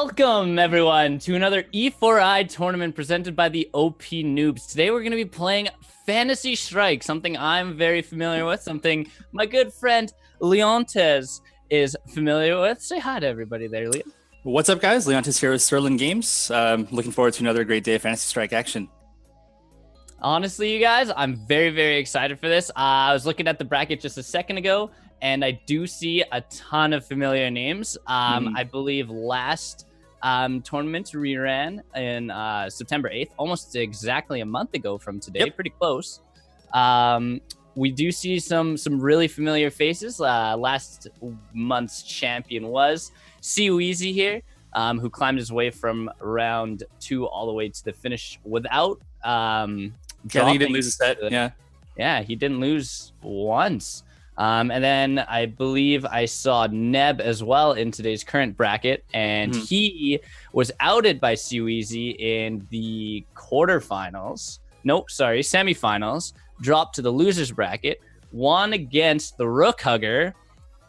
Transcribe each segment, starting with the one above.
Welcome, everyone, to another E4i tournament presented by the OP Noobs. Today, we're going to be playing Fantasy Strike, something I'm very familiar with, something my good friend Leontes is familiar with. Say hi to everybody there, Leon. What's up, guys? Leontis here with Sterling Games. Looking forward to another great day of Fantasy Strike action. Honestly, you guys, I'm very, very excited for this. I was looking at the bracket just a second ago, and I do see a ton of familiar names. I believe last tournament reran in September 8th, almost exactly a month ago from today, Yep. Pretty close. We do see some really familiar faces. Last month's champion was E4i here, who climbed his way from round 2 all the way to the finish without He didn't lose a set. Yeah, he didn't lose once. And then I believe I saw Neb as well in today's current bracket, and he was outed by E4i in the quarterfinals. Nope, sorry, semifinals. Dropped to the losers bracket, won against the Rook Hugger,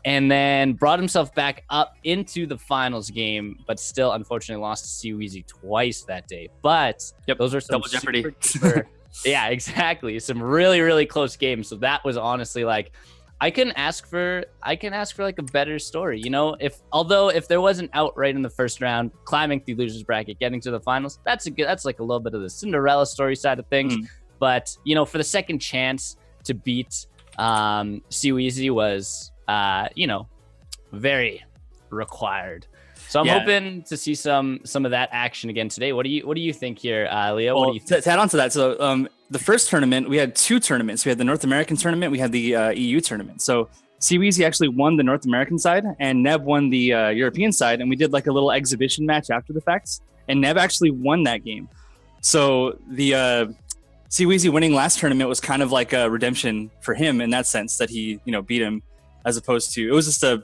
and then brought himself back up into the finals game, but still unfortunately lost to E4i twice that day. But those are some double jeopardy. Yeah, exactly. Some really, really close games. So that was honestly like, I can ask for like a better story, you know. If there was an outright in the first round, climbing through losers bracket, getting to the finals, that's like a little bit of the Cinderella story side of things. But you know, for the second chance to beat E4i was very required. So I'm hoping to see some of that action again today. What do you think here, Leo? Well, what do you think? to add on to that, so the first tournament, we had two tournaments. We had the North American tournament, we had the EU tournament. So E4i actually won the North American side, and Neb won the European side, and we did like a little exhibition match after the facts, and Neb actually won that game. So the E4i winning last tournament was kind of like a redemption for him in that sense, that he beat him, as opposed to, it was just a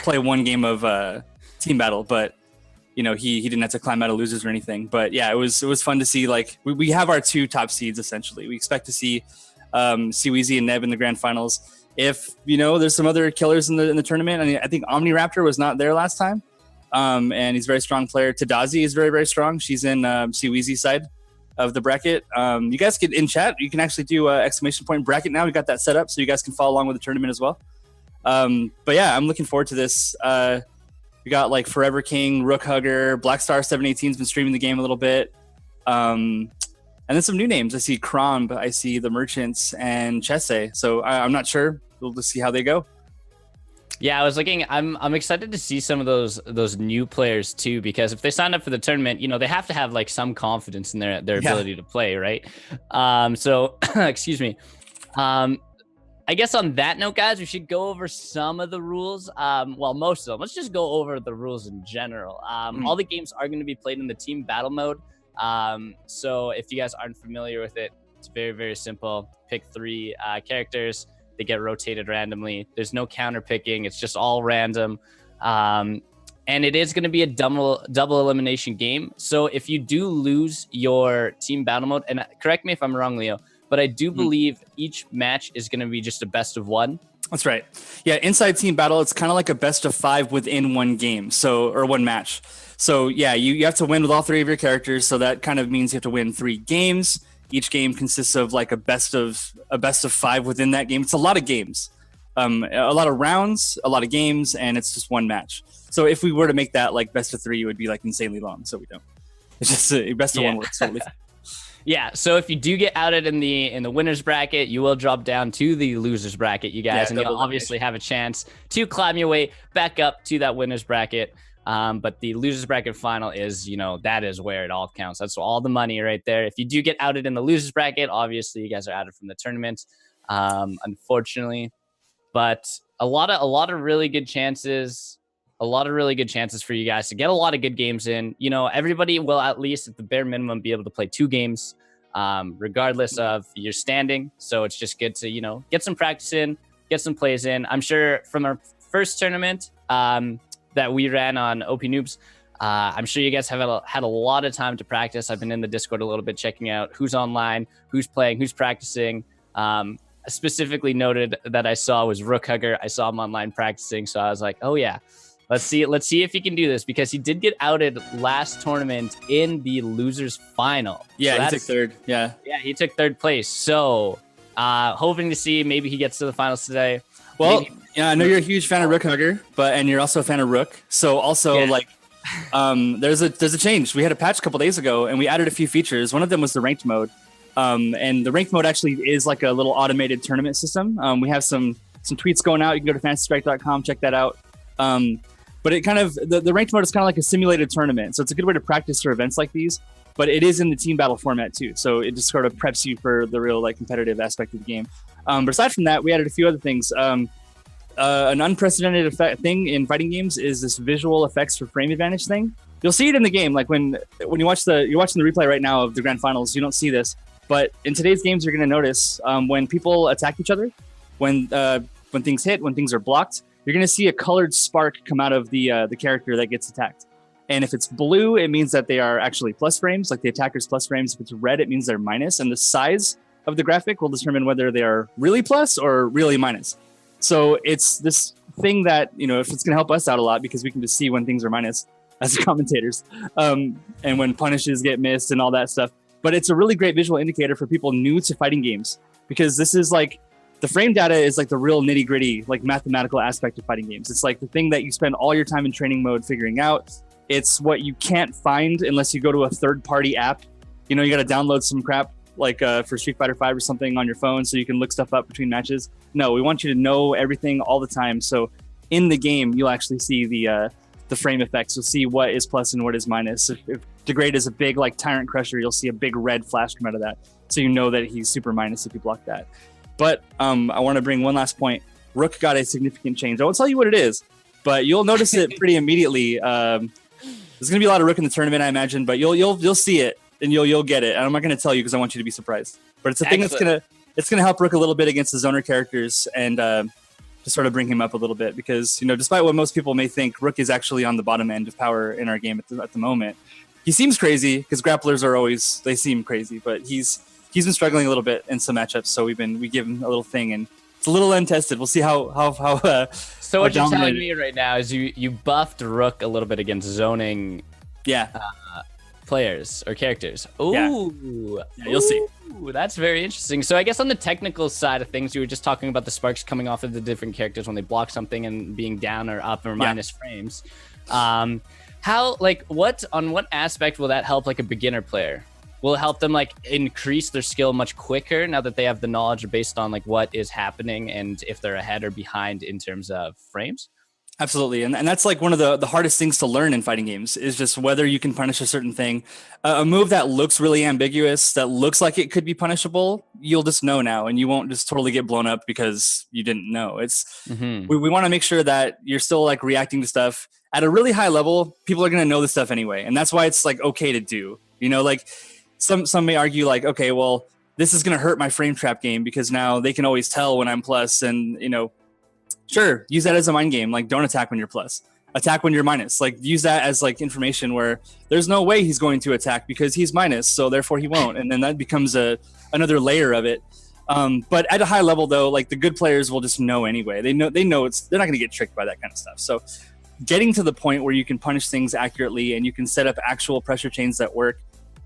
play one game of team battle, but he didn't have to climb out of losers or anything. But yeah, it was fun to see. Like we have our two top seeds essentially. We expect to see E4i and Neb in the grand finals. If there's some other killers in the tournament. I mean, I think Omniraptor was not there last time, and he's a very strong player. Tadazi is very, very strong. She's in E4i side of the bracket. You guys can, in chat, you can actually do exclamation point bracket now. We got that set up so you guys can follow along with the tournament as well. But yeah, I'm looking forward to this. We got like Forever King, Rook Hugger, Blackstar 718's been streaming the game a little bit. And then some new names. I see Cromb, I see the Merchants, and Chesse. So I'm not sure. We'll just see how they go. Yeah, I was looking. I'm excited to see some of those new players too, because if they sign up for the tournament, they have to have like some confidence in their ability to play, right? So excuse me. I guess on that note, guys, we should go over some of the rules. Well, most of them. Let's just go over the rules in general. All the games are going to be played in the team battle mode. So if you guys aren't familiar with it, it's very, very simple. Pick 3 characters. They get rotated randomly. There's no counter picking. It's just all random. And it is going to be a double elimination game. So if you do lose your team battle mode, and correct me if I'm wrong, Leo, but I do believe each match is going to be just a best of 1. That's right. Yeah, inside team battle, it's kind of like a best of 5 within one game, or one match. So yeah, you have to win with all 3 of your characters. So that kind of means you have to win 3 games. Each game consists of like a best of 5 within that game. It's a lot of games, a lot of rounds, a lot of games, and it's just one match. So if we were to make that like best of 3, it would be like insanely long. So we don't. It's just a best of 1 works totally. Yeah, so if you do get outed in the winners bracket, you will drop down to the losers bracket, you guys, and you'll obviously have a chance to climb your way back up to that winners bracket. But the losers bracket final is, that is where it all counts. That's all the money right there. If you do get outed in the losers bracket, obviously you guys are outed from the tournament, unfortunately. But a lot of really good chances. A lot of really good chances for you guys to get a lot of good games in. Everybody will at least at the bare minimum be able to play 2 games, regardless of your standing. So it's just good to, get some practice in, get some plays in. I'm sure from our first tournament that we ran on OP Noobs, I'm sure you guys have had a lot of time to practice. I've been in the Discord a little bit, checking out who's online, who's playing, who's practicing. Specifically noted that I saw was Rook Hugger. I saw him online practicing. So I was like, oh yeah, Let's see if he can do this, because he did get outed last tournament in the losers final. Yeah, he took third. Yeah, he took third place. So, hoping to see maybe he gets to the finals today. Well, yeah, I know you're a huge fan of Rook Hugger, and you're also a fan of Rook. So also there's a change. We had a patch a couple days ago, and we added a few features. One of them was the ranked mode, and the ranked mode actually is like a little automated tournament system. We have some tweets going out. You can go to fantasystrike.com, check that out. But it kind of the ranked mode is kind of like a simulated tournament, so it's a good way to practice for events like these. But it is in the team battle format too, so it just sort of preps you for the real like competitive aspect of the game. But aside from that, we added a few other things. An unprecedented thing in fighting games is this visual effects for frame advantage thing. You'll see it in the game, like when you're watching the replay right now of the grand finals. You don't see this, but in today's games, you're going to notice when people attack each other, when things hit, when things are blocked, you're going to see a colored spark come out of the character that gets attacked. And if it's blue, it means that they are actually plus frames, like the attacker's plus frames. If it's red, it means they're minus. And the size of the graphic will determine whether they are really plus or really minus. So it's this thing that, if it's going to help us out a lot, because we can just see when things are minus as commentators, and when punishes get missed and all that stuff. But it's a really great visual indicator for people new to fighting games, because this is like, the frame data is like the real nitty gritty, like mathematical aspect of fighting games. It's like the thing that you spend all your time in training mode figuring out. It's what you can't find unless you go to a third party app. You got to download some crap like for Street Fighter 5 or something on your phone so you can look stuff up between matches. No, we want you to know everything all the time. So in the game, you'll actually see the frame effects. You'll see what is plus and what is minus. If Degrade is a big like Tyrant Crusher, you'll see a big red flash come out of that. So you know that he's super minus if you block that. But I want to bring one last point. Rook got a significant change. I won't tell you what it is, but you'll notice it pretty immediately. There's going to be a lot of Rook in the tournament, I imagine, but you'll see it and you'll get it. And I'm not going to tell you because I want you to be surprised. But it's a thing that's gonna help Rook a little bit against the zoner characters and to sort of bring him up a little bit, because despite what most people may think, Rook is actually on the bottom end of power in our game at the moment. He seems crazy because grapplers they seem crazy, but he's been struggling a little bit in some matchups. So we give him a little thing, and it's a little untested. We'll see how. So what you're telling me right now is you buffed Rook a little bit against zoning. Yeah. Players or characters. Ooh. Yeah, you'll see. That's very interesting. So I guess on the technical side of things, you were just talking about the sparks coming off of the different characters when they block something and being down or up or minus frames. On what aspect will that help like a beginner player? Will it help them like increase their skill much quicker now that they have the knowledge based on like what is happening and if they're ahead or behind in terms of frames? Absolutely. And that's like one of the hardest things to learn in fighting games is just whether you can punish a certain thing. A move that looks really ambiguous, that looks like it could be punishable, you'll just know now, and you won't just totally get blown up because you didn't know. We want to make sure that you're still like reacting to stuff at a really high level. People are going to know this stuff anyway. And that's why it's like okay to do, like some may argue like, okay, well, this is going to hurt my frame trap game because now they can always tell when I'm plus and, sure, use that as a mind game. Like, don't attack when you're plus. Attack when you're minus. Like, use that as like information where there's no way he's going to attack because he's minus, so therefore he won't. And then that becomes another layer of it. But at a high level, though, like the good players will just know anyway. They know they're not going to get tricked by that kind of stuff. So, getting to the point where you can punish things accurately and you can set up actual pressure chains that work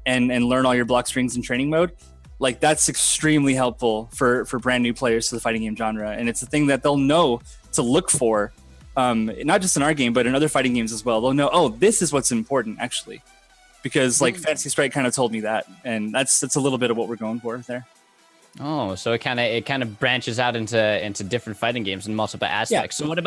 and learn all your block strings in training mode. Like that's extremely helpful for brand new players to the fighting game genre. And it's a thing that they'll know to look for, not just in our game, but in other fighting games as well. They'll know, oh, this is what's important actually, because like Fantasy Strike kind of told me that. And that's a little bit of what we're going for there. Oh, so it kind of branches out into different fighting games in multiple aspects. Yeah. So what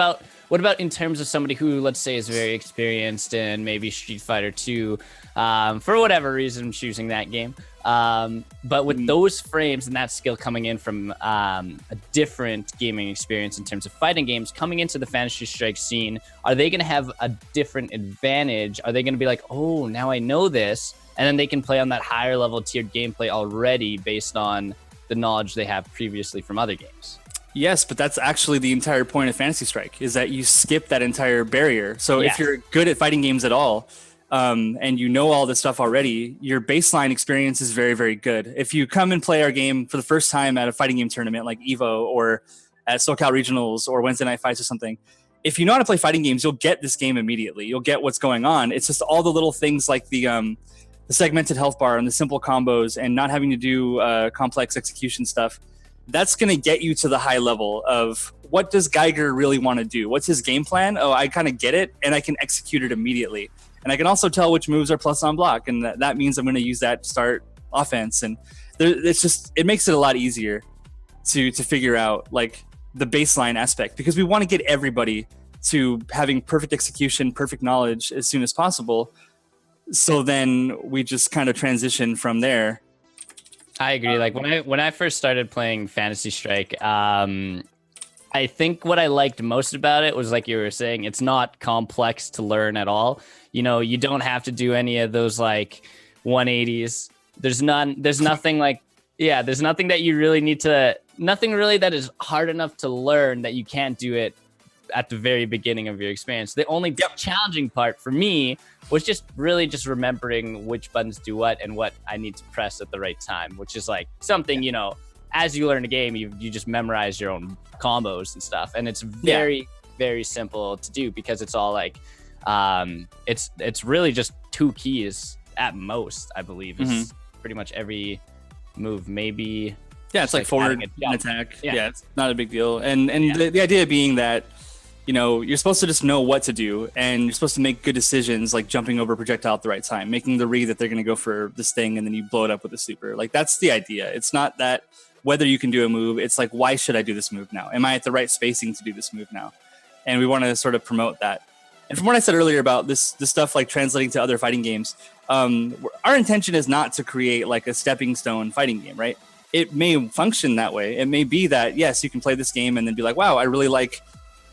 about in terms of somebody who, let's say, is very experienced in maybe Street Fighter 2, for whatever reason choosing that game, but with those frames and that skill coming in from a different gaming experience in terms of fighting games coming into the Fantasy Strike scene, are they going to have a different advantage? Are they going to be like, oh, now I know this, and then they can play on that higher level tiered gameplay already based on the knowledge they have previously from other games? Yes, but that's actually the entire point of Fantasy Strike, is that you skip that entire barrier. So if you're good at fighting games at all, and you know all this stuff already, your baseline experience is very, very good. If you come and play our game for the first time at a fighting game tournament like EVO or at SoCal Regionals or Wednesday Night Fights or something, if you know how to play fighting games, you'll get this game immediately. You'll get what's going on. It's just all the little things like the segmented health bar and the simple combos and not having to do complex execution stuff. That's going to get you to the high level of what does Geiger really want to do? What's his game plan? Oh, I kind of get it, and I can execute it immediately. And I can also tell which moves are plus on block, and that means I'm going to use that to start offense. And it makes it a lot easier to figure out like the baseline aspect, because we want to get everybody to having perfect execution, perfect knowledge as soon as possible. So then we just kind of transition from there. I agree. Like when I first started playing Fantasy Strike, I think what I liked most about it was, like you were saying, it's not complex to learn at all. You know, you don't have to do any of those like 180s. There's nothing that you really need to, nothing really that is hard enough to learn that you can't do it at the very beginning of your experience. The only challenging part for me was just remembering which buttons do what and what I need to press at the right time, which is like something, you know, as you learn a game, you just memorize your own combos and stuff. And it's very, very simple to do because it's all like, it's really just 2 keys at most, I believe, is pretty much every move. Maybe. Yeah, it's like forward and attack. Yeah, it's not a big deal. And the idea being that, you know, you're supposed to just know what to do, and you're supposed to make good decisions, like jumping over projectile at the right time, making the read that they're going to go for this thing, and then you blow it up with a super. Like, that's the idea. It's not that whether you can do a move. It's like, why should I do this move now? Am I at the right spacing to do this move now? And we want to sort of promote that. And from what I said earlier about this stuff like translating to other fighting games, our intention is not to create like a stepping stone fighting game, right? It may function that way. It may be that, yes, you can play this game and then be like, wow, I really like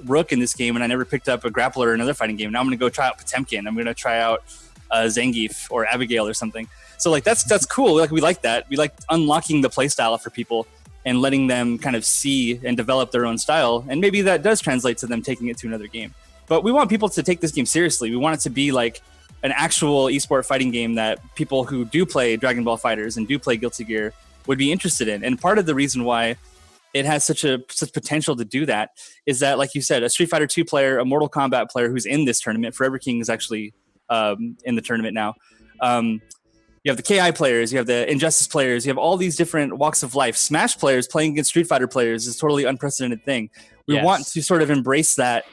Rook in this game, and I never picked up a grappler in another fighting game. Now I'm going to go try out Potemkin. I'm going to try out Zangief or Abigail or something. So like that's cool. Like, we like that. We like unlocking the play style for people and letting them kind of see and develop their own style. And maybe that does translate to them taking it to another game. But we want people to take this game seriously. We want it to be like an actual esport fighting game that people who do play Dragon Ball FighterZ and do play Guilty Gear would be interested in. And part of the reason why it has such potential to do that is that, like you said, a Street Fighter 2 player, a Mortal Kombat player who's in this tournament, Forever King is actually in the tournament now. You have the KI players, you have the Injustice players, you have all these different walks of life. Smash players playing against Street Fighter players is a totally unprecedented thing. We want to sort of embrace that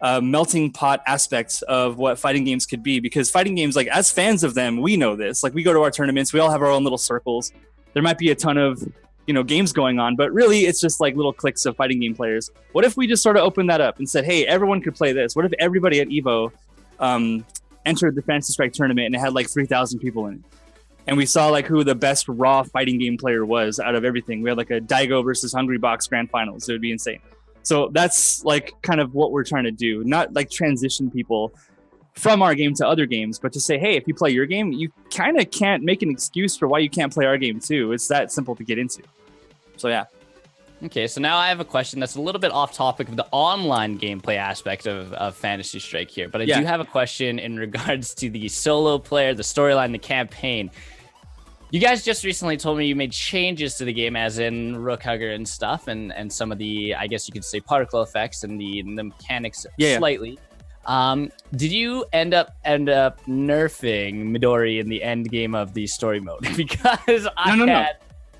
melting pot aspects of what fighting games could be, because fighting games, like, as fans of them, we know this. Like, we go to our tournaments, we all have our own little circles. There might be a ton of, you know, games going on, but really it's just like little cliques of fighting game players. What if we just sort of opened that up and said, hey, everyone could play this? What if everybody at EVO entered the Fantasy Strike tournament and it had like 3,000 people in it? And we saw like who the best raw fighting game player was out of everything. We had like a Daigo versus Hungry Box grand finals. It would be insane. So that's like kind of what we're trying to do. Not like transition people from our game to other games, but to say, hey, if you play your game, you kind of can't make an excuse for why you can't play our game too. It's that simple to get into. So yeah. Okay, so now I have a question that's a little bit off topic of the online gameplay aspect of Fantasy Strike here, but I do have a question in regards to the solo player, the storyline, the campaign. You guys just recently told me you made changes to the game, as in Rook Hugger and stuff, and some of the, I guess you could say, particle effects and the mechanics slightly. Did you end up nerfing Midori in the end game of the story mode? Because I had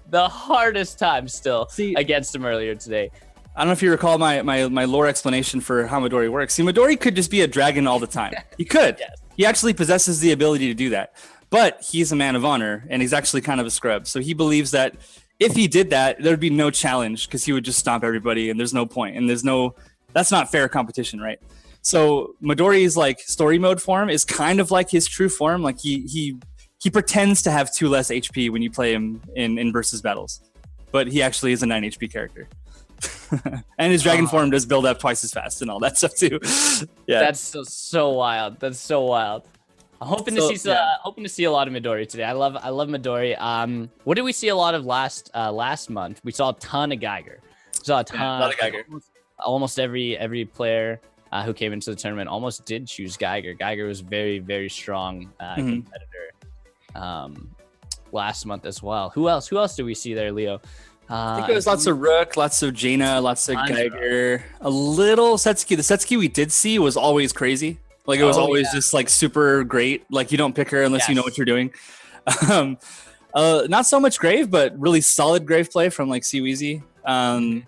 the hardest time still against him earlier today. I don't know if you recall my lore explanation for how Midori works. See, Midori could just be a dragon all the time. He could. Yes. He actually possesses the ability to do that. But he's a man of honor, and he's actually kind of a scrub. So he believes that if he did that, there would be no challenge, because he would just stomp everybody, and there's no point. And that's not fair competition, right? So Midori's like story mode form is kind of like his true form. Like he pretends to have 2 less HP when you play him in versus battles, but he actually is a 9 HP character. And his dragon form does build up twice as fast and all that stuff too. Yeah, that's so wild. That's so wild. I'm hoping to see a lot of Midori today. I love Midori. What did we see a lot of last month? We saw a ton of Geiger. A lot of Geiger. Almost every player who came into the tournament almost did choose Geiger. Geiger was very, very strong competitor last month as well. Who else did we see there, Leo? I think it was lots of Rook, lots of Jaina, lots of Geiger, a little Setsuki. The Setsuki we did see was always crazy. Like it was always just like super great. Like you don't pick her unless you know what you're doing. Not so much Grave, but really solid Grave play from like Seaweezy. But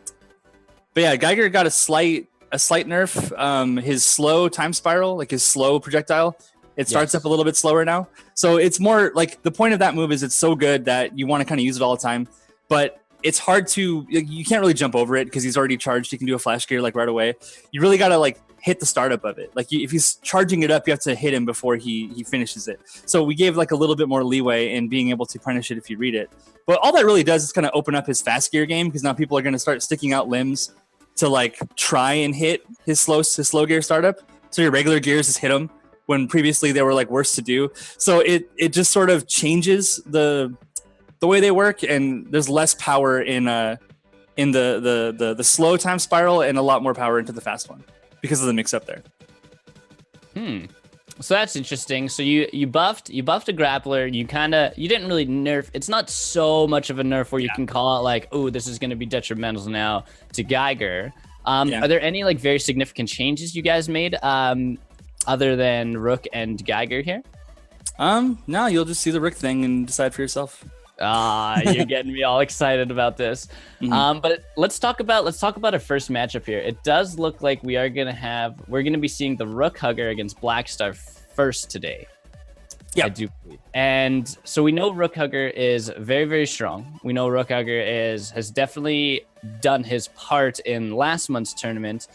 yeah, Geiger got a slight nerf. His slow time spiral, like his slow projectile, it starts up a little bit slower now. So it's more like the point of that move is it's so good that you want to kind of use it all the time. But it's hard to, you can't really jump over it because he's already charged. He can do a flash gear like right away. You really got to like hit the startup of it. Like if he's charging it up, you have to hit him before he finishes it. So we gave like a little bit more leeway in being able to punish it if you read it. But all that really does is kind of open up his fast gear game because now people are going to start sticking out limbs to like try and hit his slow gear startup. So your regular gears just hit him when previously they were like worse to do. So it just sort of changes the way they work, and there's less power in the slow time spiral and a lot more power into the fast one because of the mix up there. So that's interesting. So you buffed a grappler. You didn't really nerf. It's not so much of a nerf where you can call out like, oh, this is going to be detrimental now to Geiger. Are there any like very significant changes you guys made other than Rook and Geiger here? No, you'll just see the Rook thing and decide for yourself. You're getting me all excited about this. But let's talk about our first matchup here. It does look like we're gonna be seeing the Rook Hugger against Blackstar first today. Yeah, I do believe. And so we know Rook Hugger is very, very strong. We know Rook Hugger has definitely done his part in last month's tournament,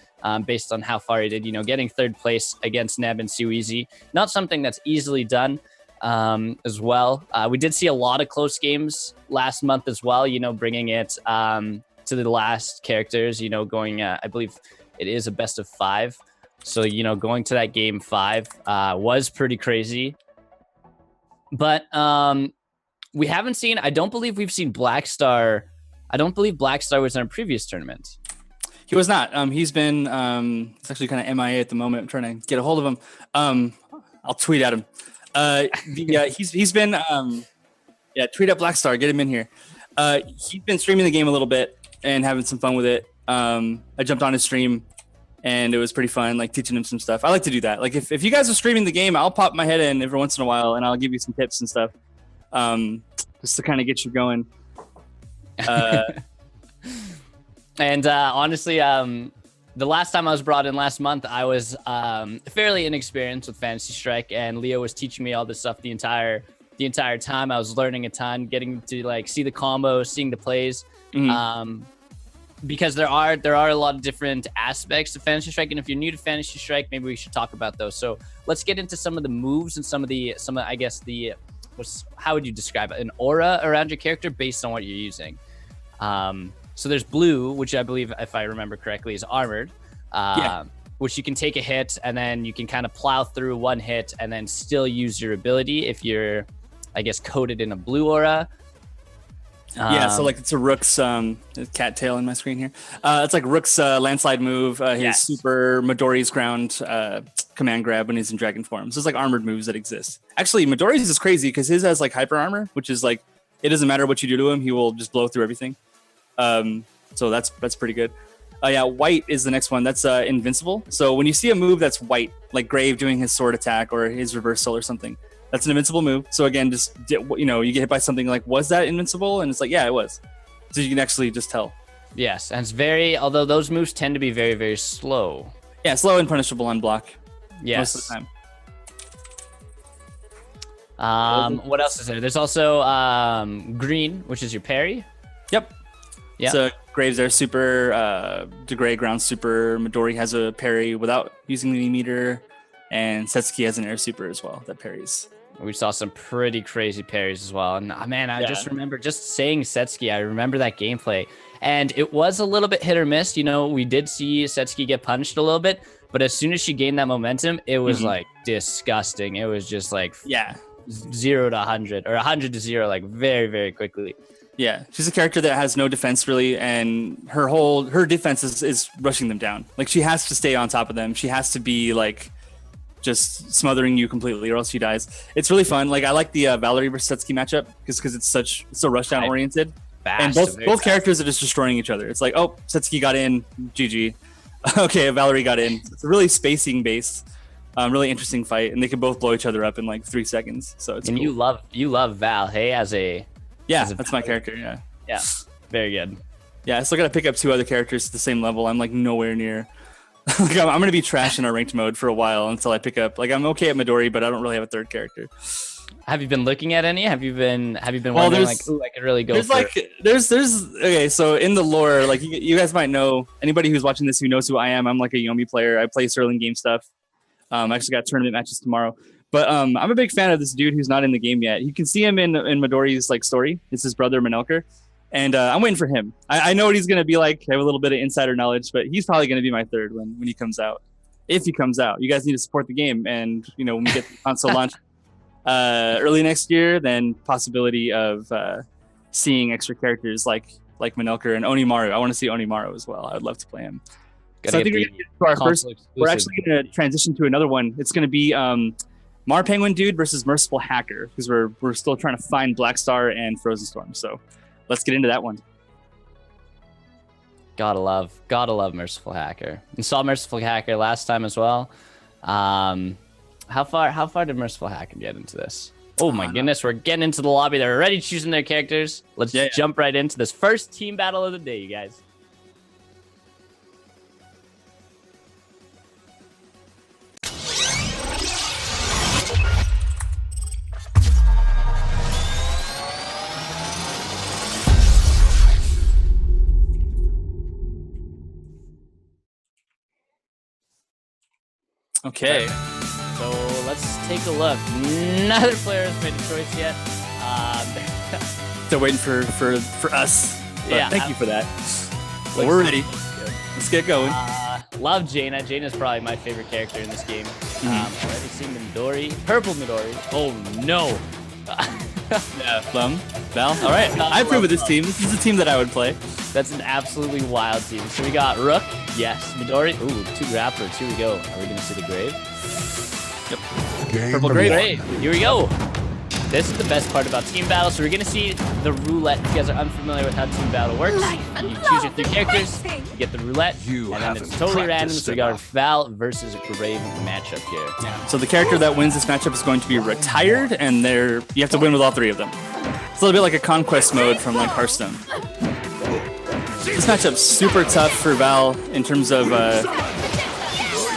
based on how far he did. Getting third place against Neb and Seaweezy, not something that's easily done. As well. We did see a lot of close games last month as well, bringing it to the last characters, going, I believe it is a best of 5. So, going to that game 5 was pretty crazy. But we haven't seen, I don't believe we've seen Blackstar. I don't believe Blackstar was in a previous tournament. He was not. He's been, it's actually kind of MIA at the moment. I'm trying to get a hold of him. I'll tweet at him. He's been tweet at Blackstar, get him in here. He's been streaming the game a little bit and having some fun with it. I jumped on his stream and it was pretty fun, like teaching him some stuff. I like to do that. Like if you guys are streaming the game, I'll pop my head in every once in a while and I'll give you some tips and stuff, just to kind of get you going. And honestly, the last time I was brought in last month, I was fairly inexperienced with Fantasy Strike, and Leo was teaching me all this stuff the entire time. I was learning a ton, getting to like see the combos, seeing the plays, because there are a lot of different aspects to Fantasy Strike, and if you're new to Fantasy Strike, maybe we should talk about those. So let's get into some of the moves and some of I guess how would you describe it? An aura around your character based on what you're using. So there's blue, which I believe, if I remember correctly, is armored, which you can take a hit and then you can kind of plow through one hit and then still use your ability if you're, I guess, coated in a blue aura. So like it's a Rook's cat tail in my screen here. It's like Rook's landslide move, his super Midori's ground command grab when he's in dragon form. So it's like armored moves that exist. Actually, Midori's is crazy because his has like hyper armor, which is like it doesn't matter what you do to him, he will just blow through everything. So that's pretty good. White is the next one. That's invincible. So when you see a move that's white, like Grave doing his sword attack or his reversal or something, that's an invincible move. So again, just you get hit by something like, was that invincible? And it's like, yeah, it was. So you can actually just tell. Yes, and it's although those moves tend to be very, very slow. Yeah, slow and punishable on block. Yes. Most of the time. What else is there? There's also green, which is your parry. Yep. Yeah. So Graves are super, Degray ground super. Midori has a parry without using the meter, and Setsuki has an air super as well that parries. We saw some pretty crazy parries as well. And man, I just remember just saying Setsuki. I remember that gameplay, and it was a little bit hit or miss. We did see Setsuki get punished a little bit, but as soon as she gained that momentum, it was like disgusting. It was just like 0 to 100 or 100 to 0, like very, very quickly. Yeah, she's a character that has no defense really, and her defense is rushing them down. Like she has to stay on top of them. She has to be like just smothering you completely, or else she dies. It's really fun. Like I like the Valerie versus Setsuki matchup because it's so rushdown oriented. And both characters are just destroying each other. It's like, oh, Setsuki got in, GG. Okay, Valerie got in. It's a really spacing based, really interesting fight, and they can both blow each other up in like 3 seconds. So it's and cool. you love Val, hey, as that's my character. Yeah, very good. Yeah, I still gotta pick up 2 other characters at the same level. I'm like nowhere near. Like, I'm gonna be trash in our ranked mode for a while until I pick up. Like, I'm okay at Midori, but I don't really have a 3rd character. Have you been looking at any? Have you been wondering like, ooh, I could really go? There's okay. So in the lore, like you guys might know, anybody who's watching this who knows who I am. I'm like a Yomi player. I play Sterling game stuff. I actually got tournament matches tomorrow. But I'm a big fan of this dude who's not in the game yet. You can see him in Midori's like story. It's his brother Manelker. And I'm waiting for him. I know what he's going to be like. I have a little bit of insider knowledge, but he's probably going to be my 3rd when he comes out. If he comes out. You guys need to support the game. And, when we get the console launch early next year, then possibility of seeing extra characters like Manelker and Onimaru. I want to see Onimaru as well. I would love to play him. So I think we're going to get to our first. We're actually going to transition to another one. It's going to be Mar Penguin Dude versus Merciful Hacker, because we're still trying to find Black Star and Frozen Storm. So let's get into that one. Gotta love Merciful Hacker. You saw Merciful Hacker last time as well. How far did Merciful Hacker get into this? Oh my goodness, we're getting into the lobby. They're already choosing their characters. Let's jump right into this first team battle of the day, you guys. Okay. So let's take a look. Neither player has made a choice yet. Still waiting for us. But thank you for that. Well, we're ready. Let's get going. Love Jaina. Jaina's probably my favorite character in this game. Already seen Midori. Purple Midori. Oh no. Yeah, Val. All right. I approve of this team. This is a team that I would play. That's an absolutely wild team. So we got Rook. Yes. Midori. Ooh, 2 grapplers. Here we go. Are we going to see the Grave? Yep. Purple Grave. Here we go. This is the best part about team battle. So we're going to see the roulette. If you guys are unfamiliar with how team battle works, you choose your 3 characters, you get the roulette, and then it's totally random. So we got a Val versus Grave matchup here. Yeah. So the character that wins this matchup is going to be retired, and you have to win with all 3 of them. It's a little bit like a conquest mode from like Hearthstone. This matchup's super tough for Val in terms of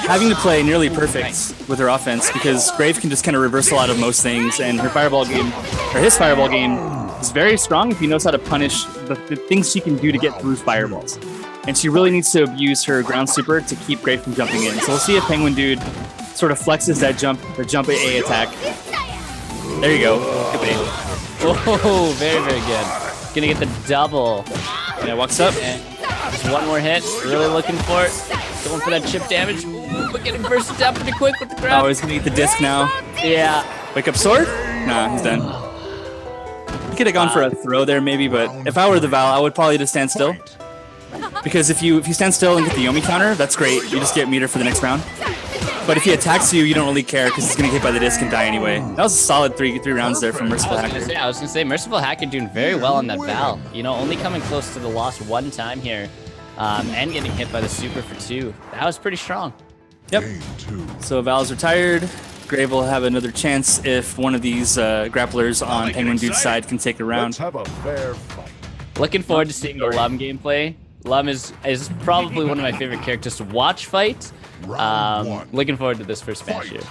having to play nearly perfect with her offense, because Grave can just kind of reversal out of most things, and his fireball game is very strong if he knows how to punish the things she can do to get through fireballs. And she really needs to abuse her ground super to keep Grave from jumping in. So we'll see if Penguin Dude sort of flexes that jump A attack. There you go. Good bait. Oh, very, very good. Gonna get the double. Yeah, walks up. And just one more hit. Really looking for it. Going for that chip damage. But getting bursted down pretty quick with the grab. Oh, he's gonna eat the disc now. Yeah. Wake up sword? Nah, he's done. He could have gone for a throw there maybe, but if I were the Val, I would probably just stand still. Because if you stand still and get the Yomi counter, that's great. You just get meter for the next round. But if he attacks you, you don't really care because he's going to get hit by the disc and die anyway. That was a solid three rounds there from Merciful Hacker. I was going to say, Merciful Hacker doing very well on that Val. You know, only coming close to the loss 1 time here. And getting hit by the super for 2. That was pretty strong. Yep. So Val's retired. Grave will have another chance if one of these grapplers on Penguin Dude's side can take a round. Let's have a fair fight. Looking forward to seeing the Lum gameplay. Lum is probably one of my favorite characters to watch fight. Looking forward to this first match here.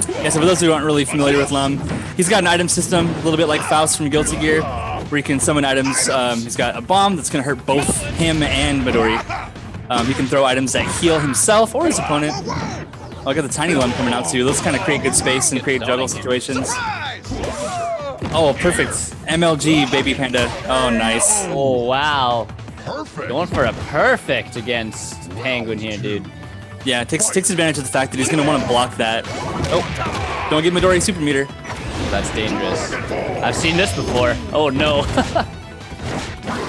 Yeah, so for those who aren't really familiar with Lum, he's got an item system, a little bit like Faust from Guilty Gear, where he can summon items. He's got a bomb that's going to hurt both him and Midori. He can throw items that heal himself or his opponent. Oh, I got the tiny Lum coming out too. Those kind of create good space and create juggle situations. Oh, perfect. MLG, baby panda. Oh, nice. Oh, wow. Perfect. Going for a perfect against Penguin here, dude. Yeah, it takes advantage of the fact that he's going to want to block that. Oh, don't get Midori super meter. That's dangerous. I've seen this before. Oh, no.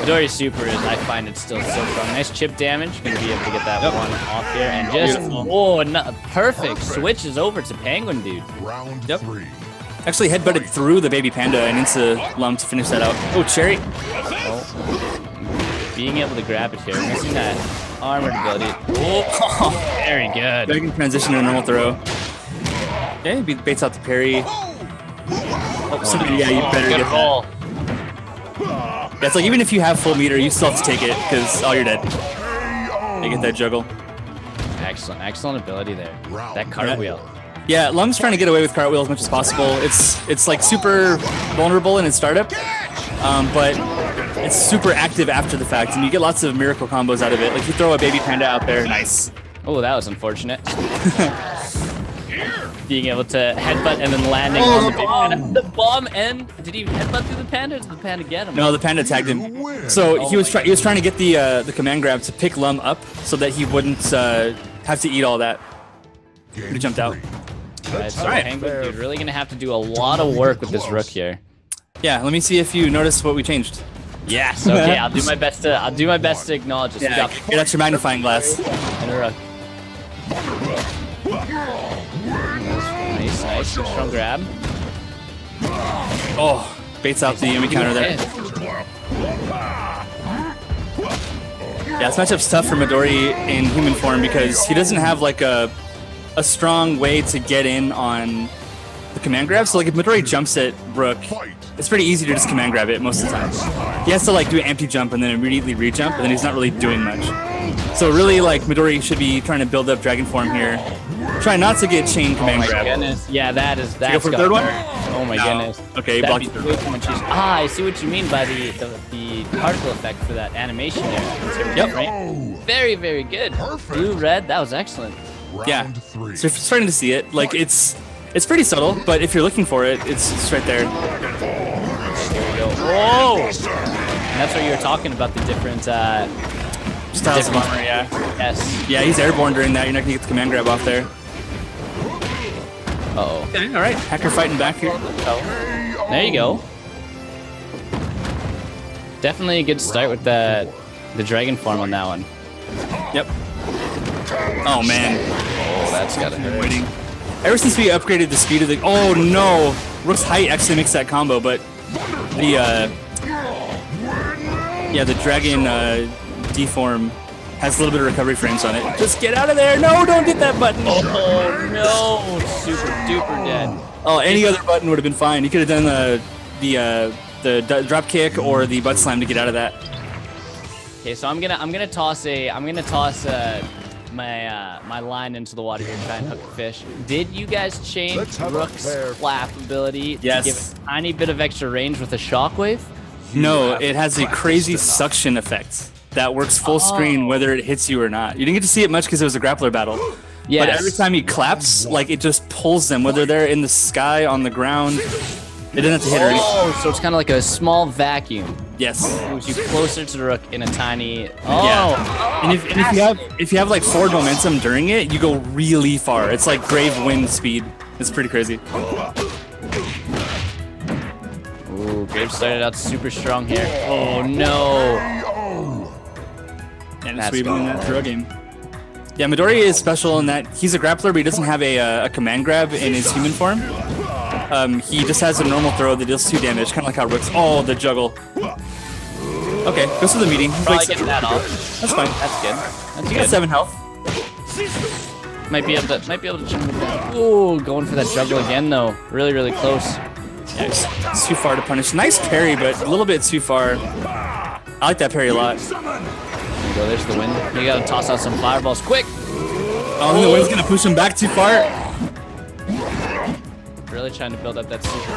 Midori super is, I find it still so strong. Nice chip damage. Going to be able to get that one off here. And just, perfect. Switches over to Penguin Dude. Round 3. Actually headbutted through the baby panda and into Lum to finish that out. Oh, Cherry. Being able to grab it here, missing that armored ability. Oh, very good. Dragon transition to a normal throw. Okay, baits out the parry. Oh, yeah, you better good get roll. that. Yeah, it's like even if you have full meter, you still have to take it because you're dead. You get that juggle. Excellent ability there. That cartwheel. Yeah, Lum's trying to get away with cartwheel as much as possible. It's like super vulnerable in its startup, but it's super active after the fact, and you get lots of miracle combos out of it. Like you throw a baby panda out there, nice. Oh, that was unfortunate. Being able to headbutt and then landing on the baby panda. The bomb, and did he headbutt through the panda or did the panda get him? No, the panda tagged him. So he was trying to get the command grab to pick Lum up so that he wouldn't have to eat all that. He jumped out. Right, so Penguin dude really gonna have to do a lot of work with this rook here. Yeah, let me see if you notice what we changed. Yes, okay, I'll do my best to acknowledge this. Yeah, get extra magnifying glass. And a rook. Nice, strong grab. Oh, baits out the Yumi counter there. Yeah, this matchup's tough for Midori in human form because he doesn't have like a strong way to get in on the command grab. So like if Midori jumps at Rook, it's pretty easy to just command grab it most of the time. He has to like do an empty jump and then immediately re-jump, and then he's not really doing much. So really like Midori should be trying to build up dragon form here. Try not to get chain command grab. Oh my goodness. Yeah, that's go for the third one? Oh my goodness. Okay, blocked the third one. I see what you mean by the particle effect for that animation there. Yep. Right? Very, very good. Blue, red, that was excellent. Yeah. So if you're starting to see it, like it's pretty subtle, but if you're looking for it, it's right there. Here we go. Whoa! And that's what you were talking about, the different styles of armor, yeah. Yes. Yeah, he's airborne during that. You're not gonna get the command grab off there. Uh-oh. Okay, all right. Hacker fighting back here. There you go. Definitely a good start with the dragon form on that one. Yep. Oh man. Oh, that's gotta hurt. Waiting. Ever since we upgraded the speed of the oh no, Rook's height actually makes that combo, but the the dragon deform has a little bit of recovery frames on it. Just get out of there! No, don't hit that button. Oh no, super duper dead. Oh, any other button would have been fine. You could have done the drop kick or the butt slam to get out of that. Okay, so I'm gonna toss my line into the water here and try and hook a fish. Did you guys change Rook's flap ability to give it a tiny bit of extra range with a shockwave? No, it has a crazy suction effect that works full screen whether it hits you or not. You didn't get to see it much because it was a grappler battle. Yes. But every time he claps, like it just pulls them, whether they're in the sky, on the ground. It doesn't have to hit her. Oh, so it's kind of like a small vacuum. Yes. Moves you closer to the Rook in a tiny. Oh. Yeah. And if you have like forward momentum during it, you go really far. It's like grave wind speed. It's pretty crazy. Ooh, Grave started out super strong here. Oh no. And it's sweeping in that throw game. Yeah, Midori is special in that he's a grappler, but he doesn't have a command grab in his human form. He just has a normal throw that deals 2 damage, kind of like how Rook's. Oh, the juggle. Okay, goes for the meeting. Probably getting that off. That's fine. That's good. You got 7 health. Might be able to jump it down. Ooh, going for that juggle again though. Really, really close. Yeah, it's too far to punish. Nice parry, but a little bit too far. I like that parry a lot. There you go. There's the wind. You gotta toss out some fireballs quick. Oh, and the wind's gonna push him back too far. Really trying to build up that super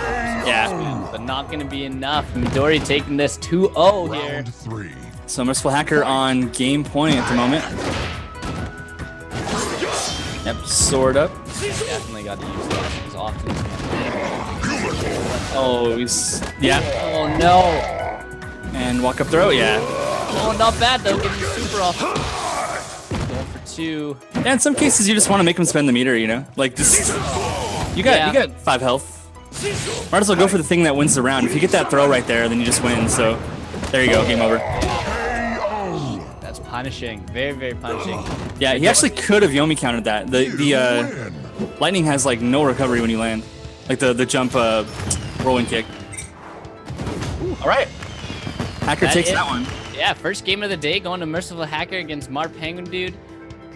yeah, but not gonna be enough. Midori taking this 2-0 here. So Merciful Hacker on game point at the moment. Yep, sword up. Definitely got to use that as often as you can. Oh, he's Oh no. And walk up throw, yeah. Oh, not bad though. Getting super off. Going for 2. Yeah, in some cases you just want to make him spend the meter, you know, like just. You got 5 health. Might as well go for the thing that wins the round. If you get that throw right there, then you just win. So there you go, game over. That's punishing, very, very punishing. Yeah, he actually could have Yomi countered that. The lightning has like no recovery when you land. like the jump rolling kick. Ooh, all right, Hacker takes that one. Yeah, first game of the day going to Merciful Hacker against Mar Penguin Dude.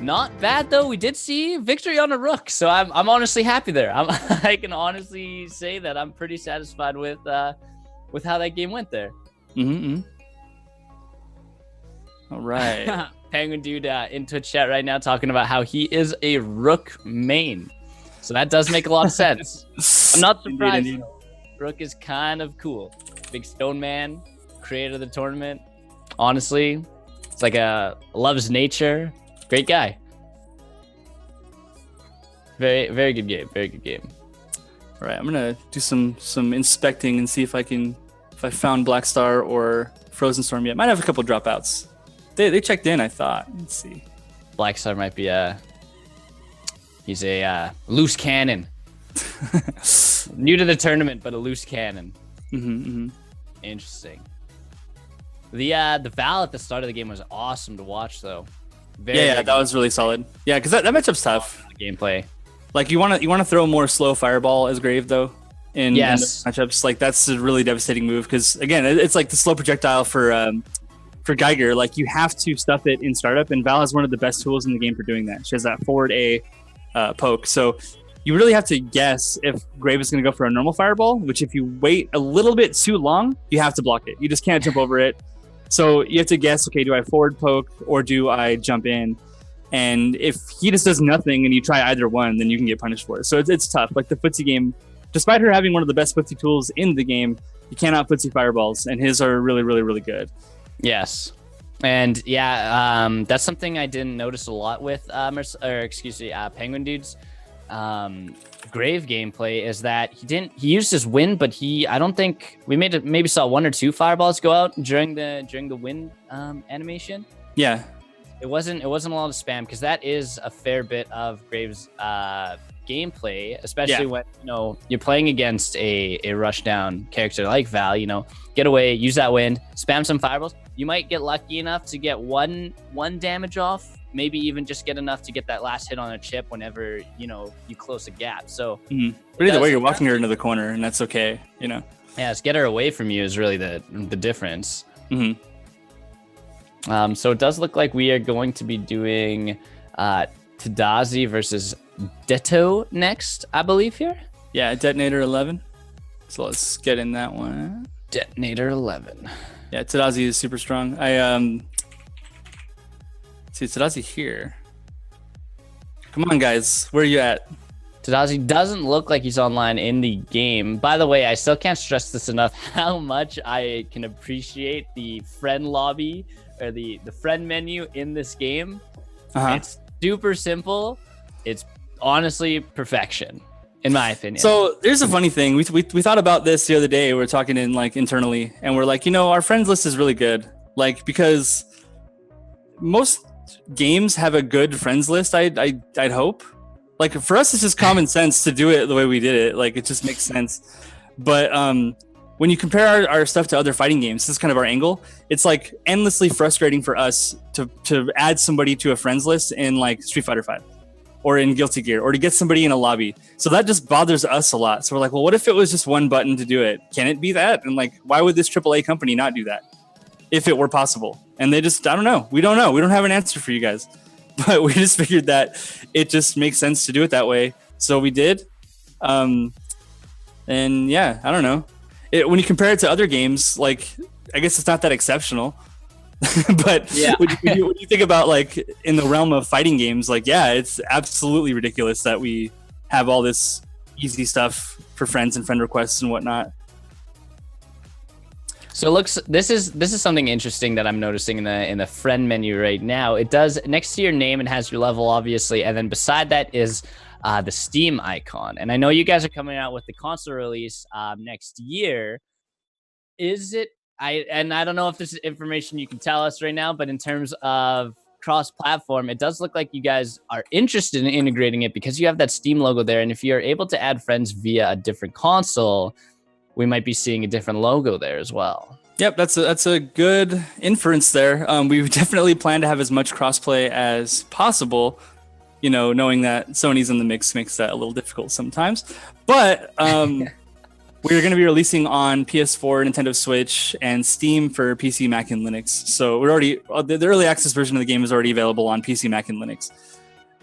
Not bad though. We did see victory on a rook, so I'm honestly happy there. I can honestly say that I'm pretty satisfied with how that game went there. Mm-hmm. All right. Penguin Dude in Twitch chat right now talking about how he is a rook main. So that does make a lot of sense. I'm not surprised. Indeed. Rook is kind of cool. Big stone man, creator of the tournament. Honestly, it's like loves nature. Great guy. Very, very good game. Very good game. All right, I'm gonna do some inspecting and see if I found Black Star or Frozen Storm yet. Might have a couple dropouts. They checked in, I thought. Let's see. Black Star might be he's a loose cannon. New to the tournament, but a loose cannon. Mm-hmm. Interesting. The Val at the start of the game was awesome to watch, though. Yeah, that was really solid. Yeah, because that matchup's tough. Gameplay. Like you want to throw more slow fireball as Grave though. In yes. Matchups, like that's a really devastating move because again, it's like the slow projectile for Geiger. Like you have to stuff it in startup, and Val has one of the best tools in the game for doing that. She has that forward A poke, so you really have to guess if Grave is going to go for a normal fireball. Which if you wait a little bit too long, you have to block it. You just can't jump over it. So you have to guess, okay, do I forward poke or do I jump in? And if he just does nothing and you try either one, then you can get punished for it. So it's tough. Like the footsie game, despite her having one of the best footsie tools in the game, you cannot footsie fireballs, and his are really, really, really good. Yes. And yeah, that's something I didn't notice a lot with Penguin Dude's Grave gameplay is that he used his wind, but I don't think we maybe saw one or two fireballs go out during the wind animation. Yeah. It wasn't a lot of spam because that is a fair bit of Grave's gameplay, especially when you're playing against a rushdown character like Val. Get away, use that wind, spam some fireballs. You might get lucky enough to get one damage off, maybe even just get enough to get that last hit on a chip whenever you close a gap. So, but either way, you're walking her into the corner, and that's okay. Yeah, it's get her away from you is really the difference. Mm-hmm. So it does look like we are going to be doing Tadazi versus Ditto next, I believe here. Yeah, Detonator 11. So let's get in that one. Detonator 11. Yeah, Tadazi is super strong. See Tadazi here. Come on, guys. Where are you at? Tadazi doesn't look like he's online in the game. By the way, I still can't stress this enough how much I can appreciate the friend lobby or the friend menu in this game. It's super simple. It's honestly perfection, in my opinion. So there's a funny thing. We thought about this the other day. We were talking internally, and we're like, our friends list is really good. Like because most games have a good friends list. I'd hope. Like for us, it's just common sense to do it the way we did it. Like it just makes sense. But when you compare our stuff to other fighting games, this is kind of our angle. It's like endlessly frustrating for us to add somebody to a friends list in like Street Fighter 5 or in Guilty Gear or to get somebody in a lobby. So that just bothers us a lot. So we're like, well, what if it was just one button to do it? Can it be that? And like, why would this AAA company not do that if it were possible? And they just, I don't know. We don't know. We don't have an answer for you guys. But we just figured that it just makes sense to do it that way. So we did. And yeah, I don't know. When you compare it to other games, like, I guess it's not that exceptional. But yeah. when you think about like in the realm of fighting games, like, yeah, it's absolutely ridiculous that we have all this easy stuff for friends and friend requests and whatnot. So this is something interesting that I'm noticing in the friend menu right now. It does next to your name and has your level, obviously, and then beside that is the Steam icon. And I know you guys are coming out with the console release next year. Is it? I don't know if this is information you can tell us right now, but in terms of cross-platform, it does look like you guys are interested in integrating it because you have that Steam logo there. And if you're able to add friends via a different console, we might be seeing a different logo there as well. Yep, that's a good inference there. We definitely plan to have as much crossplay as possible. you know, knowing that Sony's in the mix makes that a little difficult sometimes. But we're going to be releasing on PS4, Nintendo Switch, and Steam for PC, Mac, and Linux. So we're already the early access version of the game is already available on PC, Mac, and Linux.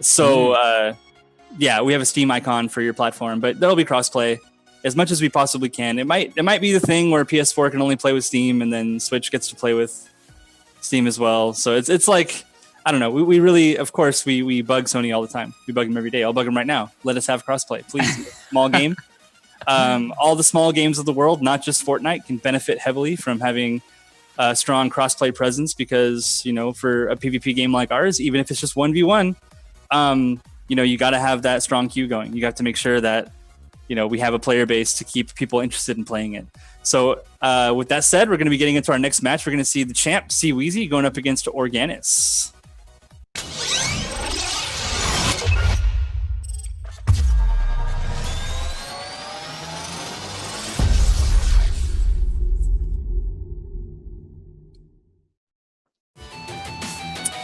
So yeah, we have a Steam icon for your platform, but there'll be crossplay as much as we possibly can. It might be the thing where PS4 can only play with Steam, and then Switch gets to play with Steam as well. So it's like, I don't know. We really, of course, we bug Sony all the time. We bug them every day. I'll bug them right now. Let us have crossplay, please. Small game. All the small games of the world, not just Fortnite, can benefit heavily from having a strong crossplay presence, because, you know, for a PvP game like ours, even if it's just 1v1, you know, you got to have that strong queue going. You got to make sure that, you know, we have a player base to keep people interested in playing it. So with that said, we're going to be getting into our next match. We're going to see the champ, C-Weezy, going up against Organis.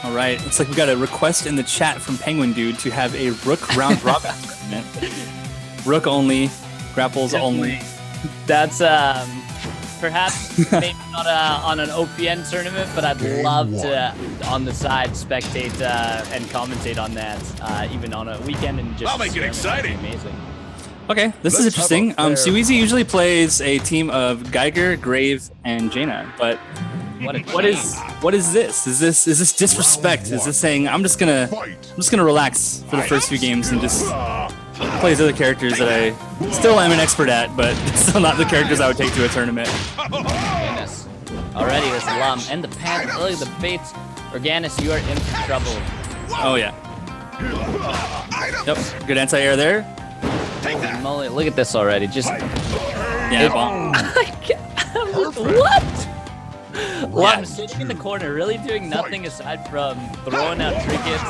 All right, looks like we got a request in the chat from Penguin Dude to have a Rook round robin tournament. Rook only, grapples only. That's perhaps maybe not on an OPN tournament, but I'd love to on the side spectate and commentate on that, even on a weekend and just. I'll make it exciting. Amazing. Okay, this is interesting. C-Weezy usually plays a team of Geiger, Grave, and Jaina, but what is this? Is this disrespect? Is this saying I'm just gonna relax for the first few games and just play as other characters that I still am an expert at, but still not the characters I would take to a tournament? Goodness. Already this Lum and the Panther. Look at the baits. Organis, you are in for trouble. Oh yeah. Yep. Good anti-air there. Holy moly, look at this already. Just yeah. Bomb. What? Lum sitting in the corner, really doing nothing aside from throwing out trinkets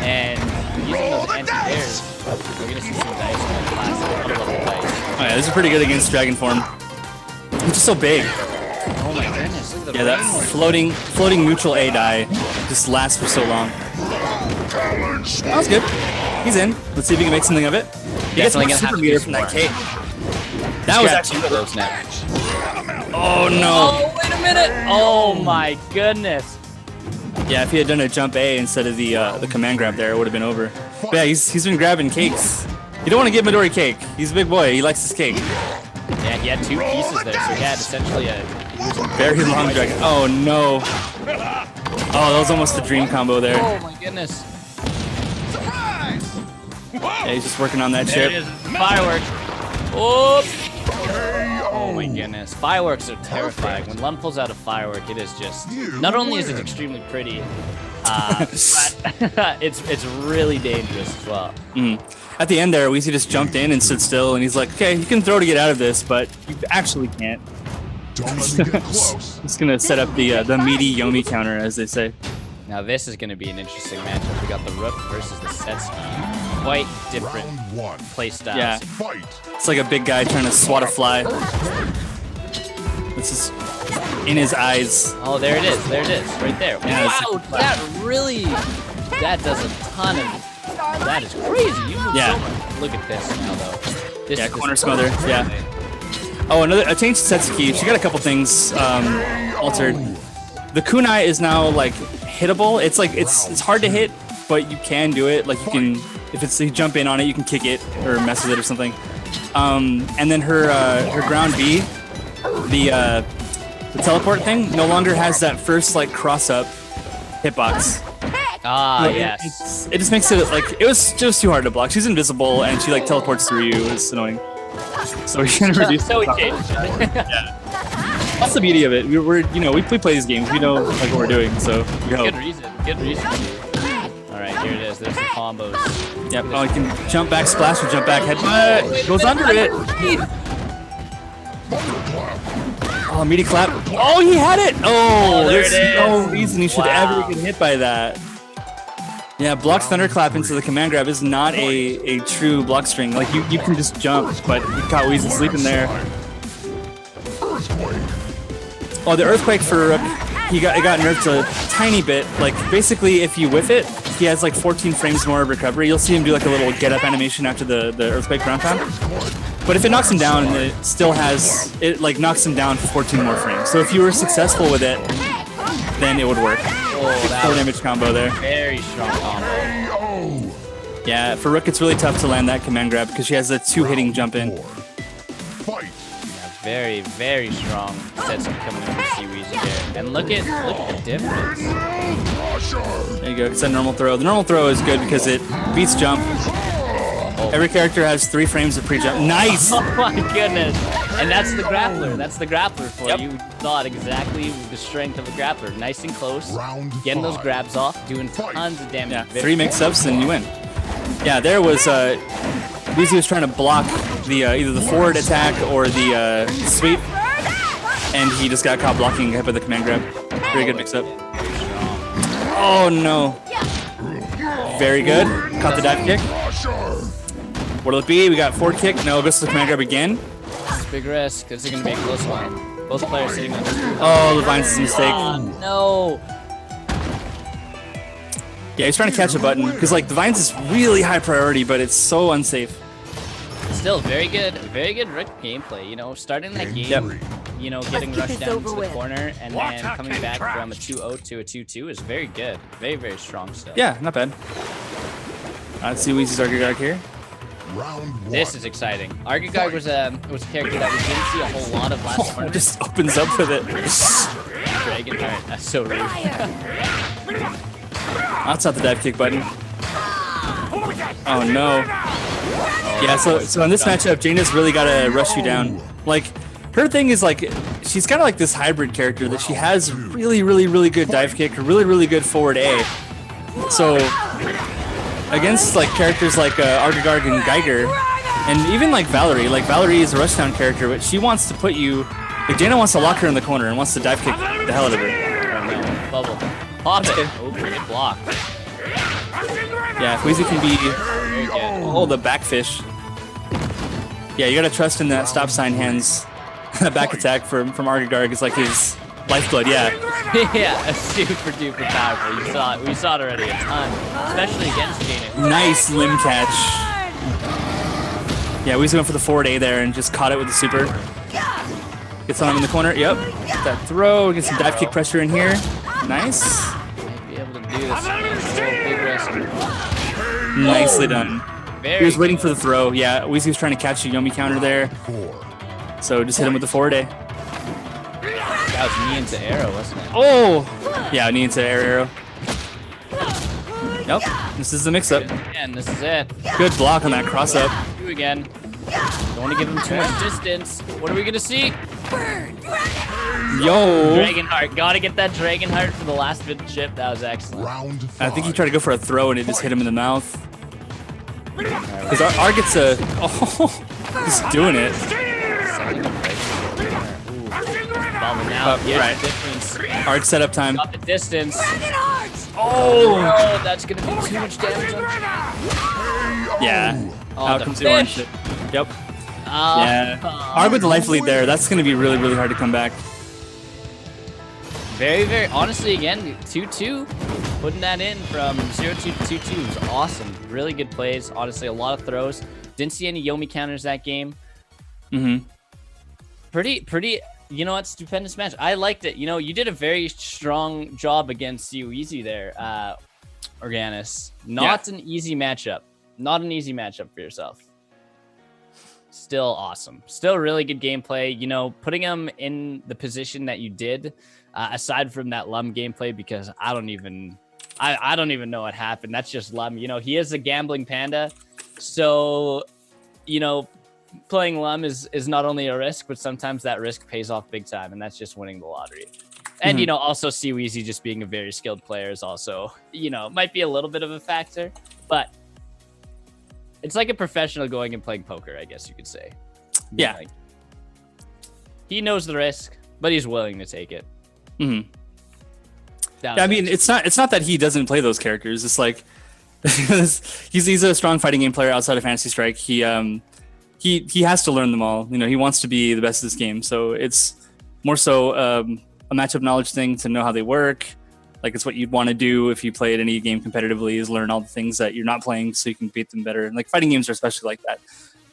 and using those anti-airs. We're gonna see some dice on the classic level dice. Oh yeah, this is pretty good against Dragon Form. He's just so big. Oh my goodness, look at the that floating neutral A die just lasts for so long. That was good. He's in. Let's see if he can make something of it. He gets more super meter from that cake. That was actually close now. Oh no! Oh wait a minute! Oh my goodness! Yeah, if he had done a jump A instead of the command grab there, it would have been over. But yeah, he's been grabbing cakes. You don't want to give Midori cake. He's a big boy. He likes his cake. Yeah, he had two pieces there, so he had essentially a very long dragon. Oh no! Oh, that was almost a dream combo there. Oh my goodness! Yeah, he's just working on that there chip. It is. Firework. Oh! Oh my goodness. Fireworks are terrifying. When Lum pulls out a firework, it is just... Not only is it extremely pretty, but it's really dangerous as well. At the end there, Weezy just jumped in and stood still, and he's like, okay, you can throw to get out of this, but you actually can't. Don't let me get close. He's going to set up the meaty Yomi counter, as they say. Now this is going to be an interesting matchup. We got the Rook versus the Setsuki. Quite different play styles. Yeah. It's like a big guy trying to swat a fly. This is in his eyes. Oh, there it is. There it is. Right there. Yeah, wow, that does a ton of... That is crazy. You move so much. Look at this now, though. This yeah, corner smother. Yeah. Oh, a change to Setsuki. She got a couple things altered. The kunai is now like hittable. It's like it's hard to hit, but you can do it. Like you can, if you jump in on it, you can kick it or mess with it or something. And then her ground B, the teleport thing, no longer has that first like cross up hitbox. Ah, yes. It just makes it like it was just too hard to block. She's invisible and she like teleports through you. It's annoying. So we're gonna reduce. So we changed. Yeah. That's the beauty of it. We play these games. We know like what we're doing. So we hope. Good reason. Good reason. All right, here it is. There's the combos. Yep. Oh, you can jump back splash or jump back headbutt. Goes under it. Oh, meaty clap. Oh, he had it. Oh, there's no reason he should ever get hit by that. Yeah, block thunderclap into the command grab is not a true block string. Like you can just jump, but he caught Weezy sleeping there. Oh, the earthquake for Rook, it got nerfed a tiny bit. Like basically, if you whiff it, he has like 14 frames more of recovery. You'll see him do like a little get up animation after the earthquake ground pound. But if it knocks him down, it still has, it like knocks him down for 14 more frames. So if you were successful with it, then it would work. Oh, 4 damage combo there. Very strong combo. Yeah, for Rook, it's really tough to land that command grab because she has a 2 hitting jump in. Fight. Yeah, very, very strong sets up coming in for Seaweezy there. And look at the difference. There you go. It's a normal throw. The normal throw is good because it beats jump. Every character has 3 frames of pre-jump. Nice! Oh my goodness. And that's the grappler. That's the grappler for Yep. you. Thought exactly the strength of a grappler. Nice and close. Getting those grabs off, doing tons of damage. Yeah, 3 mix-ups and you win. Yeah, there was Weezy was trying to block the either the forward attack or the sweep, and he just got caught blocking hit by the command grab. Very good mix-up. Oh no! Very good. Caught the dive kick. What'll it be? We got forward kick. No, goes to the command grab again. It's a big risk. This is going to be a close one. Both players sitting on this. Oh, Levine's mistake. Oh, no. Yeah, he's trying to catch a button because like the Vines is really high priority, but it's so unsafe. Still very good Rick gameplay. You know, starting that game, Yep. you know, getting rushed down to the corner and then coming back from a 2-0 to a 2-2 is very good. Very, very strong still. Yeah, not bad. Let's see Weezy's Argagog here. This is exciting. Argagog was a character that we didn't see a whole lot of last tournament. Just opens up with it. Dragonheart, that's so rude. That's not the dive kick button. Oh no. Yeah, so in this matchup, Jaina's really got to rush you down. Like, her thing is like, she's kind of like this hybrid character that she has really, really, really good dive kick, really, really good forward A. So against like characters like Argagog and Geiger, and even like Valerie is a rushdown character, but she wants to put you, like Jaina wants to lock her in the corner and wants to dive kick the hell out of her. Oh no, bubble. Pop it. Oh, get blocked. Yeah, if Weezy can be, Very good. oh, the backfish. Yeah, you gotta trust in that stop sign hands. Back attack from Argagog is like his lifeblood, yeah. Yeah, super duper powerful. We saw it already a ton, especially against Jaina. Nice limb catch. Yeah, Weezy went for the forward A there and just caught it with the super. Gets on him in the corner, yep. Get that throw, get some dive kick pressure in here. Nice. Might be able to do this. It's a big risk. Nicely done. Very He was waiting good. for the throw. Yeah, Weezy was trying to catch a Yomi counter there. So just hit him with the forward A. That was knee into arrow, wasn't it? Oh! Yeah, knee into arrow. Yep, this is the mix-up. And this is it. Good block on that cross-up. Do again. Don't want to give him too much distance. What are we gonna see? Yo! Dragonheart. Gotta get that Dragonheart for the last bit of chip. That was excellent. I think he tried to go for a throw and it just hit him in the mouth. Because R gets a... Oh, he's doing it. Bombing out. Yeah, right. difference. Arc setup time. Got the distance. Oh! Oh, that's gonna be too much damage on Yeah. Oh, Out the comes the orange fish. shit. Yep. Yeah. Arg with the life lead there. That's going to be really, really hard to come back. Very, very, honestly, again, 2-2. Putting that in from 0-2 to 2-2 was awesome. Really good plays. Honestly, a lot of throws. Didn't see any Yomi counters that game. Mm-hmm. Pretty, you know what, stupendous match. I liked it. You know, you did a very strong job against you easy there, Organis. Not an easy matchup. Not an easy matchup for yourself. Still awesome. Still really good gameplay. You know, putting him in the position that you did, aside from that Lum gameplay, because I don't even know what happened. That's just Lum. You know, he is a gambling panda. So, you know, playing Lum is not only a risk, but sometimes that risk pays off big time, and that's just winning the lottery. And, you know, also Seaweezy just being a very skilled player is also, you know, might be a little bit of a factor, but it's like a professional going and playing poker, I guess you could say. Yeah. Like, he knows the risk, but he's willing to take it. Mm-hmm. Yeah, I mean, it's not that he doesn't play those characters. It's like he's a strong fighting game player outside of Fantasy Strike. He has to learn them all. You know, he wants to be the best of this game. So it's more so a matchup knowledge thing to know how they work. Like it's what you'd want to do if you played any game competitively, is learn all the things that you're not playing so you can beat them better. And like fighting games are especially like that.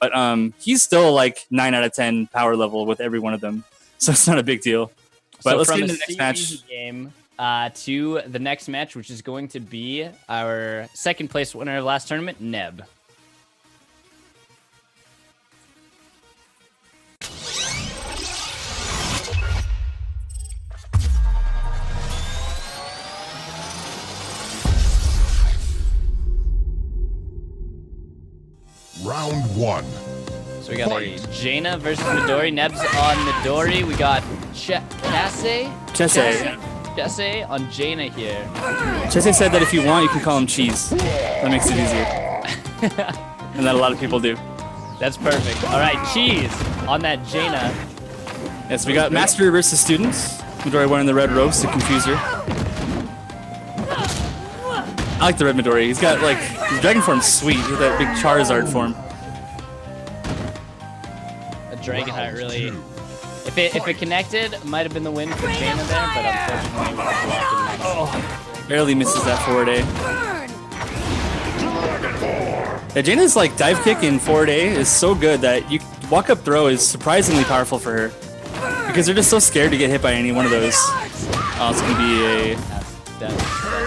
But he's still like 9 out of 10 power level with every one of them, so it's not a big deal. But So let's from get into the the next match. game to the next match, which is going to be our second place winner of last tournament, Neb. Round one. So we got Fight. a Jaina versus Midori. Neb's on Midori. We got Chesse on Jaina here. Chesse said that if you want, you can call him Cheese. That makes it easier. And that a lot of people do. That's perfect. All right, Cheese on that Jaina. Yes, we got Master versus Students. Midori wearing the red robes to confuse her. I like the red Midori. He's got like, his dragon form's sweet. He's got that big Charizard form. A Dragonheart really. If it connected, might have been the win for Jaina there, but unfortunately with the block and Barely misses that forward A. Yeah, Jaina's like dive kick in forward A is so good that you walk up throw is surprisingly powerful for her. Because they're just so scared to get hit by any one of those. Oh, it's gonna be a that's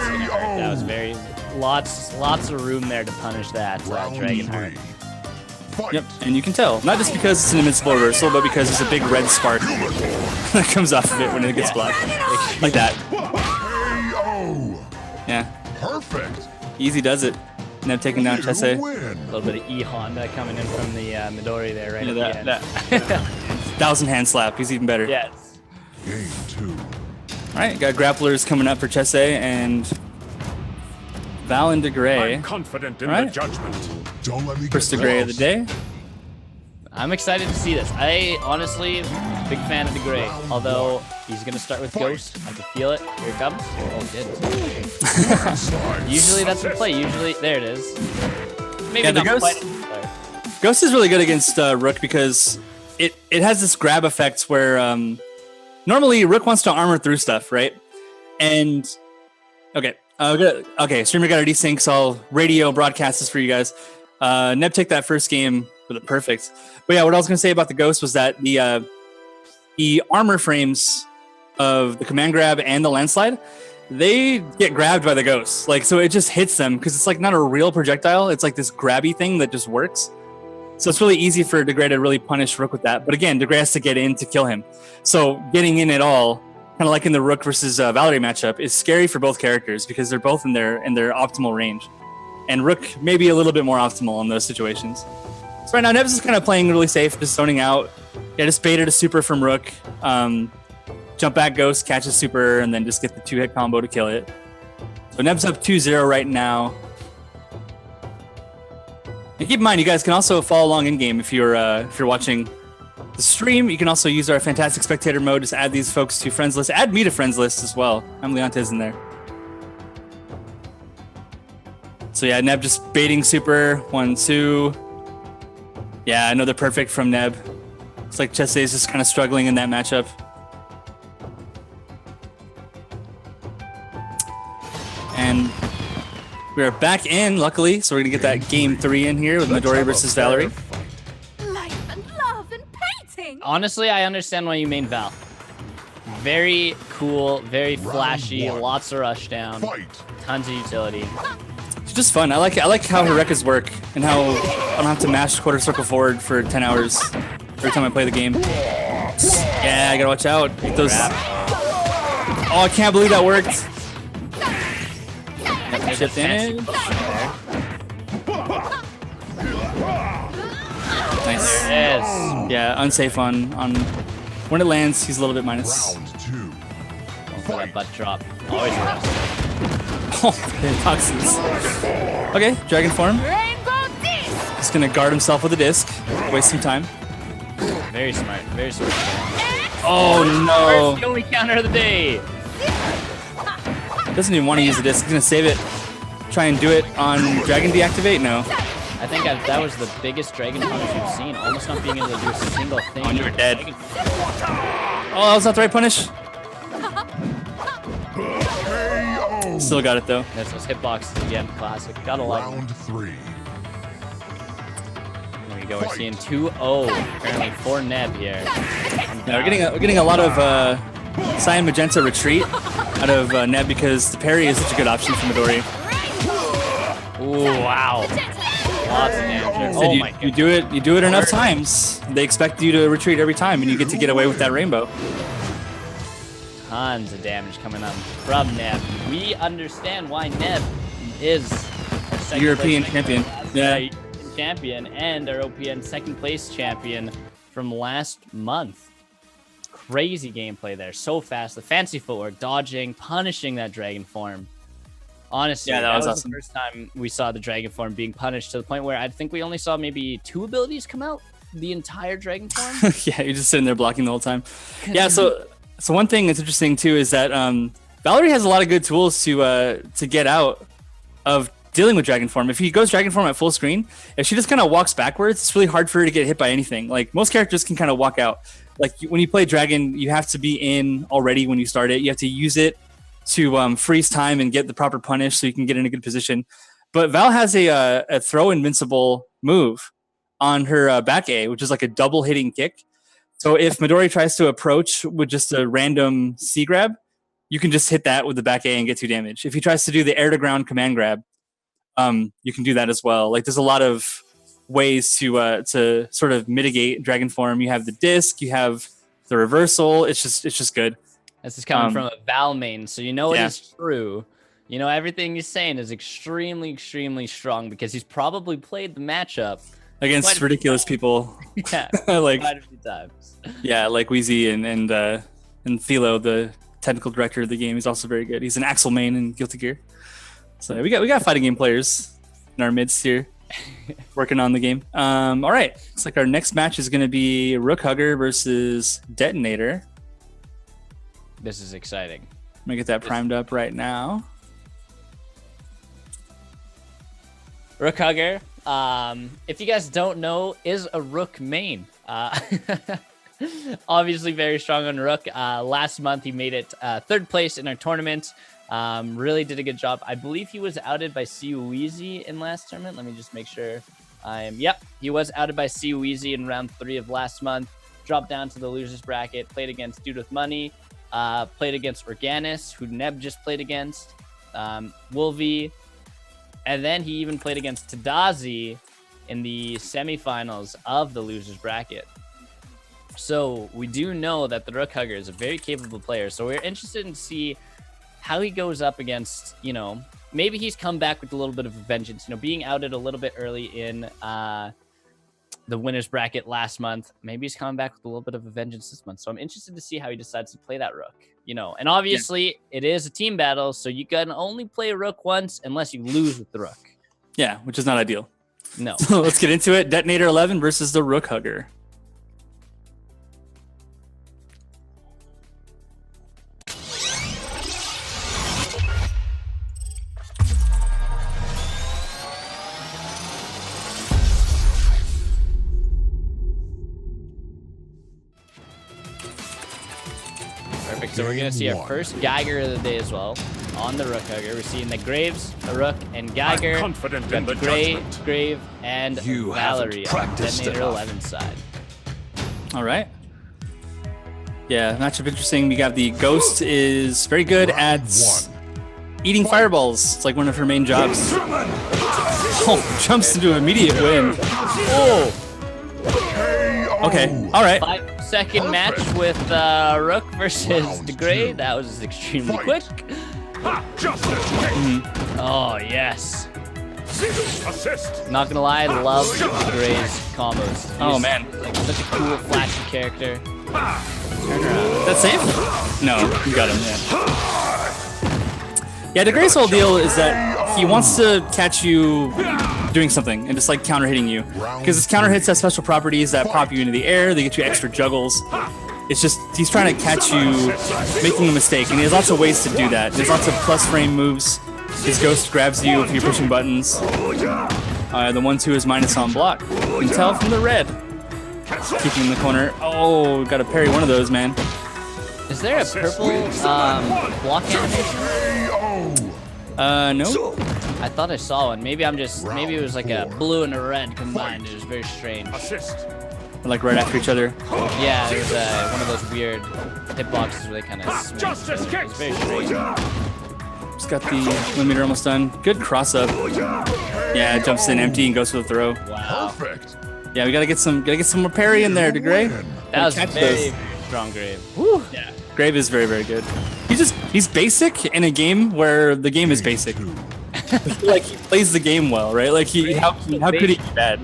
gonna hurt. That was very lots of room there to punish that Dragonheart. Fight. Yep, and you can tell. Not just because it's an invincible reversal, but because there's a big red spark that comes off of it when it gets blocked. Like that. KO. Yeah. Perfect. Easy does it. Neb taking down You Chesse. win. A little bit of E Honda coming in from the Midori there right Yeah, at the end. that 1,000 hand slap. He's even better. Yes. Game two. Alright, got grapplers coming up for Chesse and Val and DeGray. I'm confident in All right. the judgment. Don't let me get First DeGray of the day. I'm excited to see this. I honestly, big fan of the Gray. Although he's gonna start with Ghost. I can feel it. Here it comes. Oh, it did. Usually that's the play. Usually, there it is. Maybe Yeah, the not Ghost- quite. Ghost is really good against Rook because it has this grab effect where normally Rook wants to armor through stuff, right? And okay, streamer got a desync, so I'll radio broadcast this for you guys. Neb took that first game with it perfect. But yeah, what I was gonna say about the Ghost was that the armor frames of the command grab and the landslide, they get grabbed by the Ghost. Like, so it just hits them because it's like not a real projectile. It's like this grabby thing that just works. So it's really easy for DeGray to really punish Rook with that. But again, DeGray has to get in to kill him. So getting in at all, kind of like in the Rook versus Valerie matchup, is scary for both characters because they're both in their optimal range. And Rook may be a little bit more optimal in those situations. So right now, Nebs is kind of playing really safe, just zoning out. Yeah, just baited a super from Rook. Jump back Ghost, catch a super, and then just get the 2-hit combo to kill it. So Neb's up 2-0 right now. And keep in mind, you guys can also follow along in game if you're watching the stream. You can also use our fantastic spectator mode. Just add these folks to friends list. Add me to friends list as well. I'm Leontes in there. So yeah, Neb just baiting super 1-2. Yeah, another perfect from Neb. Looks like Chesse is just kind of struggling in that matchup. And we're back in, luckily, so we're gonna get that game 3 in here with Midori versus Valerie. Life and love and painting. Honestly, I understand why you main Val. Very cool, very flashy, one. lots of rush down, Fight. tons of utility. It's just fun. I like how her records work and how I don't have to mash quarter circle forward for 10 hours every time I play the game. Yeah, I gotta watch out. Get those. Oh, I can't believe that worked. Chip damage. Nice. Yes. Yeah, unsafe on when it lands. He's a little bit minus. Round two. Going for that butt drop. Always a risk. Oh, toxins. Okay, dragon form. Rainbow disc. Just gonna guard himself with a disc. Waste some time. Very smart. Very smart. Oh The no! only counter of the day. Doesn't even want to use the disc. He's gonna save it. Try and do it on dragon deactivate. No. I think that was the biggest dragon punish we've seen. Almost not being able to do a single thing. Oh, you're dead. Oh, that was not the right punish. KO. Still got it though. There's those hitboxes again. Classic. Gotta love them. Round 3. There we go. We're seeing 2-0 apparently for Neb here. Yeah, we're getting a lot of Cyan Magenta retreat out of Neb because the parry is such a good option for Midori. Ooh, wow. Lots of damage. So you do it enough times, they expect you to retreat every time, and you get to get away with that rainbow. Tons of damage coming up from Neb. We understand why Neb is our second European place champion. Yeah. Champion and our OPN second place champion from last month. Crazy gameplay there. So fast. The fancy footwork, dodging, punishing that dragon form. Honestly, yeah, that was awesome. The first time we saw the dragon form being punished to the point where I think we only saw maybe 2 abilities come out the entire dragon form. Yeah, you're just sitting there blocking the whole time. Yeah, so one thing that's interesting too is that Valerie has a lot of good tools to get out of dealing with dragon form. If he goes dragon form at full screen, if she just kind of walks backwards, it's really hard for her to get hit by anything. Like most characters can kind of walk out. Like when you play dragon, you have to be in already when you start it. You have to use it to freeze time and get the proper punish so you can get in a good position. But Val has a throw invincible move on her back A, which is like a double hitting kick. So if Midori tries to approach with just a random C grab, you can just hit that with the back A and get 2 damage. If he tries to do the air to ground command grab, you can do that as well. Like there's a lot of ways to sort of mitigate dragon form. You have the disc, you have the reversal. It's just good. This is coming from a Val main, so you know it is true. You know everything he's saying is extremely, extremely strong because he's probably played the matchup against ridiculous people. Yeah, like quite a few times. Yeah, like Wheezy and Philo, the technical director of the game. He's also very good. He's an Axel main in Guilty Gear. So we got fighting game players in our midst here, working on the game. All right, looks like our next match is going to be Rook Hugger versus Detonator. This is exciting. Let me get that primed up right now. Rook Hugger, if you guys don't know, is a Rook main. Obviously very strong on Rook. Last month he made it 3rd place in our tournament. Really did a good job. I believe he was outed by Weezy in last tournament. Let me just make sure. Yep, he was outed by Weezy in round 3 of last month. Dropped down to the losers bracket. Played against Dude with Money. Played against Organis, who Neb just played against. Wolvie. And then he even played against Tadazi in the semifinals of the losers bracket. So we do know that the Rook Hugger is a very capable player. So we're interested in see how he goes up against, maybe he's come back with a little bit of a vengeance, being outed a little bit early in the winners bracket last month. Maybe he's coming back with a little bit of a vengeance this month. So I'm interested to see how he decides to play that Rook, and obviously it is a team battle. So you can only play a Rook once unless you lose with the Rook. Yeah, which is not ideal. No. So let's get into it. Detonator 11 versus the Rook Hugger. Perfect. So we're going to see our first Geiger of the day as well on the Rook Hugger. We're seeing the Graves, the Rook, and Geiger. I'm confident in the Grave, judgment. Grave, and You Valerie haven't on practiced Detonator enough. 11 side. All right. Yeah, matchup interesting. We got the Ghost is very good at eating fireballs. It's like one of her main jobs. Oh, jumps into immediate win. Oh! Okay, all right. 5-second match with Rook versus DeGray. That was extremely quick. Oh, yes. Assist. Not gonna lie, I love DeGray's combos. Oh, man. Like, such a cool, flashy character. Turn around. That's safe? No, you got him, yeah. Yeah, DeGray's whole deal is that he wants to catch you doing something and just like counter hitting you. Because his counter hits have special properties that pop you into the air, they get you extra juggles. It's just, he's trying to catch you making a mistake, and he has lots of ways to do that. There's lots of plus frame moves. His Ghost grabs you if you're pushing buttons. The 1-2 is minus on block. You can tell from the red. Keeping in the corner. Oh, gotta parry one of those, man. Is there a purple block animation? No. I thought I saw one. Maybe maybe it was like a blue and a red combined. It was very strange. Assist. Like right after each other. Yeah, it was one of those weird hitboxes where they kind of Justice It kicks. was very strange. Just got the limiter almost done. Good cross up. Yeah, it jumps in empty and goes for the throw. Wow. Perfect. Yeah, we gotta get some more parry in there to Gray. That was Catch very, those. very strong Grave. Woo. Yeah, Grave is very, very good. He's basic in a game where the game is basic. Like he plays the game well, right? Like how could he be bad?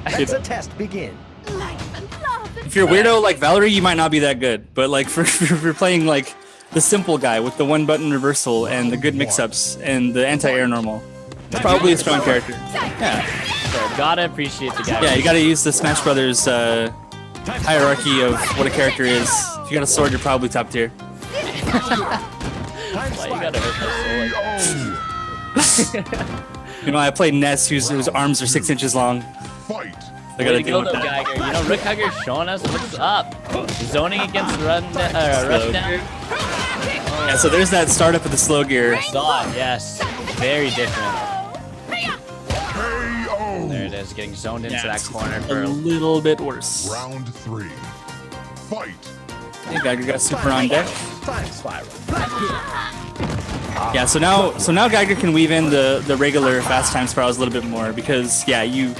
Let the test begin. Life and love and If you're a weirdo like Valerie, you might not be that good. But like if you're playing like the simple guy with the one button reversal and the good mix-ups and the anti-air normal, it's probably a strong character. Yeah. So gotta appreciate the guy. Yeah, you gotta use the Smash Brothers hierarchy of what a character is. If you got a sword, you're probably top tier. Why you gotta hurt my soul like that? You know, I played Ness, whose arms are 6 inches long. Fight. I Way gotta to deal go, with though, that. Geiger. You know, Rook Hugger's showing us what's up. Zoning against rush down. Yeah, so there's that startup of the slow gear. Saw it, yes. Very different. KO. There it is, getting zoned into Yeah, that it's corner a for little bit worse. Round 3. Fight. I think Geiger got super on deck. Time spiral. Yeah, so now Geiger can weave in the regular fast time spirals a little bit more because yeah, you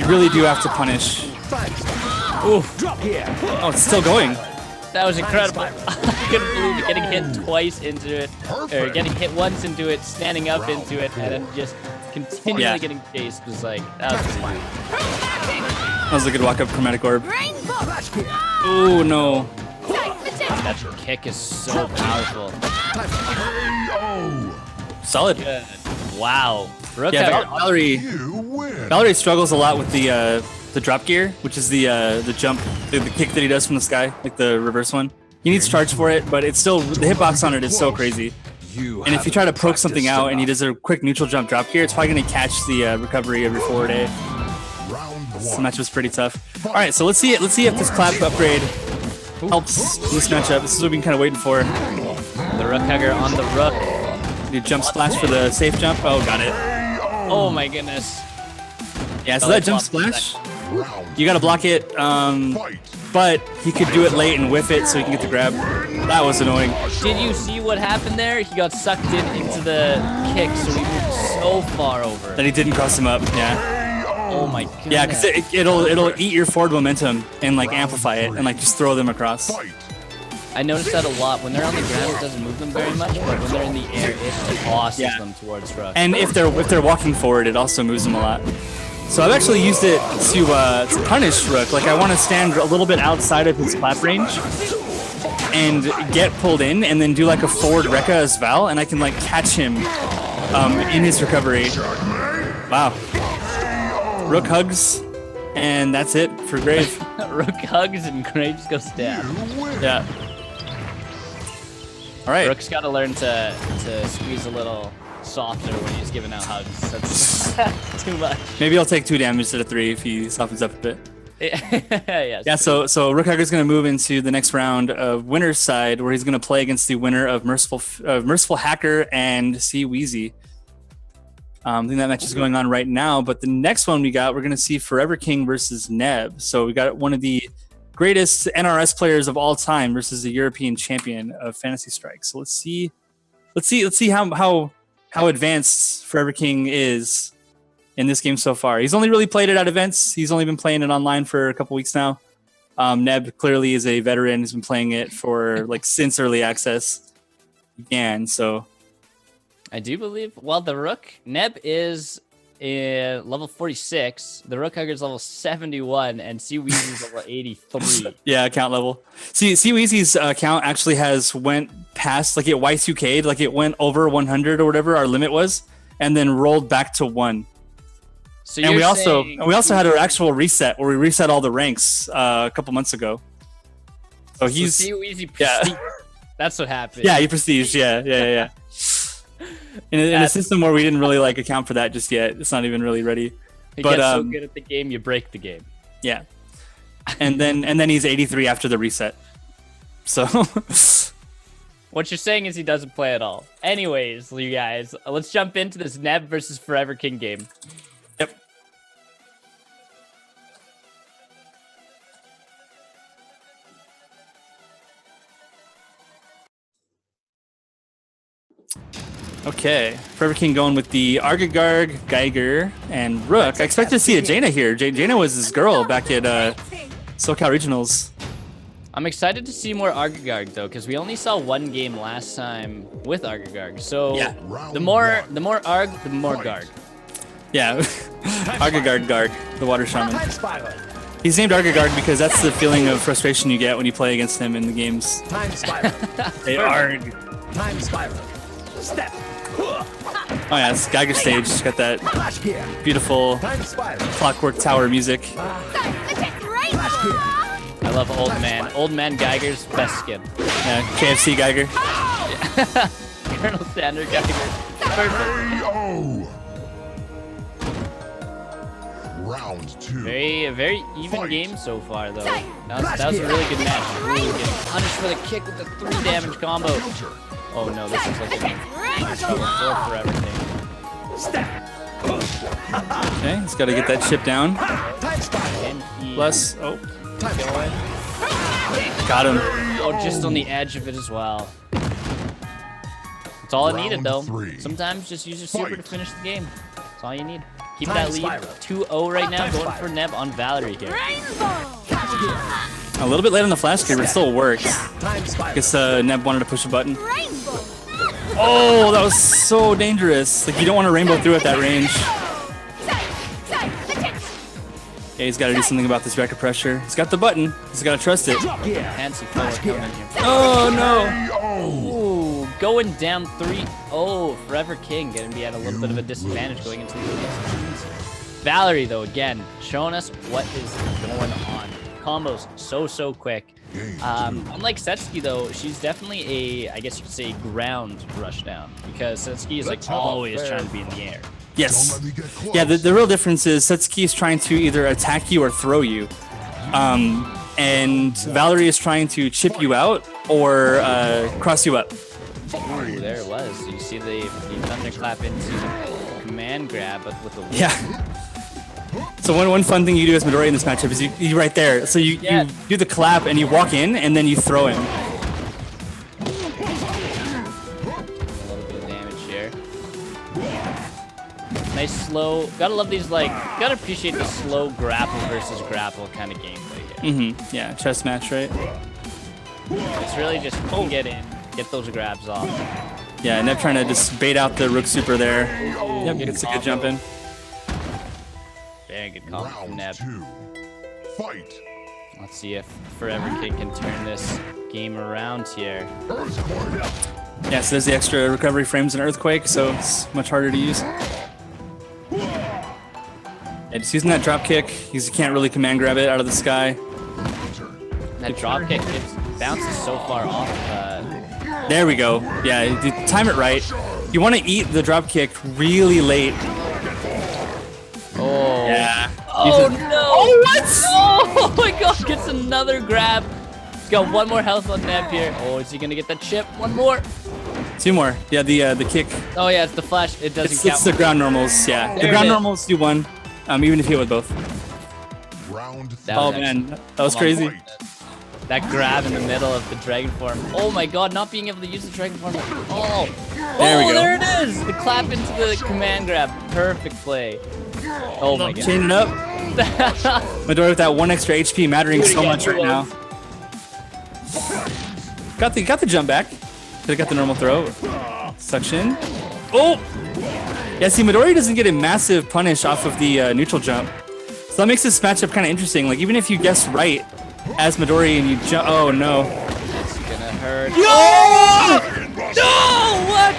really do have to punish. Oof. Drop here. Oh, it's still going. that was incredible. I couldn't believe it, getting hit twice into it, or getting hit once into it, standing up into it, and then just continually Yeah. getting chased was like, that was crazy. That was a good walk up chromatic orb. rainbow. Oh no. That kick is so powerful. KO. Solid. Good. Wow. Rook Yeah, Hugger, Valerie You win. Valerie struggles a lot with the drop gear, which is the jump, the kick that he does from the sky, like the reverse one. He needs charge for it, but it's still the hitbox on it is so crazy. And if you try to poke something out and he does a quick neutral jump drop gear, it's probably gonna catch the recovery every forward A. Round This 1. match was pretty tough. All right, so let's see if this clap upgrade helps this matchup. This is what we've been kind of waiting for. the Rook Hugger on the Rook. The jump splash for the safe jump. Oh, got it. Oh my goodness. Yeah, so that jump splash, Round. you gotta block it. Fight. But he could do it late and whiff it so he can get the grab. That was annoying. Did you see what happened there? He got sucked into the kick, so he moved so far over. That he didn't cross him up. Yeah. Oh my goodness. Yeah, because it'll eat your forward momentum and like amplify it and like just throw them across. Fight. I noticed that a lot. When they're on the ground, it doesn't move them very much, but when they're in the air, it tosses Yeah. them towards Rook. And if they're walking forward, it also moves them a lot. So I've actually used it to punish Rook. Like I want to stand a little bit outside of his clap range and get pulled in, and then do like a forward Rekka as Val, and I can like catch him in his recovery. Wow. Rook hugs, and that's it for Grave. Rook hugs and Graves goes down. You win. Yeah. All right. Rook's got to learn to squeeze a little softer when he's giving out hugs. That's too much. Maybe I'll take 2 damage instead of 3 if he softens up a bit. Yes. Yeah, so Rook Hugger's going to move into the next round of winner's side, where he's going to play against the winner of Merciful Hacker and C Wheezy. I think that match is going on right now, but the next one we're going to see Forever King versus Neb. So we got one of the greatest NRS players of all time versus the European champion of Fantasy Strike. So let's see how advanced Forever King is in this game so far. He's only really played it at events. He's only been playing it online for a couple weeks now. Neb clearly is a veteran. He's been playing it for like since early access began. So I do believe. Well, the Rook Neb is level 46. The Rook Hugger's level 71, and C Weezy's level 83. yeah, account level. See, Weezy's account actually has went past, like it Y2K'd, like it went over 100 or whatever our limit was, and then rolled back to 1. So And you're we also saying had our actual reset where we reset all the ranks a couple months ago. So he's C Weezy yeah. prestige. That's what happened. yeah, he prestige. Yeah. In a system where we didn't really like account for that just yet. It's not even really ready. He but, gets so good at the game, you break the game. Yeah. And then he's 83 after the reset. So What you're saying is he doesn't play at all. Anyways, you guys, let's jump into this Neb versus Forever King game. Yep. Okay, Forever King going with the Argagarg, Geiger, and Rook. I expected to see a Jaina here. Jaina was his girl back at SoCal Regionals. I'm excited to see more Argagarg though, because we only saw one game last time with Argagarg. So Yeah. the more Arg, the more Garg. Yeah, Argagarg Garg, the water shaman. Time spiral. He's named Argagarg because that's the feeling of frustration you get when you play against him in the games. Time spiral. They Arg. Time spiral. Step. Oh yeah, it's Geiger stage. Got that Flash gear. beautiful Time spiral. clockwork tower music. I love Old Man. Old Man Geiger's best skin. Yeah, KFC Geiger. Colonel Standard Geiger. Perfect. KO. Round 2. Very even Fight. game so far though. That was a really good match. Really good. Punished for the kick with the 3 damage combo. Oh no, this is like a for everything. Step. Okay, he's got to get that chip down. Time spiral. And he Plus, oh, Time spiral. got him. oh, just on the edge of it as well. That's all I needed Round though. 3. Sometimes just use your super to Fight. finish the game. That's all you need. Keep Time that lead spiral. 2-0 right now, Time going spiral. for Neb on Valerie here. A little bit late on the flash gear, but it still works. Time spiral. Guess Neb wanted to push a button. Oh, that was so dangerous. Like, you don't want to rainbow through at that range. Okay, he's got to do something about this record pressure. He's got the button. He's got to trust it. Drop gear. Fancy forward coming in here. Oh, no. KO. Ooh, going down 3-0. Forever King going to be at a little bit of a disadvantage going into the next games. Valerie, though, again, showing us what is going on. Combos so quick. Unlike Setsuki, though, she's definitely I guess you could say, ground rushdown. Because Setsuki is like Let's have a always fair trying to be in the air. Don't Yes. let me get close. Yeah, the real difference is Setsuki is trying to either attack you or throw you. And Valerie is trying to chip you out or cross you up. Ooh, there it was. You see the thunderclap into the command grab, but with the Yeah. So one fun thing you do as Midori in this matchup is you right there. So you do the clap and you walk in and then you throw him. a little bit of damage here. Nice slow. Gotta love these gotta appreciate the slow grapple versus grapple kind of gameplay here. Yeah, chess match, right? It's really just get in, get those grabs off. Yeah, Neb trying to just bait out the Rook Super there. Yep, gets a good jump in. Very good combo from Round Neb. 2. Fight. Let's see if Forever King can turn this game around here. Earthquake. Yeah, so there's the extra recovery frames in Earthquake, so it's much harder to use. Yeah, just using that drop kick. You can't really command grab it out of the sky. That drop kick bounces so far off. There we go. Yeah, you time it right. You want to eat the drop kick really late. Oh. Yeah. Oh no! Oh what? Oh my god! Gets another grab. He's got one more health on Neb here. Oh, is he gonna get that chip? One more. 2 more. Yeah, the kick. Oh yeah, it's the flash. It doesn't count. It's the ground normals. Yeah, the There ground it is. normals do 1, even if you hit with both. Round 3. That Oh was man, that was Come on, crazy. Fight. That grab in the middle of the dragon form. Oh my god, not being able to use the dragon form. Oh, There we go. There it is. The clap into the command grab. Perfect play. Oh my god. Chain it up. Midori with that 1 extra HP mattering Do it so again, much right do it. now. Got the jump back. Could've got the normal throw. Suction. Oh! Yeah, see, Midori doesn't get a massive punish off of the neutral jump. So that makes this matchup kind of interesting. Like, even if you guess right as Midori and you jump... Oh, no. It's gonna hurt. Oh! No! What?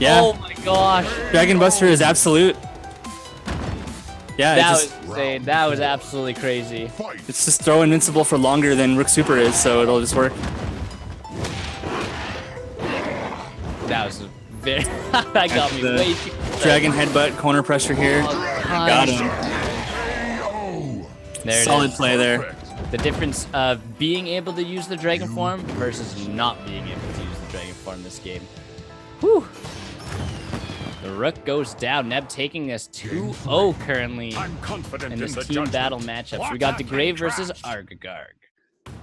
Yeah, Oh my gosh. Dragon Buster is absolute. Yeah, That it's was insane. That was absolutely crazy. Fight. just throw Invincible for longer than Rook Super is, so it'll just work. That was very. That got me The way too. Dragon Headbutt, corner pressure here. Got him. KO. There it Solid is. play there. Perfect. The difference of being able to use the dragon form versus not being able to use the dragon form this game. Whew. The rook goes down. Neb taking this 2-0 currently I'm confident in this the team judgment. battle matchups. We got DeGrave versus Argagarg. All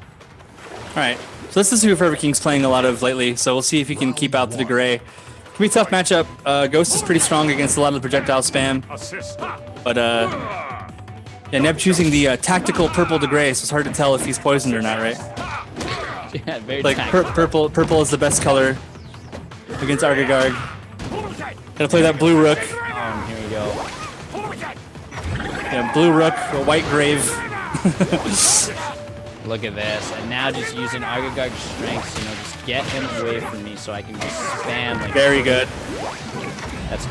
right, so this is who Forever King's playing a lot of lately, so we'll see if he can keep out the DeGray. Can be a tough matchup. Ghost is pretty strong against a lot of the projectile spam, Assist. but yeah, Neb choosing the tactical purple DeGray, so it's hard to tell if he's poisoned or not, right? Yeah, very Like tactical. purple is the best color against Argagarg. Gotta play that blue rook. Here we go. Yeah, blue rook, a white grave. Look at this. And now just using Argagarg's strengths, you know, just get him away from me so I can just spam like Very good. that's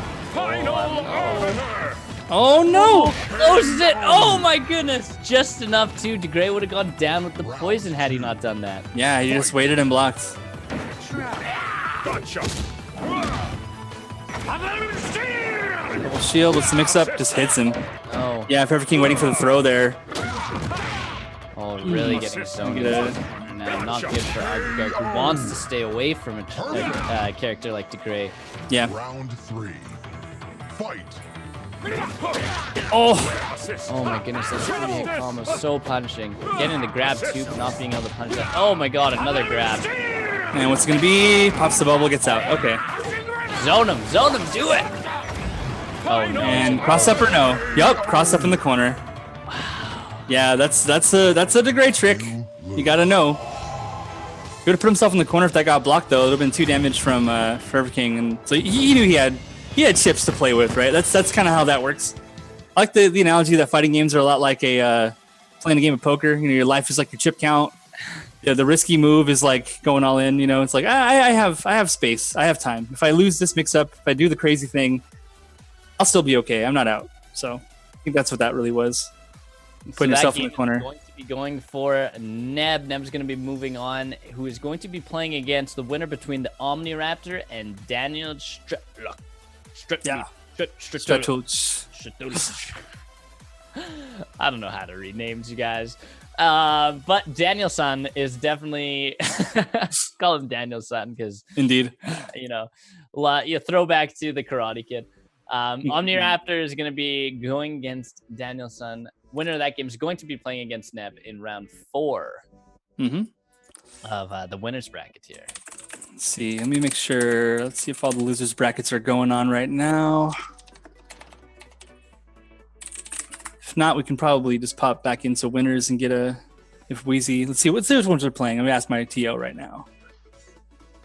Oh no! closes it. Oh my goodness. Just enough to DeGray would have gone down with the poison had he not done that. Yeah, he just waited and blocked. Gotcha. Double shield with some mix up, just hits him. Oh. Yeah, Forever King waiting for the throw there. Oh, really getting zoned in Good. this corner now. Not good for Argagarg, who wants to stay away from a character like DeGray. Yeah. Round 3. Fight. Oh, Oh my goodness, this 3-hit combo is so punishing. Getting the grab too, but not being able to punch that. Oh my god, another grab. and what's it gonna be? Pops the bubble, gets out. Okay. Zone him, do it! Oh no. And cross up or no? Yup, cross up in the corner. Yeah, that's a DeGray trick. You gotta know. He would have put himself in the corner if that got blocked though. It would have been 2 damage from Forever King, and so he knew he had chips to play with, right? That's kind of how that works. I like the analogy that fighting games are a lot like playing a game of poker. You know, your life is like your chip count. Yeah, the risky move is like going all in. You know, it's like I have space, I have time. If I lose this mix up, if I do the crazy thing, I'll still be okay. I'm not out. So I think that's what that really was. Putting yourself in the corner. Going to be going for Neb. Neb's going to be moving on, who is going to be playing against the winner between the Omniraptor and Daniel Yeah. I don't know how to read names, you guys. But Daniel-san is definitely call him Daniel-san because Indeed. you know, throwback to the Karate Kid. Omniraptor is going to be going against Daniel-san. Winner of that game is going to be playing against Neb in round 4 of the winners bracket here. Let's see. Let me make sure. Let's see if all the losers brackets are going on right now. If not, we can probably just pop back into winners and get if Wheezy. Let's see which ones are playing. Let me ask my TO right now.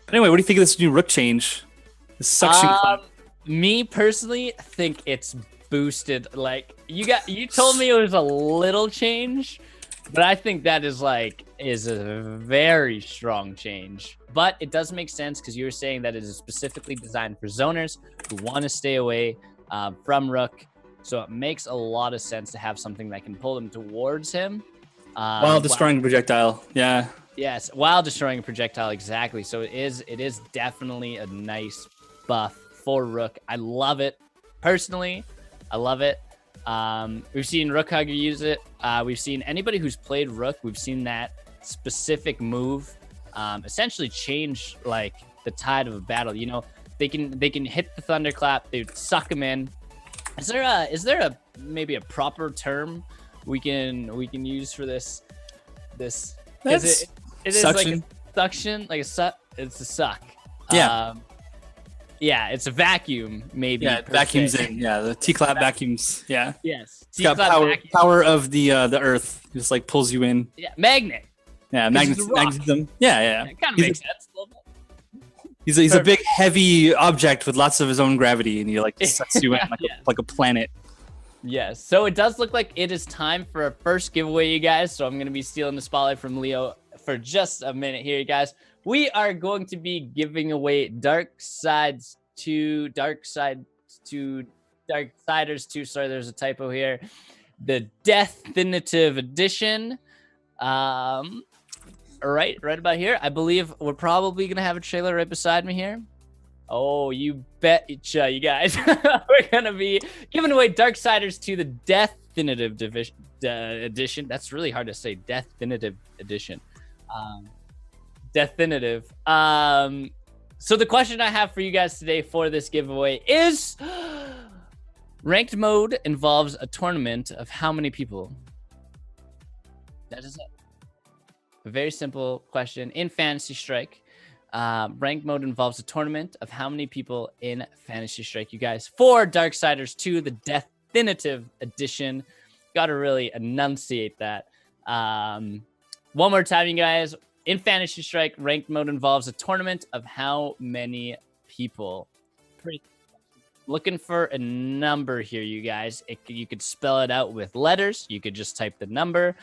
But anyway, what do you think of this new rook change? The suction clap. Me personally think it's boosted. Like you told me it was a little change, but I think that is a very strong change. But it does make sense because you were saying that it is specifically designed for zoners who want to stay away from rook. So it makes a lot of sense to have something that can pull them towards him While destroying a projectile. Yeah. Yes, while destroying a projectile, exactly. So it is definitely a nice buff for rook. I love it. Personally, I love it. We've seen Rook Hugger use it. We've seen anybody who's played rook, we've seen that specific move essentially change like the tide of a battle. You know, they can hit the thunderclap, they suck them in. Is there a maybe a proper term we can use for this? It is like a suction, like a suck. It's a suck. Yeah. Yeah, it's a vacuum, maybe. Yeah, it vacuums in. Yeah, the T-clap vacuums. Yeah. Yes. It's got power of the earth. Just like pulls you in. Yeah, magnet. Yeah, This is a rock. magnetism. Yeah. It kind of makes sense a little bit. He's a big, heavy object with lots of his own gravity, and he like sucks you in Yeah. like a planet. Yes. So it does look like it is time for our first giveaway, you guys. So I'm going to be stealing the spotlight from Leo for just a minute here, you guys. We are going to be giving away Darksiders 2. Sorry, there's a typo here. The Definitive Edition. Right about here. I believe we're probably gonna have a trailer right beside me here. Oh, you betcha, you guys. We're gonna be giving away Darksiders 2, the Definitive Edition. That's really hard to say. Definitive Edition. Definitive. So the question I have for you guys today for this giveaway is ranked mode involves a tournament of how many people? That is it. A very simple question in Fantasy Strike. Ranked mode involves a tournament of how many people in Fantasy Strike, you guys, for Darksiders 2, the Definitive Edition. Gotta really enunciate that. One more time, you guys. In Fantasy Strike, ranked mode involves a tournament of how many people? Looking for a number here, you guys. You could spell it out with letters. You could just type the number.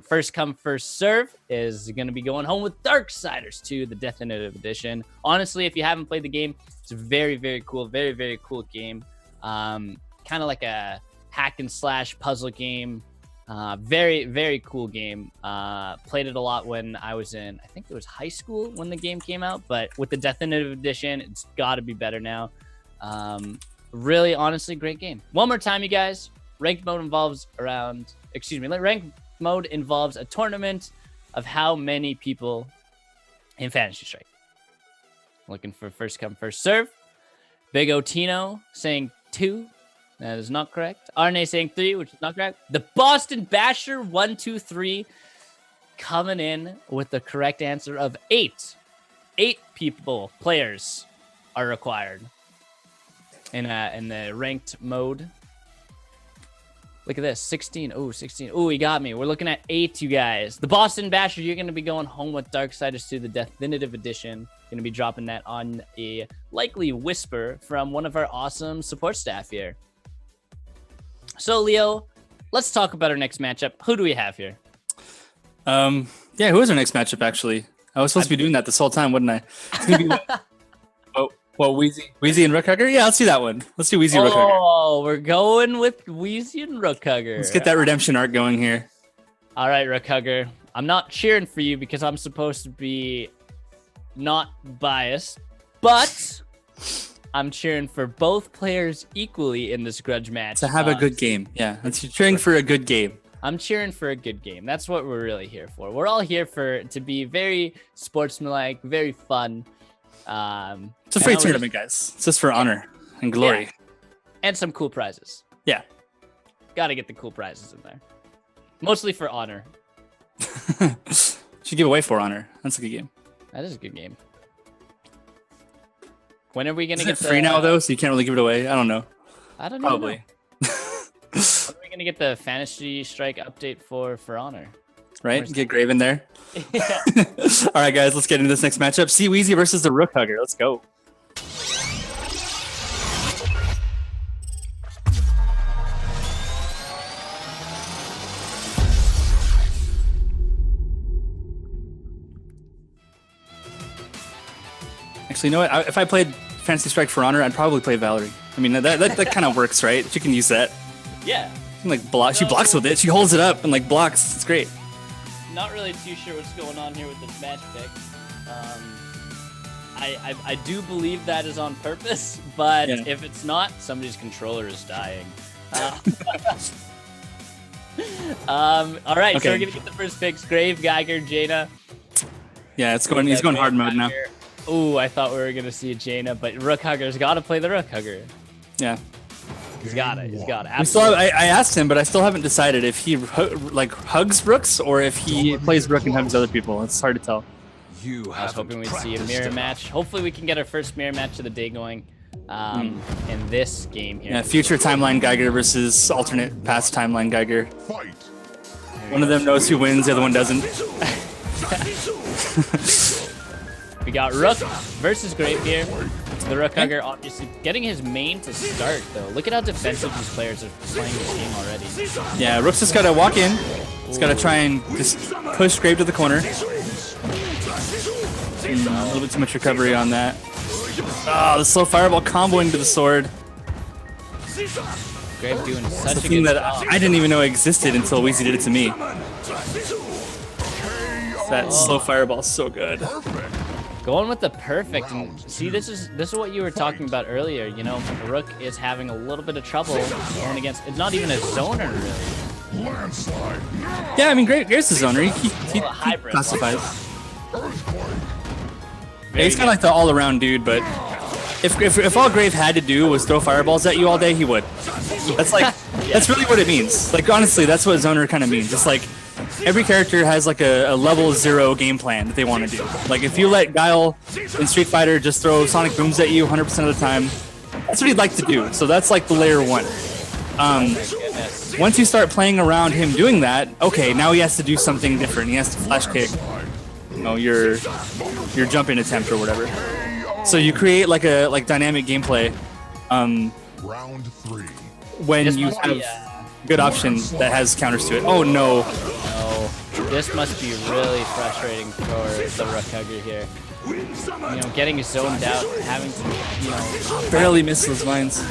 First come, first serve is going to be going home with Darksiders 2, the Definitive Edition. Honestly, if you haven't played the game, it's a very, very cool, very, very cool game. Kind of like a hack and slash puzzle game. Very, very cool game. Played it a lot when I was in, I think it was high school when the game came out, but with the Definitive Edition, it's got to be better now. Really, honestly, great game. One more time, you guys. Ranked mode involves ranked mode involves a tournament of how many people in Fantasy Strike. Looking for first come, first serve. Big Otino saying 2. That is not correct. Arne saying 3, which is not correct. The Boston Basher 123 coming in with the correct answer of 8. 8 players are required in the ranked mode. Look at this, 16. Oh, 16. Oh, he got me. We're looking at 8, you guys. The Boston Basher, you're going to be going home with Darksiders 2, the Definitive Edition. Going to be dropping that on a likely whisper from one of our awesome support staff here. So, Leo, let's talk about our next matchup. Who do we have here? Yeah, who is our next matchup, actually? I was supposed to be doing that this whole time, wouldn't I? It's going to be Wheezy and Rookhugger? Yeah, let's do that one. Let's do Wheezy and Rookhugger. Oh, we're going with Wheezy and Rookhugger. Let's get that redemption arc going here. All right, Rookhugger. I'm not cheering for you because I'm supposed to be not biased, but I'm cheering for both players equally in this grudge match. To have a good game. Yeah, you're cheering for a good game. I'm cheering for a good game. That's what we're really here for. We're all here to be very sportsmanlike, very fun. It's a free tournament, guys. It's just for honor and glory. Yeah. And some cool prizes. Yeah. Gotta get the cool prizes in there. Mostly for honor. Should give away for honor. That's a good game. That is a good game. When are we gonna get free now though, so you can't really give it away? I don't know. I don't know. Probably. When are we gonna get the Fantasy Strike update for honor? Right? Get Grave in there. Yeah. All right, guys, let's get into this next matchup. Weezy versus the Rookhugger. Let's go. Actually, you know what? If I played Fantasy Strike for Honor, I'd probably play Valerie. I mean, that kind of works, right? She can use that. Yeah. She can, like, block. She blocks with it. She holds it up and like blocks. It's great. Not really too sure what's going on here with this match pick. I do believe that is on purpose, but if it's not, somebody's controller is dying. All right, so we're gonna get the first picks: Grave, Geiger, Jaina. Yeah, it's going. He's going hard mode now. Ooh, I thought we were gonna see Jaina, but Rookhugger's got to play the Rookhugger. Yeah. He's got it. He's got it. I asked him, but I still haven't decided if he hugs Rooks or if he plays Rook and hugs other people. It's hard to tell. I was hoping we'd see a mirror match. Hopefully, we can get our first mirror match of the day going in this game here. Yeah, future timeline Geiger versus alternate past timeline Geiger. Fight. One of them knows who wins, the other one doesn't. We got Rook versus Grave here. The Rookhugger obviously getting his main to start, though. Look at how defensive these players are playing this game already. Yeah, Rook's just got to walk in. He's got to try and just push Grave to the corner. A little bit too much recovery on that. Oh, the slow fireball combo into the sword. Grave doing such a good that job. I didn't even know existed until Weezy did it to me. That slow fireball is so good. Going with the perfect, and see, this is what you were talking about earlier. You know, Rook is having a little bit of trouble going against. It's not even a zoner really. Landslide. Yeah, I mean, Graves is a zoner. He hybrid. classifies. Yeah, he's kind of like the all-around dude, but if all Grave had to do was throw fireballs at you all day, he would. That's like that's really what it means. Like honestly, that's what zoner kind of means. It's like every character has like a level 0 game plan that they want to do. Like if you let Guile in Street Fighter just throw sonic booms at you 100% of the time, that's what he'd like to do. So that's like the layer 1. Once you start playing around him doing that, okay, now he has to do something different. He has to flash kick, you know, your jumping attempt or whatever. So you create like a dynamic gameplay Round 3. when This you must have be, good option that has counters to it. Oh no. No, this must be really frustrating for the Rook Hugger here. You know, getting zoned out, having to, you know, Barely missed those vines.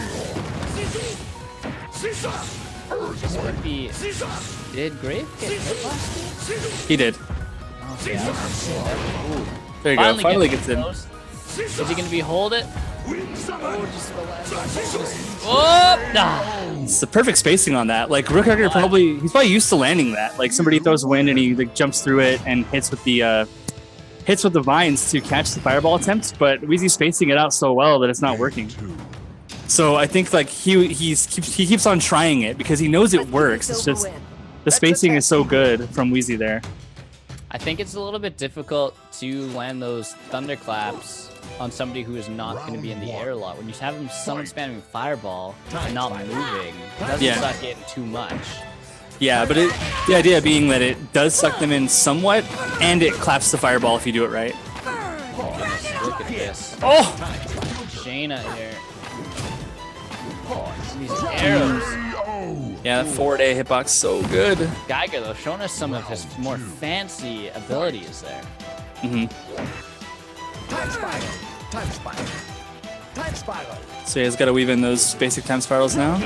this would be. Did Grave get hit last game? He did. Okay, I was gonna say that. Ooh. There you go. Finally gets in. close. Is he gonna be hold it? Oh, just the last. Oh, nah. It's the perfect spacing on that. Like Rook Hugger he's probably used to landing that. Like somebody throws wind and he like jumps through it and hits with the vines to catch the fireball attempt. But Wheezy's spacing it out so well that it's not working. So I think like he keeps on trying it because he knows it works. It's just the spacing is so good from Wheezy there. I think it's a little bit difficult to land those thunderclaps on somebody who is not going to be in the air a lot. When you have someone spamming fireball and not moving, it doesn't suck in too much. Yeah, but the idea being that it does suck them in somewhat, and it claps the fireball if you do it right. Oh, goodness, look at this. Oh! Jaina here. Oh, these arrows. Yeah, that 4-day hitbox so good. Geiger, though, showing us some of his more fancy abilities there. Time spiral. Time spiral. Time spiral. So he's got to weave in those basic time spirals now.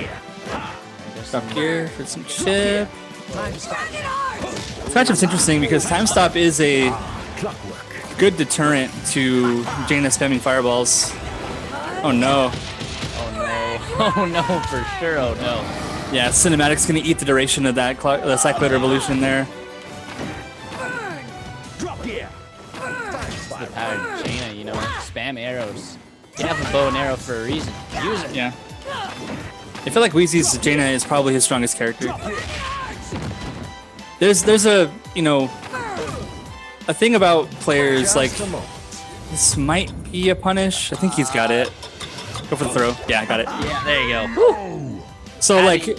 Stop here for some chip. Time spiral. This matchup's interesting because time stop is a Clockwork. good deterrent to Jaina spamming fireballs. Oh no. Oh no. Oh no, for sure. Oh no. Yeah, cinematic's gonna eat the duration of that the cycler evolution there. Drop gear. Time The spiral. power of Jaina, you know, spam arrows. You have a bow and arrow for a reason. Use it. Yeah. I feel like Wheezy's Jaina is probably his strongest character. There's a, you know, a thing about players like this might be a punish. I think he's got it. Go for the throw. Yeah, I got it. Yeah, there you go. So like,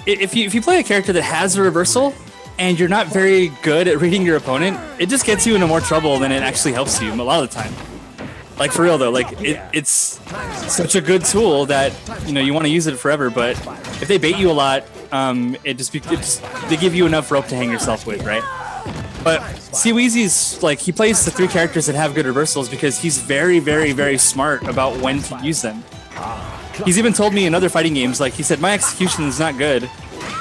if you play a character that has a reversal and you're not very good at reading your opponent, it just gets you into more trouble than it actually helps you a lot of the time. Like for real though, like it's such a good tool that you know you want to use it forever. But if they bait you a lot, they give you enough rope to hang yourself with, right? But Wheezy's like he plays the 3 characters that have good reversals because he's very, very, very smart about when to use them. He's even told me in other fighting games, like he said, my execution is not good,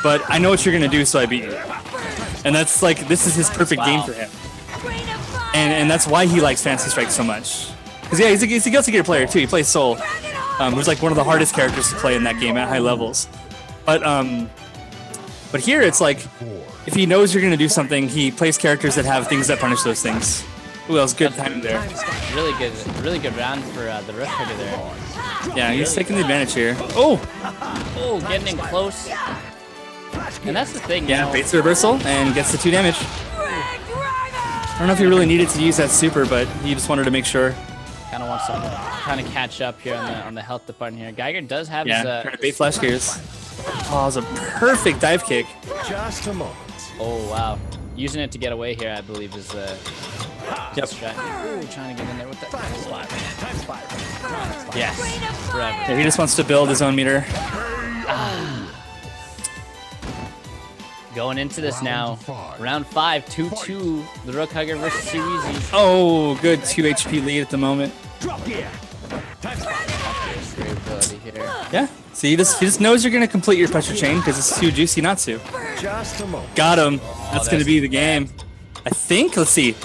but I know what you're gonna do, so I beat you. And that's like this is his perfect game for him, and that's why he likes Fantasy Strike so much. Because yeah, he's a Guilty Gear player too. He plays Soul, who's like one of the hardest characters to play in that game at high levels. But here it's like if he knows you're gonna do something, he plays characters that have things that punish those things. Ooh, that was good timing there. Really good round for the Rook Hugger there. Yeah, he's taking the advantage here. Oh! Oh, getting in close. And that's the thing, you Yeah, know. baits the reversal and gets the 2 damage. I don't know if he really needed to use that super, but he just wanted to make sure. Kind of wants to kind of catch up here on the health department here. Geiger does have his. Yeah, trying to bait flash gears. Oh, it was a perfect dive kick. Just a moment. Oh wow, using it to get away here, I believe is the. Yep. Strat. Ooh, trying to get in there with that. Time spiral. Time spiral. Time spiral. Yes, forever. Yeah, he just wants to build his own meter. Going into this now, round 5, 2-2, the Rook Hugger versus Easy. Oh, good 2 HP lead at the moment. Drop gear. Time spiral. Great ability here. Yeah. See, he just knows you're gonna complete your pressure chain because it's too juicy not to. Just a moment. Got him. That's gonna be the game. I think. Let's see.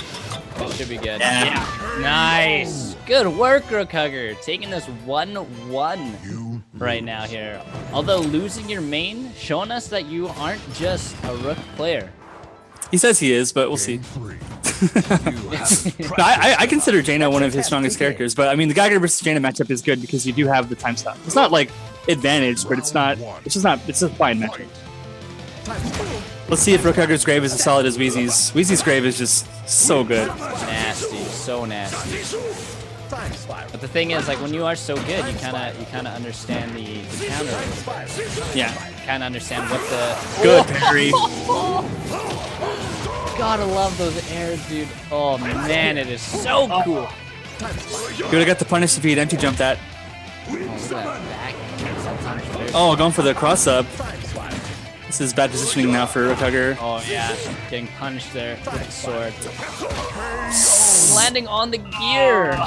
That should be good. Yeah. Nice. Good work, Rook Hugger. Taking this 1-1 right now here. Although losing your main, showing us that you aren't just a Rook player. He says he is, but we'll see. No, I consider Jaina one of his strongest characters, but I mean the Geiger versus Jaina matchup is good because you do have the time stop. It's not like advantage, but it's not. It's just not. It's a fine matchup. Let's see if Rook Hugger's grave is as solid as Wheezy's. Wheezy's grave is just so good. Nasty, so nasty. But the thing is, like when you are so good, you kind of understand the counter. Yeah. Kind of understand what the Good parry. Gotta love those airs, dude. Oh man, it is so cool. You would have got the punish if he'd empty jump that. Oh, look at that back. Oh, going for the cross up. This is bad positioning now for Rook Hugger. Oh yeah, getting punished there with the sword. Landing on the gear.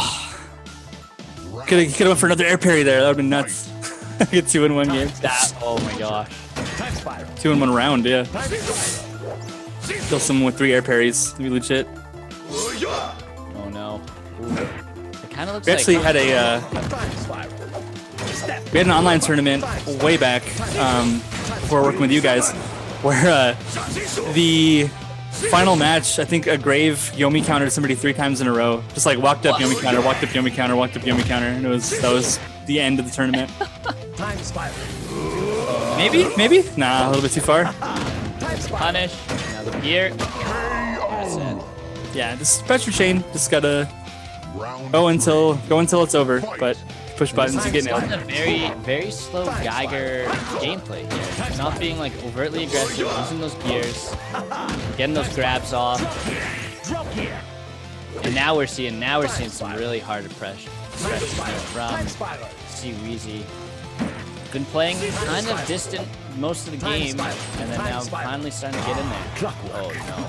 Could have went for another air parry there. That would have been nuts. Get 2 in 1 game. Oh my gosh. 2 in 1 round, yeah. Kill someone with 3 air parries. That'd be legit. Oh no. Ooh. It kind of looks We like actually had we had an online tournament way back before working with you guys, where the final match, I think a grave Yomi countered somebody 3 times in a row. Just like walked up Yomi counter, walked up Yomi counter, walked up Yomi counter, and that was the end of the tournament. Maybe? Nah, a little bit too far. punish. Now the gear. That's it. Yeah, this pressure chain just gotta go until it's over. But push buttons, you get nailed. It's a very, very slow Geiger gameplay here. Not being like overtly aggressive, using those gears, getting those grabs off. And now we're seeing some really hard pressure from Wheezy. Been playing kind of distant most of the game, and then now finally starting to get in there. Oh no.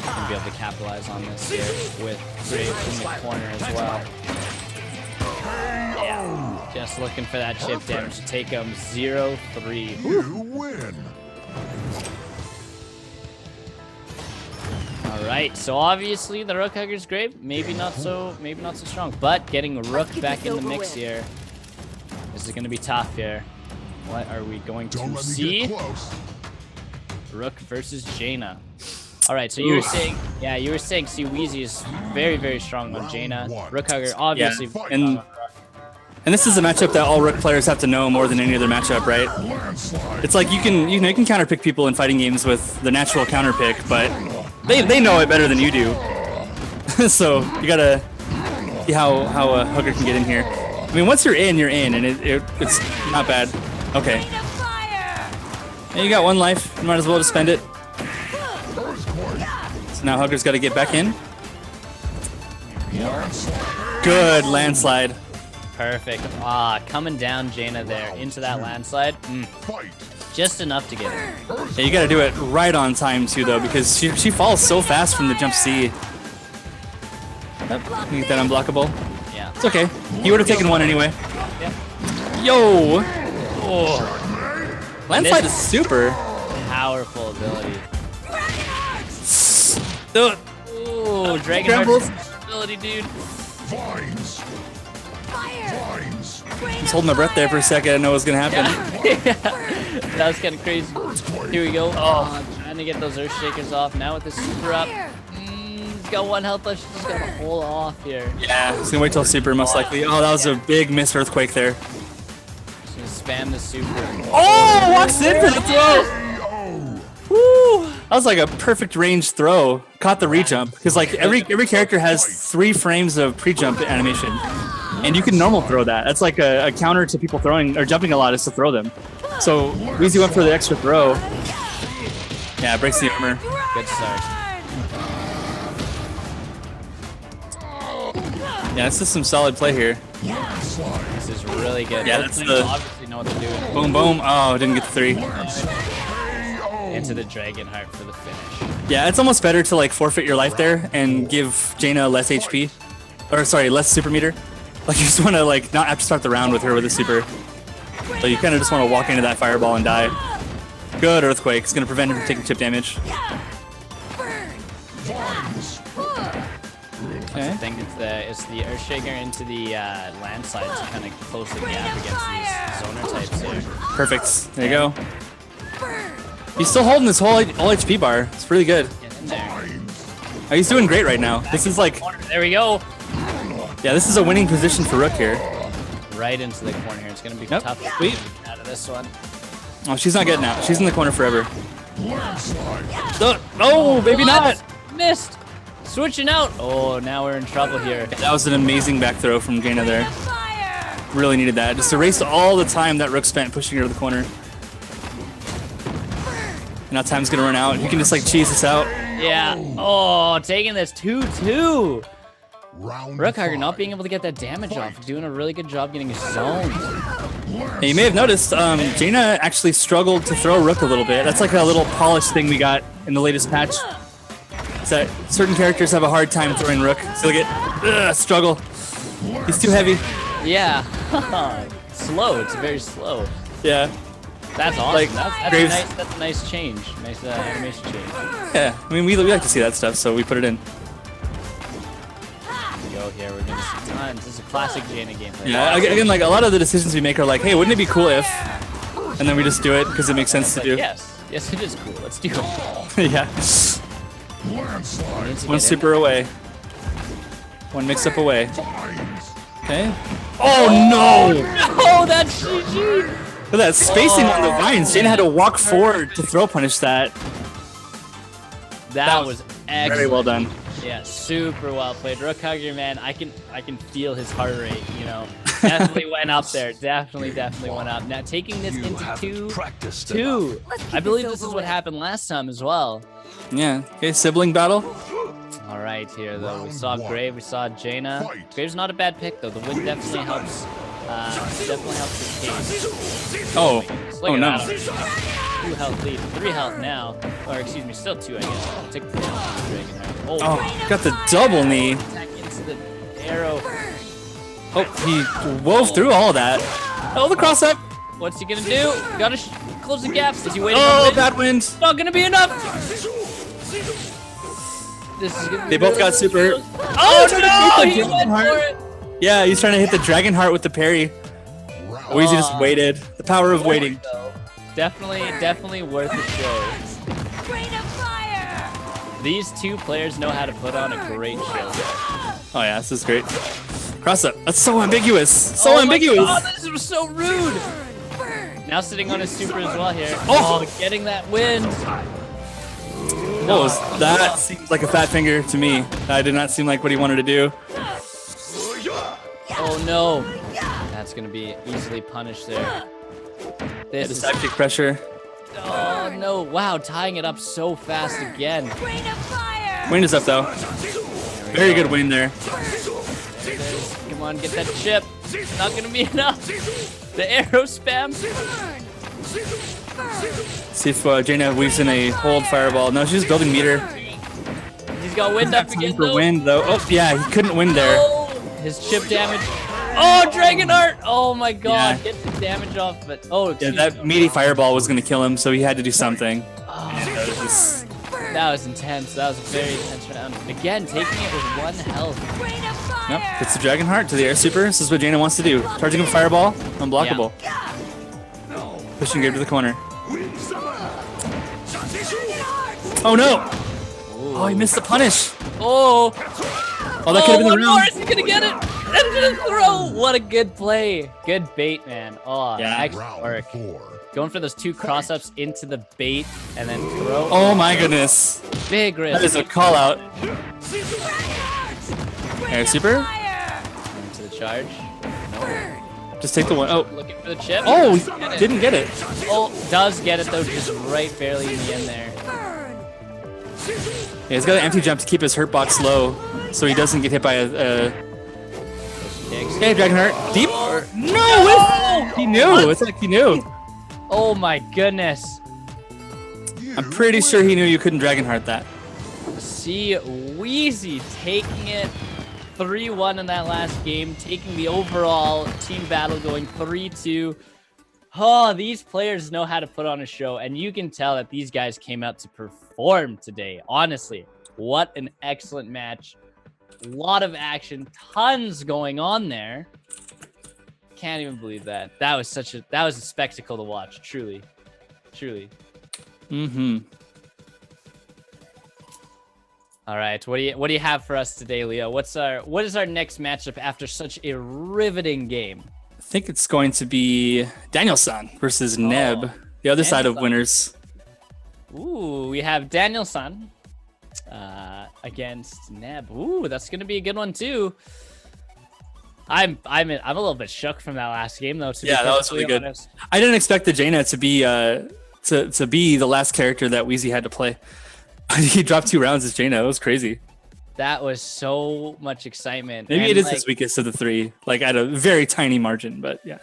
Gonna be able to capitalize on this here with Grave in the corner as well. Yeah. Just looking for that chip damage to take him 0-3. You win. All right, so obviously the Rook Hugger's Grave, maybe not so strong, but getting Rook back in the mix here. This is going to be tough here. What are we going to see? Rook versus Jaina. All right, so you were saying, see, Wheezy is very, very strong on Jaina. Rook Hugger, obviously. Yeah, and this is a matchup that all Rook players have to know more than any other matchup, right? It's like you can counter pick people in fighting games with the natural counter pick, but they know it better than you do. So you gotta see how a Hugger can get in here. I mean, once you're in, and it's not bad. Okay. And you got 1 life. You might as well just spend it. So now Hugger's got to get back in. Good landslide. Perfect. Coming down Jaina there into that landslide. Just enough to get in. Yeah, you got to do it right on time too, though, because she falls so fast from the jump C. Yep. Get that unblockable. Yeah. It's okay. He would have taken 1 anyway. Yeah. Yo! Oh. Landslide is super. Powerful ability. Do it. Ooh, Dragon Scrambles. Heart's ability, dude. I was holding my breath there for a second. I didn't know what was going to happen. Yeah. That was kind of crazy. Here we go. Trying to get those Earth Shakers off. Now with the super up. He's got 1 health left. She's just got to hold off here. Yeah, he's going to wait till super, most likely. Oh, that was a big miss Earthquake there. She's going to spam the super. Oh, walks in for the throw. Woo! That was like a perfect range throw. Caught the re-jump. Because like every character has 3 frames of pre-jump animation. And you can normal throw that. That's like a counter to people throwing or jumping a lot is to throw them. So Wheezy went for the extra throw. Yeah, breaks the armor. Good start. Yeah, this is some solid play here. This is really good. Yeah, Both that's teams the- obviously know what they're doing. Boom, boom. Oh, didn't get the 3. Into the Dragon Heart for the finish. Yeah, it's almost better to like forfeit your life there and give Jaina less HP. Or sorry, less super meter. Like you just want to like not have to start the round with her with a super. So you kind of just want to walk into that fireball and die. Good Earthquake. It's going to prevent him from taking chip damage. I think it's the Earthshaker into the landslide to kind of close the gap against these zoner types here. Perfect. There you go. He's still holding this whole all HP bar. It's pretty good. Get in there. Oh, he's doing great right now. This is like, There we go. yeah, this is a winning position for Rook here. Right into the corner here. It's going to be Yep. tough to Sweet. get out of this one. Oh, she's not getting out. She's in the corner forever. Oh, maybe not. Missed. Switching out. Oh, now we're in trouble here. That was an amazing back throw from Jaina there. Really needed that. Just erased all the time that Rook spent pushing her to the corner. Now time's gonna run out. You can just like cheese this out. Yeah. Oh, taking this 2-2. Round Rookhugger not 5. being able to get that damage off. Doing a really good job getting zoned. And you may have noticed, Jaina actually struggled to throw Rook a little bit. That's like a little polish thing we got in the latest patch. It's that certain characters have a hard time throwing Rook. So look at struggle. He's too heavy. Yeah. Slow. It's very slow. Yeah. That's awesome. Like, That's a nice change. Nice animation change. Yeah. I mean, we like to see that stuff, so we put it in. Go here. We're gonna see tons. This is a classic Jaina gameplay. Yeah. Again, like a lot of the decisions we make are like, hey, wouldn't it be cool if? And then we just do it because it makes sense to do. Yes. Yes, it is cool. Let's do it. Yeah. Landslide. One super away. One mix up away. Okay. Oh no! Oh, that's GG. Look at that spacing on the vines. Jaina had to walk forward to throw punish that. That was excellent. Very well done. Yeah, super well played. Rookhugger, man, I can feel his heart rate, you know. Definitely went up there. Definitely went up. Now taking this into 2-2. I believe this is what happened last time as well. Yeah. Okay, sibling battle. All right, here though, we saw Round 1. Grave, we saw Jaina. Fight. Grave's not a bad pick though. The win definitely helps. Definitely helps his case. Oh. Look Oh at no. that. 2 health lead, 3 health now. Or excuse me, still 2, I guess. I'll take the Dragonheart. Oh, got the double knee. Attack into the arrow. Oh, he wove through all that. Oh, the cross up. What's he gonna do? Gotta close the gap. Is he waiting? Oh, for bad wind. Not gonna be enough. This is gonna be They both got super. Oh no! He Dragon went Heart. for it. Yeah, he's trying to hit the dragon heart with the parry. Oh, he just waited. The power of waiting. Definitely worth a show. These two players know how to put on a great show. Oh yeah, this is great. Cross up. That's so ambiguous. So Oh ambiguous. My God, this was so rude. Now sitting on his super as well here. Oh. Oh, getting that wind. What was that? Seems like a fat finger to me. That did not seem like what he wanted to do. Oh no. That's gonna be easily punished there. This The is, side kick pressure. oh no. Wow, tying it up so fast again. Wind is up though. Very good wind there. There it is. Come on, get that chip. Not gonna be enough. The arrow spam. See if Jaina weaves in a hold fireball. No, she's building meter. He's got wind up Time again for though. wind though. Oh yeah, he couldn't win there. Oh, his chip damage. Oh, Dragonheart. Oh my God, Yeah. get the damage off. But oh, Yeah, excuse that me. meaty fireball was gonna kill him, so he had to do something. Oh, that was intense. That was a very intense round. Again, taking it with 1 health. Nope, it's the dragon heart to the air super. This is what Jaina wants to do. Charging him fireball, unblockable. Pushing Gabe to the corner. Oh no! Oh, he missed the punish. Oh, Oh, that could have been the one more. round. Is he gonna get it? And gonna throw. What a good play. Good bait, man. Oh, Yeah. excellent Round work. 4. Going for those 2 cross-ups into the bait and then throw. Oh my goodness. Big risk. That is a call out. Air super. Into the charge. No. Just take the one. Oh, Looking for the chip. oh, Get it. didn't get it. Oh, does get it though, just right barely in the end there. Yeah, he's got an empty jump to keep his hurt box low, so he doesn't get hit by a. Kicks. Hey, Dragonheart. Deep? No! He knew. It's like he knew. Oh my goodness. I'm pretty sure he knew you couldn't Dragonheart that. See Wheezy taking it 3-1 in that last game, taking the overall team battle going 3-2. Oh, these players know how to put on a show, and you can tell that these guys came out to perform today. Honestly, what an excellent match. lot of action, tons going on there. Can't even believe that. That was a spectacle to watch. Truly. Mm-hmm. All right, what do you have for us today, Leo? What is our next matchup after such a riveting game? I think it's going to be Daniel-san versus Neb, the other side of winners. Ooh, we have Daniel-san against Neb. Ooh, that's gonna be a good one too. I'm a little bit shook from that last game though. Yeah, that was really good. Honest. I didn't expect the Jaina to be to be the last character that Wheezy had to play. He dropped 2 rounds as Jaina. It was crazy. That was so much excitement. Maybe it is his weakest of the 3, like at a very tiny margin, but yeah.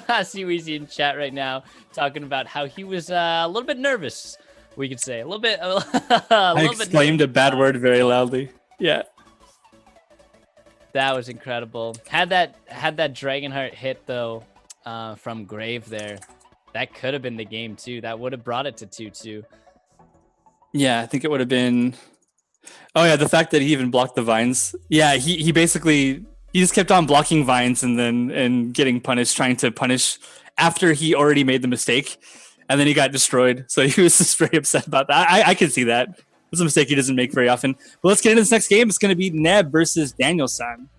I see Weezy in chat right now talking about how he was a little bit nervous. We could say a little bit. I exclaimed a bad word very loudly. Yeah. That was incredible. Had that Dragonheart hit though from Grave there, that could have been the game too. That would have brought it to 2-2. Yeah, I think it would have been. Oh yeah, the fact that he even blocked the vines. Yeah, he basically just kept on blocking vines and getting punished, trying to punish after he already made the mistake, and then he got destroyed. So he was just very upset about that. I can see that. It's a mistake he doesn't make very often. But let's get into this next game. It's going to be Neb versus Daniel-san.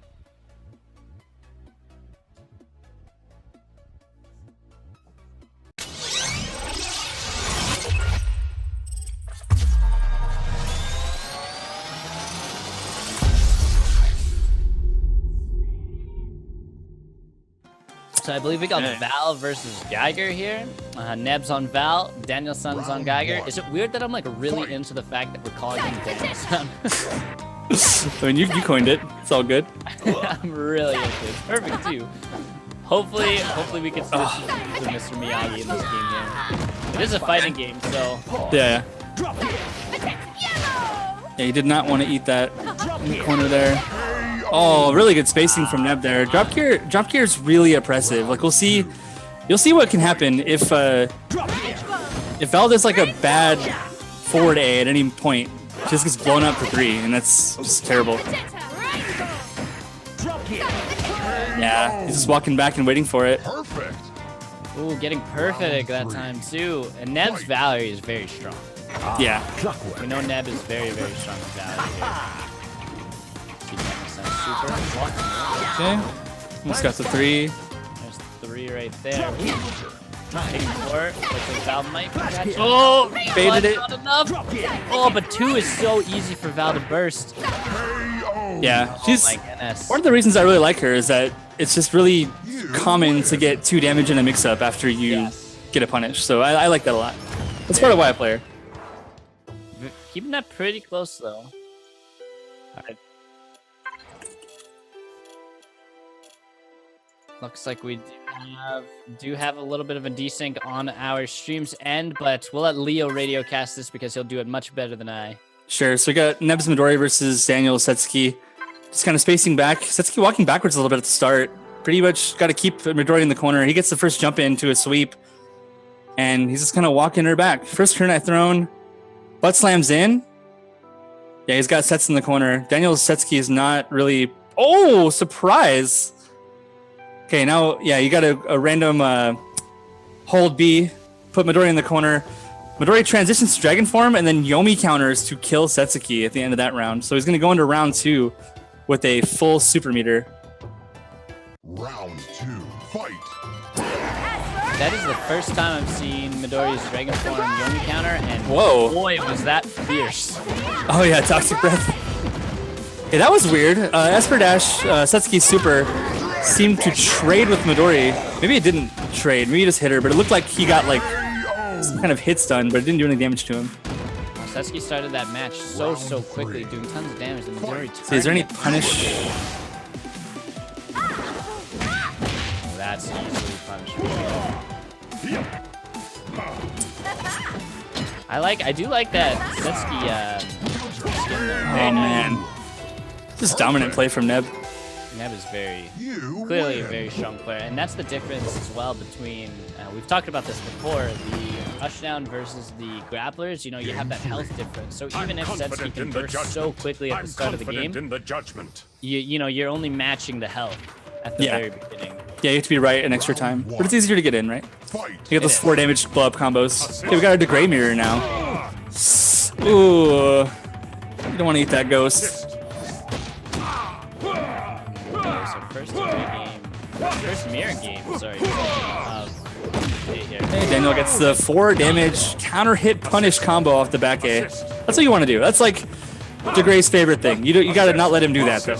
So I believe we got Val versus Geiger here. Neb's on Val, Daniel-san's on Geiger. Is it weird that I'm like really into the fact that we're calling him Daniel-san? I mean, you coined it. It's all good. I'm really into it. It's perfect too. Hopefully we can see with Mr. Miyagi in this game here. It is a fighting game, so yeah. Yeah, he did not want to eat that in the corner there. Oh, really good spacing from Neb there. Drop gear is really oppressive. Like you'll see what can happen if Val does like a bad forward A at any point. She just gets blown up for 3, and that's just terrible. Yeah, he's just walking back and waiting for it. Perfect. Ooh, getting perfect that time too. And Neb's Valerie is very strong. Yeah. We know Neb is very, very strong with Valerie here. Super. Okay. Almost got the 3. There's 3 right there. Taking 4. Looks like Val might catch it. Oh, baited it. Not enough. Oh, but 2 is so easy for Val to burst. Yeah, she's. Oh my goodness. One of the reasons I really like her is that it's just really common to get 2 damage in a mix-up after you get a punish. So I like that a lot. That's part of why I play her. Keeping that pretty close though. All right. Looks like we do have a little bit of a desync on our stream's end, but we'll let Leo radio cast this because he'll do it much better than I. Sure. So we got Neb's Midori versus Daniel Setsuki. Just kind of spacing back. Setsuki walking backwards a little bit at the start. Pretty much got to keep Midori in the corner. He gets the first jump into a sweep, and he's just kind of walking her back. First turn I thrown. Butt slams in. Yeah, he's got sets in the corner. Daniel Setsuki is not really... Oh, surprise. Okay, now, yeah, you got a random hold B, put Midori in the corner. Midori transitions to Dragon Form, and then Yomi counters to kill Setsuki at the end of that round. So he's going to go into round 2 with a full super meter. Round 2, fight. That is the first time I've seen Midori's Dragon Form Yomi counter, and whoa, boy, was that fierce. Oh yeah, Toxic Breath. Hey, that was weird. Esper Dash, Setsuki's super, seemed to trade with Midori. Maybe it didn't trade, maybe he just hit her, but it looked like he got like some kind of hit stun, but it didn't do any damage to him. Setsuki started that match so quickly, doing tons of damage. The Midori. So is there any punish? Oh, that's easily punishable. I do like that Setsuki skin there. Oh man, just dominant play from Neb. Neb is You clearly a win. very strong player, and that's the difference as well between. We've talked about this before. The rushdown versus the grapplers. You know, you have that health difference. So even if Setsuki can burst so quickly at the start of the game, in the judgment. you know you're only matching the health at the very beginning. Yeah, you have to be right an extra time, but it's easier to get in, right? Fight. You get those 4 damage blow up combos. Okay, we got a Degray mirror now. Ooh, you don't want to eat that ghost. So first mirror game, sorry. Hey, Daniel gets the 4 damage counter hit punish combo off the back A. That's what you want to do. That's like Degray's favorite thing. You got to not let him do that though.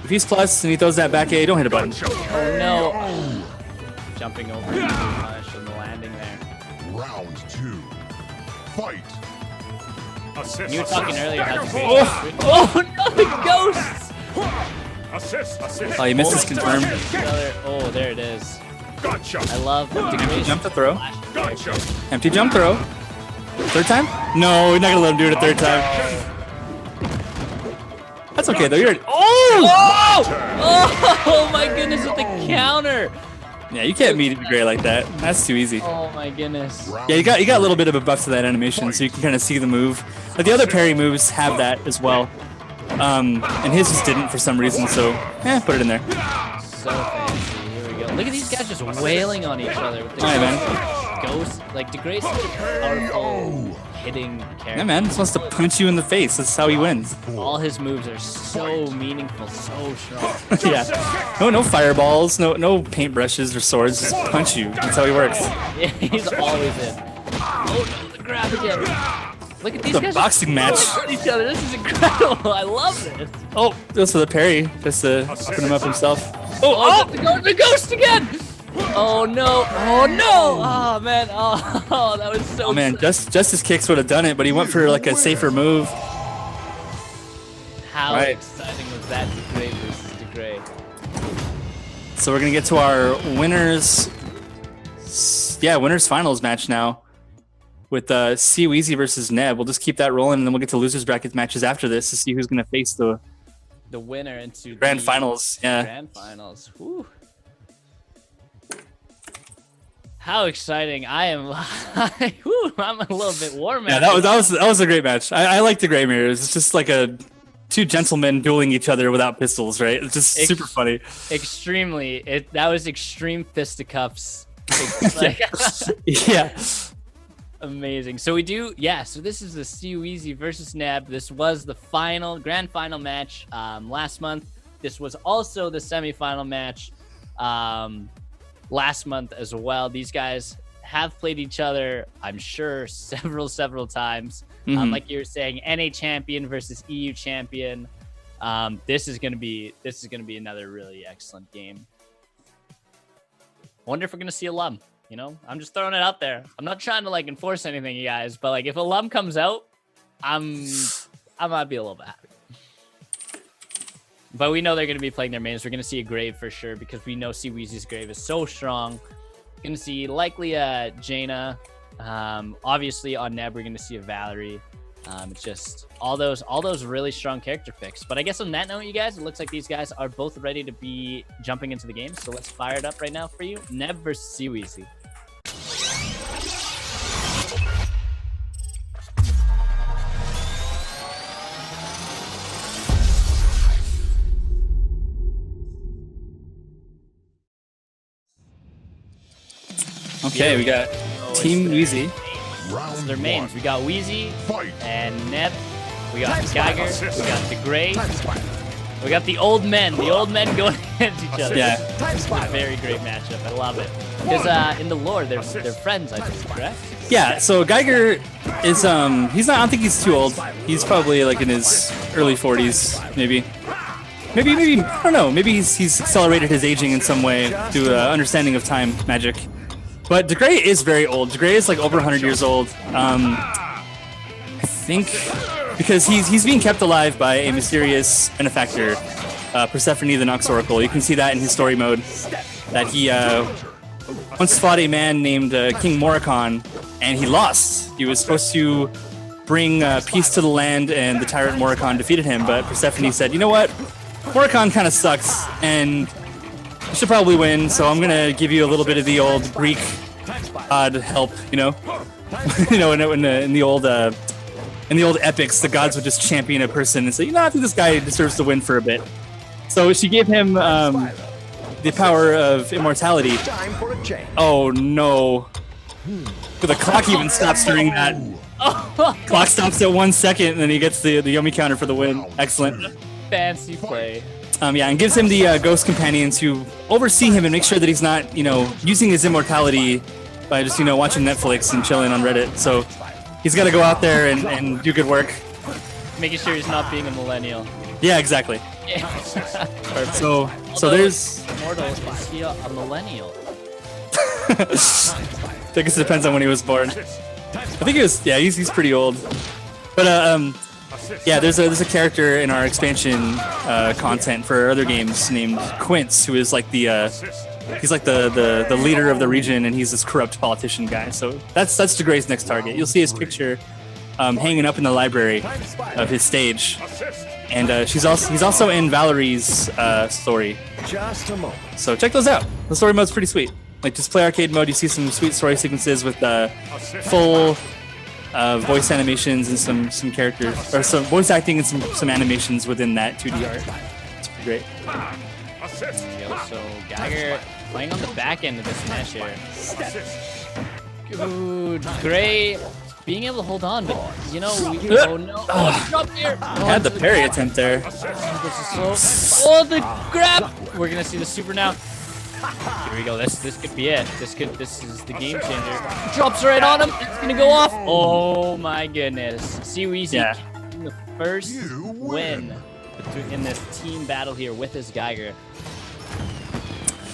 If he's plus and he throws that back A, don't hit a button. Oh no! Jumping over the punish and the landing there. Round 2. Fight. Assist. You were talking earlier about the Oh. no, the ghosts! Assist. Oh, he missed his confirm. Oh, there it is. Gotcha. I love Degray's Jump to throw. Gotcha. Empty jump throw. Third time? No, we're not gonna let him do it a third time. That's okay though. You're. Oh my goodness, with the counter! Yeah, you can't meet Degray like that. That's too easy. Oh my goodness. Yeah, you got a little bit of a buff to that animation, so you can kind of see the move. Like the other parry moves have that as well, and his just didn't for some reason. So, put it in there. So fancy. Here we go. Look at these guys just wailing on each other with the Alright, man. ghost. Like Degray's such a powerful hitting character. Yeah, man, just wants to punch you in the face. That's how he wins. All his moves are so meaningful, so strong. Yeah. No fireballs, no paintbrushes or swords. Just punch you. That's how he works. Yeah, he's always in. Oh no, the grab again. Look at these It's a guys boxing match. at each other. This is incredible. I love this. Oh, goes for the parry, just to put him up himself. Oh, the ghost again. Oh no! Oh no! Oh man! Oh, that was so. Oh man, Justice Kicks would have done it, but he went for like a safer move. How Right. exciting was that? Degray versus Degray. So we're gonna get to our winners. Yeah, winners finals match now with Weezy versus Neb. We'll just keep that rolling, and then we'll get to losers bracket matches after this to see who's gonna face the winner into grand the finals. Yeah. Grand finals. Whew. How exciting! I am. Whew, I'm a little bit warm. Yeah, that was a great match. I like the gray mirrors. It's just like two gentlemen dueling each other without pistols, right? It's just super funny. Extremely. That was extreme fisticuffs. Yeah. Amazing. So so this is the Weezy versus Neb. This was the grand final match last month. This was also the semifinal match last month as well. These guys have played each other, I'm sure, several times. Like you were saying, NA champion versus EU champion. This is gonna be another really excellent game. Wonder if we're gonna see alum. You know, I'm just throwing it out there. I'm not trying to like enforce anything, you guys, but like if alum comes out, I might be a little bit happy. But we know they're going to be playing their mains. We're going to see a Grave for sure because we know Weezy's Grave is so strong. Going to see likely a Jaina. Obviously on Neb we're going to see a Valerie. It's just all those really strong character picks. But I guess on that note, you guys, it looks like these guys are both ready to be jumping into the game. So let's fire it up right now for you. Neb versus Weezy. Okay, we got Team Weezy. Round Their mains. 1. We got Weezy Fight. and Neb. We got Geiger. We got the Gray. Time spy. We got the old men. The old men going against each other. Yeah. Time It's a spy. very great matchup. I love it. Because in the lore, they're friends, I think, correct? Yeah, so Geiger is he's not, I don't think he's too old. He's probably like in his early 40s, maybe. Maybe I don't know. Maybe he's accelerated his aging in some way due to understanding of time magic. But Degray is very old. Degray is like over 100 years old. I think because he's being kept alive by a mysterious benefactor, Persephone the Nox Oracle. You can see that in his story mode. That he once fought a man named King Moricon, and he lost. He was supposed to bring peace to the land, and the tyrant Moricon defeated him. But Persephone said, "You know what? Horicon kind of sucks, and you should probably win. So I'm gonna give you a little bit of the old Greek god help. You know, in the old epics, the gods would just champion a person and say, I think this guy deserves to win for a bit. So she gave him the power of immortality. Time for a change. Oh no! The clock even stops during that. Clock stops at 1 second, and then he gets the Yomi counter for the win. Excellent. Fancy play. Yeah, and gives him the ghost companions who oversee him and make sure that he's not, using his immortality by just, watching Netflix and chilling on Reddit. So he's got to go out there and do good work. Making sure he's not being a millennial. Yeah, exactly. Perfect. So there's. Immortal, is he a millennial? I guess it depends on when he was born. I think he was. Yeah, he's pretty old. But yeah, there's a character in our expansion content for other games named Quince, who is like he's like the leader of the region, and he's this corrupt politician guy. So that's DeGray's next target. You'll see his picture hanging up in the library of his stage, and he's also in Valerie's story. Just a moment. So check those out. The story mode's pretty sweet. Like, just play arcade mode. You see some sweet story sequences with full voice animations and some characters, or some voice acting and some animations within that 2D art. It's pretty great. So Geiger playing on the back end of this match here. Good, great. Being able to hold on, but oh no! Oh, drop here. Had the parry attempt there. This is slow. Oh, the grab! We're gonna see the super now. Here we go. This could be it. This is the game changer. Drops right on him. It's gonna go off. Oh my goodness. C-Weezy getting the first win in this team battle here with his Geiger.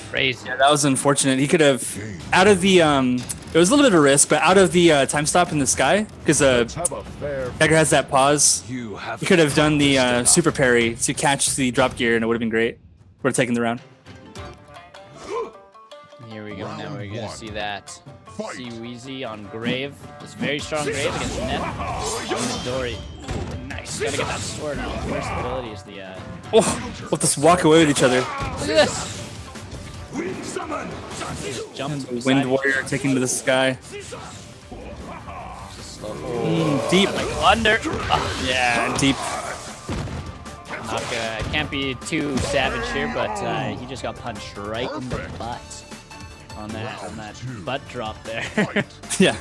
Crazy. Yeah, that was unfortunate. He could have, out of the it was a little bit of a risk, but out of the time stop in the sky, because Geiger has that pause. He could have done the super parry to catch the drop gear, and it would have been great. Would have taken the round. Here we go. Now we're gonna see that C-Weezy on Grave. This very strong Grave against Nep on Midori. Nice. Gotta get that sword now. First ability is the We'll just walk away with each other. Look at this. Just jump to Wind Warrior taking to the sky. Deep. Like thunder. Yeah, deep. Can't be too savage here, but he just got punched right in the butt on that butt drop there. Yeah,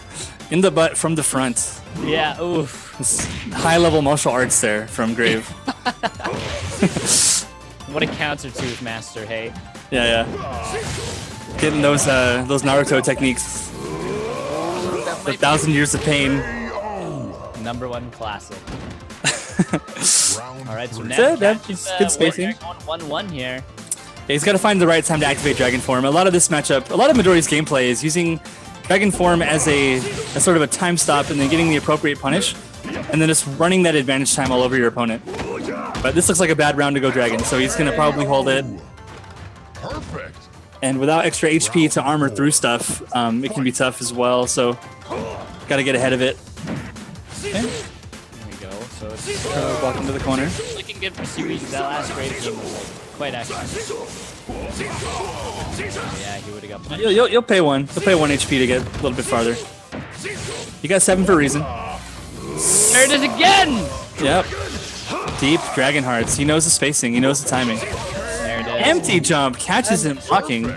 in the butt from the front. Yeah, oof. High-level martial arts there from Grave. What a counter to his master, hey. Yeah. Getting those Naruto techniques. The 1,000 years of pain. #1 classic. All right, so that's good spacing. Going 1-1 here. Yeah, he's got to find the right time to activate Dragon Form. A lot of this matchup, a lot of Midori's gameplay is using Dragon Form as a sort of a time stop and then getting the appropriate punish, and then just running that advantage time all over your opponent. But this looks like a bad round to go Dragon, so he's going to probably hold it. Perfect. And without extra HP to armor through stuff, it can be tough as well, so got to get ahead of it. Okay. There we go. So it's Walk into the corner. looking good for C-Weezy. That last Grave game was quite accurate. Yeah, he would have got punched. You'll pay one. You'll pay 1 HP to get a little bit farther. You got 7 for a reason. There it is again! Yep. Deep Dragon Hearts. He knows the spacing. He knows the timing. There it is. Empty jump catches him blocking.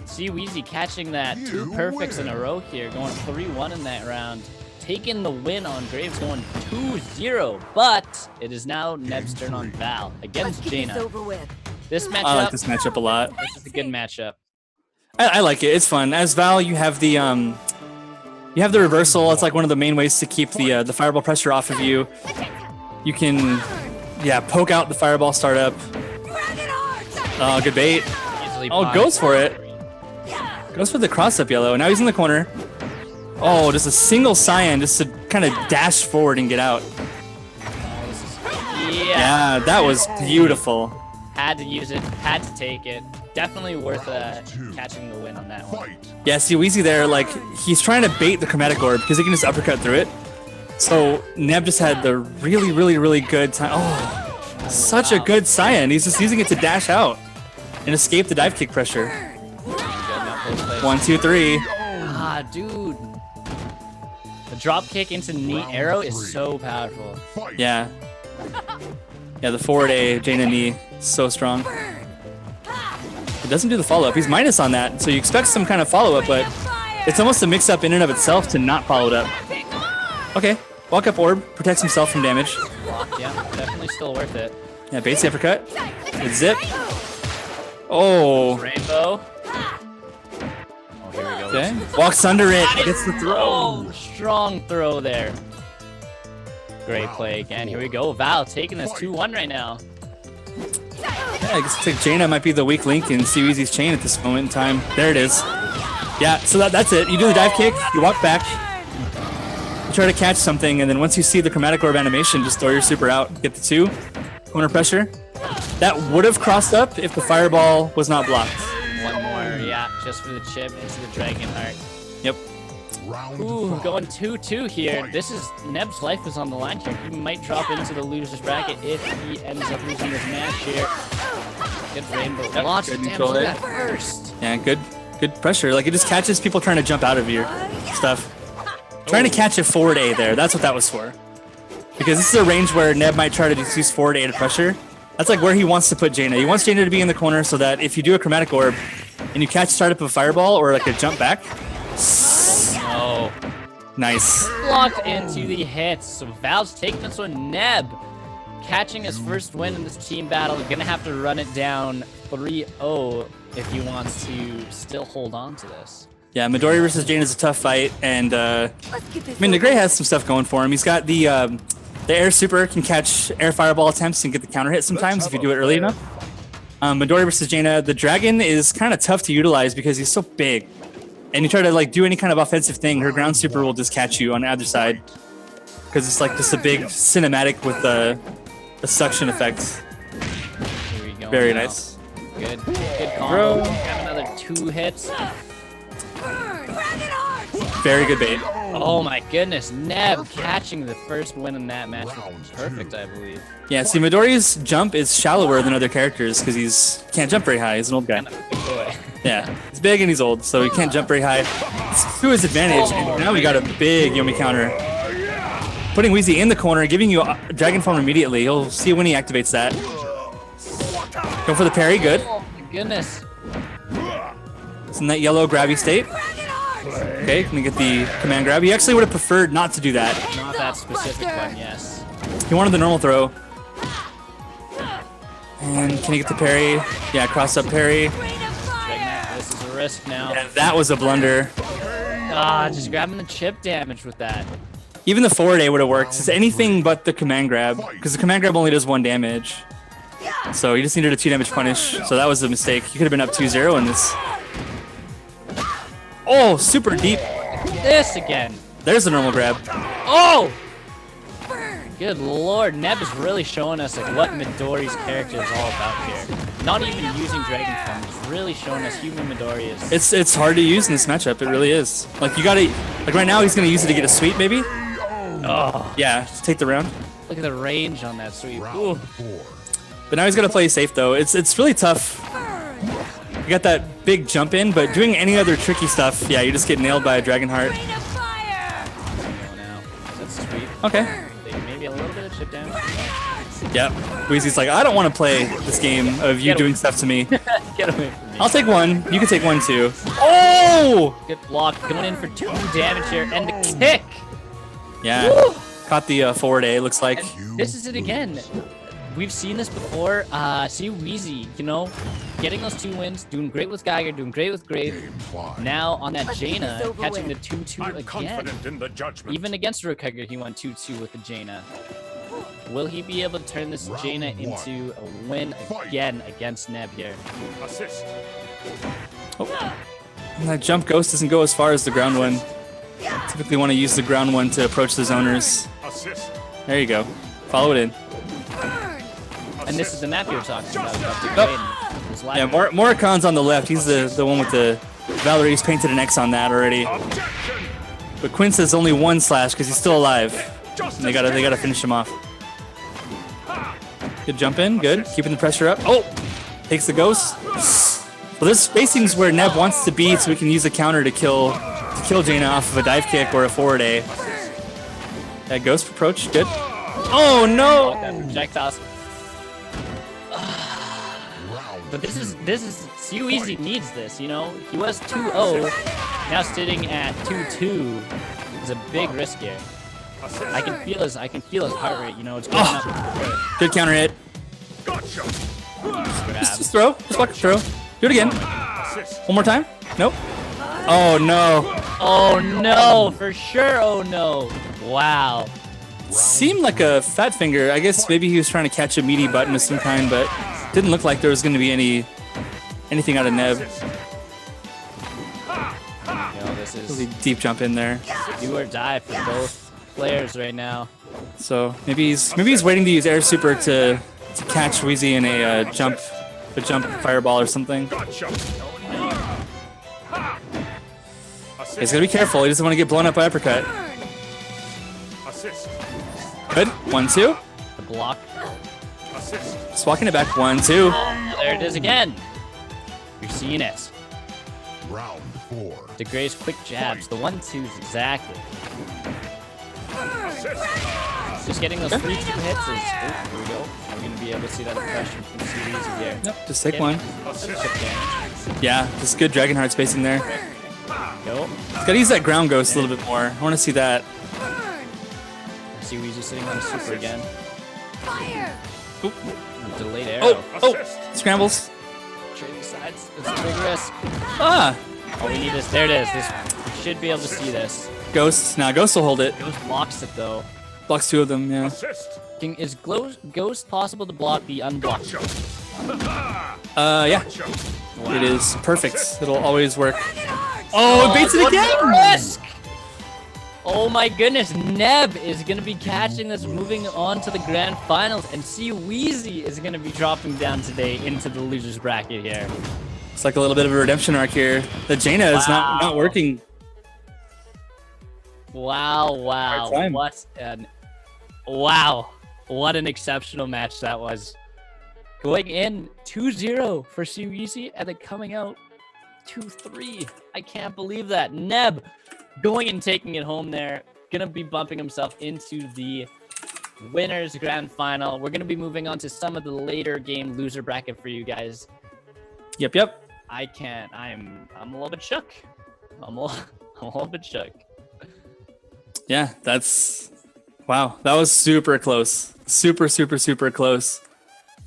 C-Weezy catching that 2 perfects in a row here, going 3-1 in that round. Taking the win on Graves, going 2-0. But it is now Neb's turn on Val against Jaina. This matchup, I like this matchup a lot. This is a good matchup. I like it. It's fun. As Val, you have the reversal. It's like one of the main ways to keep the fireball pressure off of you. You can, poke out the fireball startup. Oh, good bait. Goes for it. Goes for the cross-up yellow. Now he's in the corner. Oh, just a single cyan just to kind of dash forward and get out. Yeah, that was beautiful. Had to use it. Had to take it. Definitely worth catching the win on that one. Yeah, see, Weezy there, like, he's trying to bait the chromatic orb because he can just uppercut through it. So Neb just had the really, really, really good time. Oh, Such a good Cyan. He's just using it to dash out and escape the dive kick pressure. 1, 2, 3. Ah, dude. The drop kick into knee arrow is so powerful. Yeah. Yeah, the forward A, Jaina knee, so strong. It doesn't do the follow-up. He's minus on that, so you expect some kind of follow-up, but it's almost a mix-up in and of itself to not follow it up. Okay, walk up orb, protects himself from damage. Yeah, definitely still worth it. Yeah, base the uppercut. Good zip. Oh. Rainbow. Oh, here we go. Okay. Walks under it. Gets the throw. Oh, strong throw there. Great play again. Here we go. Val taking this 2-1 right now. Yeah, I guess like Jaina might be the weak link in CWZ's chain at this moment in time. There it is. Yeah, so that's it. You do the dive kick, you walk back, you try to catch something, and then once you see the chromatic orb animation, just throw your super out. Get the 2. Corner pressure. That would have crossed up if the fireball was not blocked. One more, yeah, just for the chip into the Dragon Heart. Yep. Ooh, going 2-2 here. This is Neb's life is on the line here. He might drop into the loser's bracket if he ends up losing this match here. Good rainbow. Lots of damage to that first. Yeah, good pressure. Like it just catches people trying to jump out of your stuff. Trying to catch a forward A there. That's what that was for. Because this is a range where Neb might try to just use forward A to pressure. That's like where he wants to put Jaina. He wants Jaina to be in the corner so that if you do a chromatic orb and you catch startup of a fireball or like a jump back. Oh. Nice. Blocked into the hits. So Val's taking this one. Neb catching his first win in this team battle. Gonna have to run it down 3-0 if he wants to still hold on to this. Yeah, Midori versus Jaina is a tough fight, and I mean, the Gray has some stuff going for him. He's got the air super can catch air fireball attempts and get the counter hit sometimes if you do it early enough. Midori versus Jaina, the dragon is kind of tough to utilize because he's so big, and you try to like do any kind of offensive thing, her ground super will just catch you on either side because it's like just a big cinematic with the suction effect. Here we go. Very now. nice. Good combo. Have another 2 hits. Very good bait. Oh my goodness, Neb catching the first win in that match was perfect, I believe. Yeah, see, Midori's jump is shallower than other characters because he's can't jump very high. He's an old guy. Yeah, he's big and he's old, so he can't jump very high. It's to his advantage. And now we got a big Yomi counter. Putting Wheezy in the corner, giving you a Dragon Form immediately. You'll see when he activates that. Go for the parry, good. Oh my goodness. It's in that yellow grabby state. Okay, can we get the command grab? He actually would have preferred not to do that. Not that specific one, yes. He wanted the normal throw. And can he get the parry? Yeah, cross up parry. This is a risk now. Yeah, that was a blunder. Ah, just grabbing the chip damage with that. Even the forward A would have worked. It's anything but the command grab, because the command grab only does 1 damage. So he just needed a 2 damage punish. So that was a mistake. He could have been up 2-0 in this. Oh, super deep. This again. There's the normal grab. Oh! Good lord, Neb is really showing us like what Midori's character is all about here. Not even using Dragon Form, just really showing us who Midori is. It's hard to use in this matchup. It really is. Like you gotta, like right now he's gonna use it to get a sweep maybe. Oh, Yeah, just take the round. look at the range on that sweep. Ooh. But now he's gonna play safe though. It's really tough. You got that big jump in, but doing any other tricky stuff, yeah, you just get nailed by a Dragon Heart. Oh, now. That's sweet. Okay. Maybe a little bit of chip damage. Yep. Wheezy's like, I don't want to play this game of you doing stuff to me. Get away from me. I'll take 1. You can take 1 too. Oh! Good block. Going in for 2 damage here. And the kick. Yeah. Woo! Caught the forward A, looks like. This is it again. We've seen this before. See Wheezy, you know, getting those 2 wins, doing great with Geiger, doing great with Grave. Now on that Jaina, catching the 2-2 again. In the judgment. Even against Rukager, he went 2-2 with the Jaina. Will he be able to turn this Jaina into a win again against Neb here? Assist. Oh. And that jump ghost doesn't go as far as the ground one. Typically want to use the ground one to approach the zoners. Assist. There you go. Follow it in. And this is the map you were talking about the Graydon. Yeah, Morricon's on the left. He's the one with the Valerie's painted an X on that already. But Quince has only 1 slash because he's still alive. And they gotta finish him off. Good jump in. Good. Keeping the pressure up. Oh! Takes the ghost. Well, there's spacings where Neb wants to be so we can use a counter to kill Jaina off of a dive kick or a forward A. That ghost approach. Good. Oh, no! Projectiles. But this is Easy needs this, you know? He was 2-0, now sitting at 2-2. It's a big risk here. I can feel his heart rate, you know, it's going up. Good counter hit. Just throw. Just fucking throw. Do it again. One more time. Nope. Oh no. Oh no, for sure. Oh no. Wow. Seemed like a fat finger. I guess maybe he was trying to catch a meaty button of some kind, but didn't look like there was going to be anything out of Neb. This is really deep jump in there. Do or die for both players right now. So maybe he's waiting to use air super to catch Wheezy in a jump fireball or something. He's gotta be careful. He doesn't want to get blown up by uppercut. Good. 1-2. The block. Just walking it back. 1-2. There it is again. You're seeing it. Round 4. DeGray's quick jabs. The 1-2s exactly. Just getting those 3-2 hits is. Oh, here we go. We're gonna be able to see that impression from series here. Yep. Just take one. Yeah. Just good Dragonheart spacing there. Go. Gotta use that ground ghost a little bit more. I want to see that. See Weezy sitting on the super again. Fire! Oop. Delayed arrow. Oh! Scrambles. Trading sides. It's a big risk. Ah! All we need is there. It is. We should be able to see this. Ghost. Nah, Ghost will hold it. Ghost blocks it though. Blocks 2 of them. Yeah. Is Ghost possible to block the unblocked? Yeah. It is perfect. It'll always work. Oh, it baits it again! Risk! Oh my goodness, Neb is going to be catching this, moving on to the grand finals, and see Wheezy is going to be dropping down today into the losers bracket here. It's like a little bit of a redemption arc here. The Jaina is not working. Wow. What an exceptional match that was. Going in 2-0 for Wheezy, and then coming out 2-3. I can't believe that. Neb going and taking it home there. Gonna be bumping himself into the winners grand final. We're gonna be moving on to some of the later game loser bracket for you guys. Yep. I can't. I'm a little bit shook. I'm a little bit shook. Yeah, that's wow. That was super close. Super close.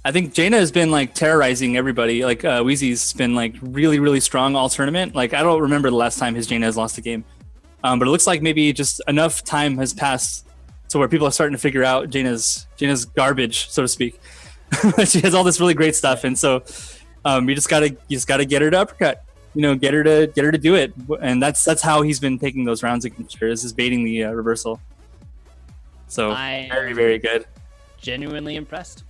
I think Jaina has been like terrorizing everybody. Like Wheezy's been like really strong all tournament. Like I don't remember the last time his Jaina has lost a game. But it looks like maybe just enough time has passed to where people are starting to figure out Jaina's garbage, so to speak. She has all this really great stuff, and so you just gotta get her to uppercut. You know, get her to do it, and that's how he's been taking those rounds against her. Is baiting the reversal. So very good. Genuinely impressed.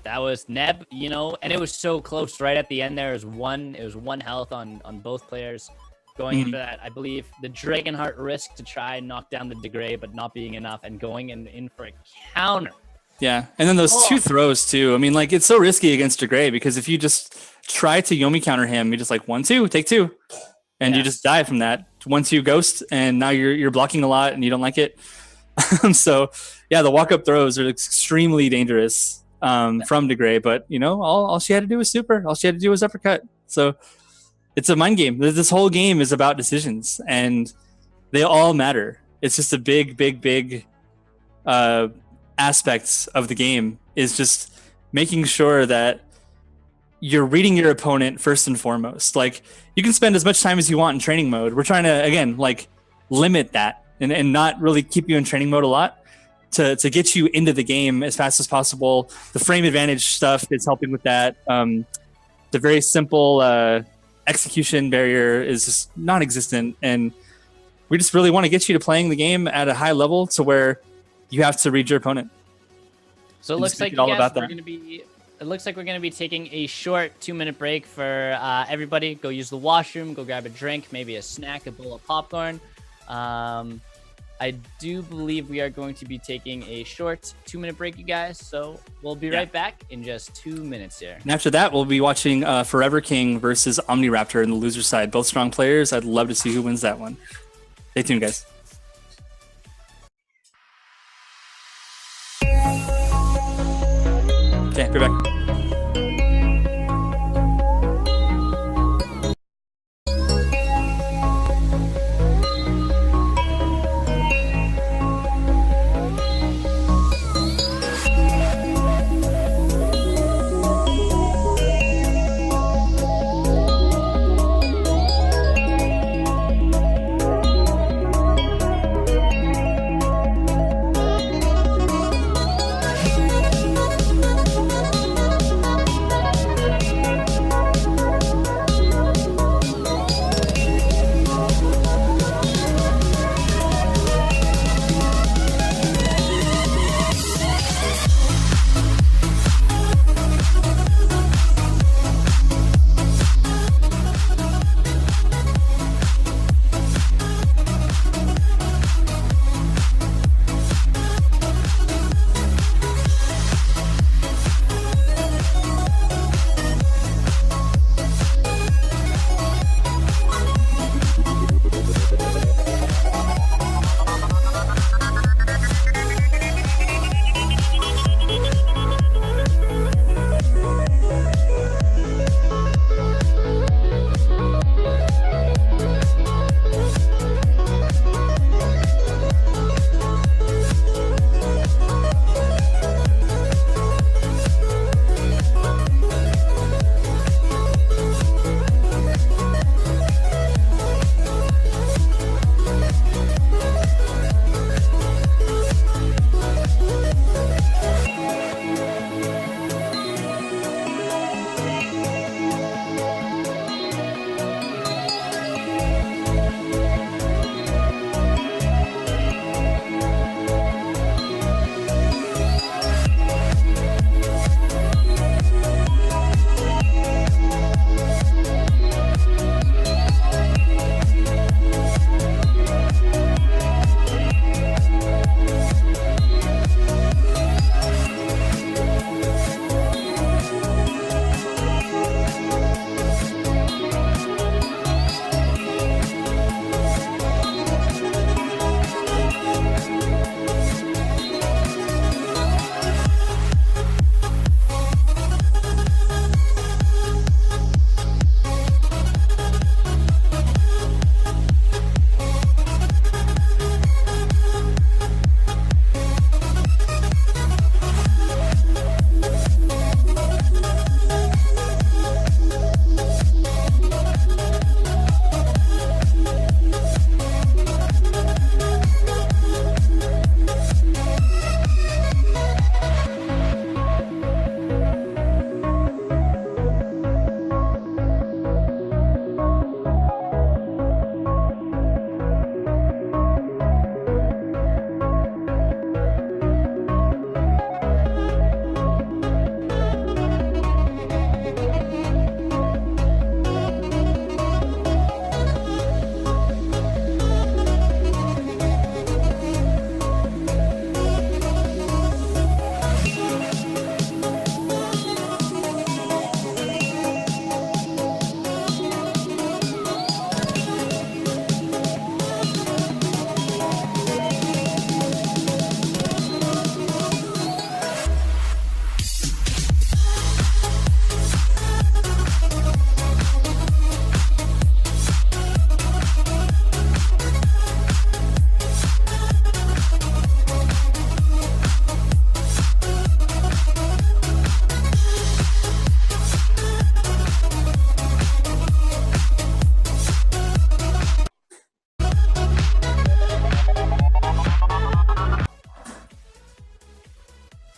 That was Neb, you know, and it was so close right at the end. It was one health on both players going into that. I believe the Dragonheart risk to try and knock down the DeGray, but not being enough, and going in for a counter. Yeah, and then those 2 throws too. I mean, like it's so risky against DeGray because if you just try to Yomi counter him, you just like 1-2, take 2, and you just die from that 1-2 ghost, and now you're blocking a lot and you don't like it. So yeah, the walk up throws are extremely dangerous from DeGray, but you know, all she had to do was super. All she had to do was uppercut. So it's a mind game. This whole game is about decisions, and they all matter. It's just a big aspects of the game is just making sure that you're reading your opponent first and foremost. Like you can spend as much time as you want in training mode. We're trying to again like limit that and not really keep you in training mode a lot to get you into the game as fast as possible. The frame advantage stuff is helping with that. The very simple execution barrier is just non-existent, and we just really want to get you to playing the game at a high level to where you have to read your opponent. So it looks like we're going to be taking a short 2-minute break for everybody. Go use the washroom, go grab a drink, maybe a snack, a bowl of popcorn. I do believe we are going to be taking a short 2-minute break, you guys. So we'll be right back in just 2 minutes here. And after that, we'll be watching Forever King versus Omniraptor in the loser side. Both strong players. I'd love to see who wins that one. Stay tuned, guys. Okay, we're back.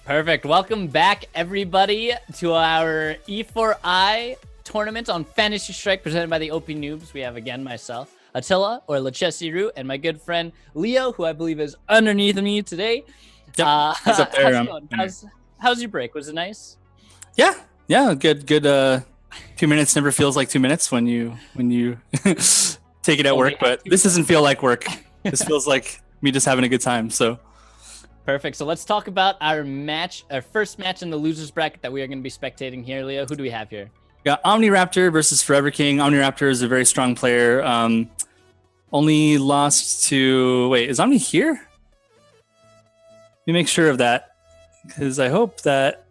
Perfect. Welcome back, everybody, to our E4i tournament on Fantasy Strike presented by the OP Noobs. We have, again, myself, Attila, or Lachesiru, and my good friend Leo, who I believe is underneath me today. Yep, he's up there. How's your break? Was it nice? Yeah, good. 2 minutes never feels like 2 minutes when you take it at work, but this doesn't feel like work. This feels like me just having a good time. So Perfect. So let's talk about our first match in the losers bracket that we are going to be spectating here, Leo. Who do we have here? we got OmniRaptor versus Forever King. OmniRaptor is a very strong player. Only lost to is Omni here? Let me make sure of that, because I hope that.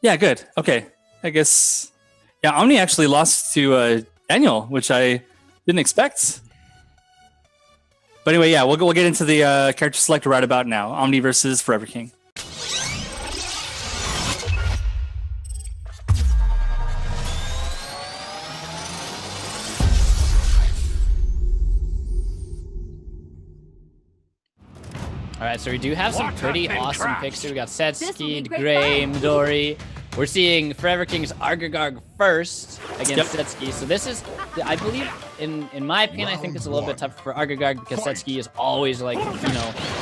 Yeah, good. Okay, I guess. Yeah, Omni actually lost to Daniel, which I didn't expect. But anyway, yeah, we'll get into the character selector right about now. Omni versus Forever King. All right, so we do have some What pretty have been awesome crashed? picks here. We got This will Setsuki, be great Gray, fun. Midori. We're seeing Forever King's Argagarg first against Setsuki. So this is, I believe, in my opinion, I think it's a little bit tougher for Argagarg because Setsuki is always like,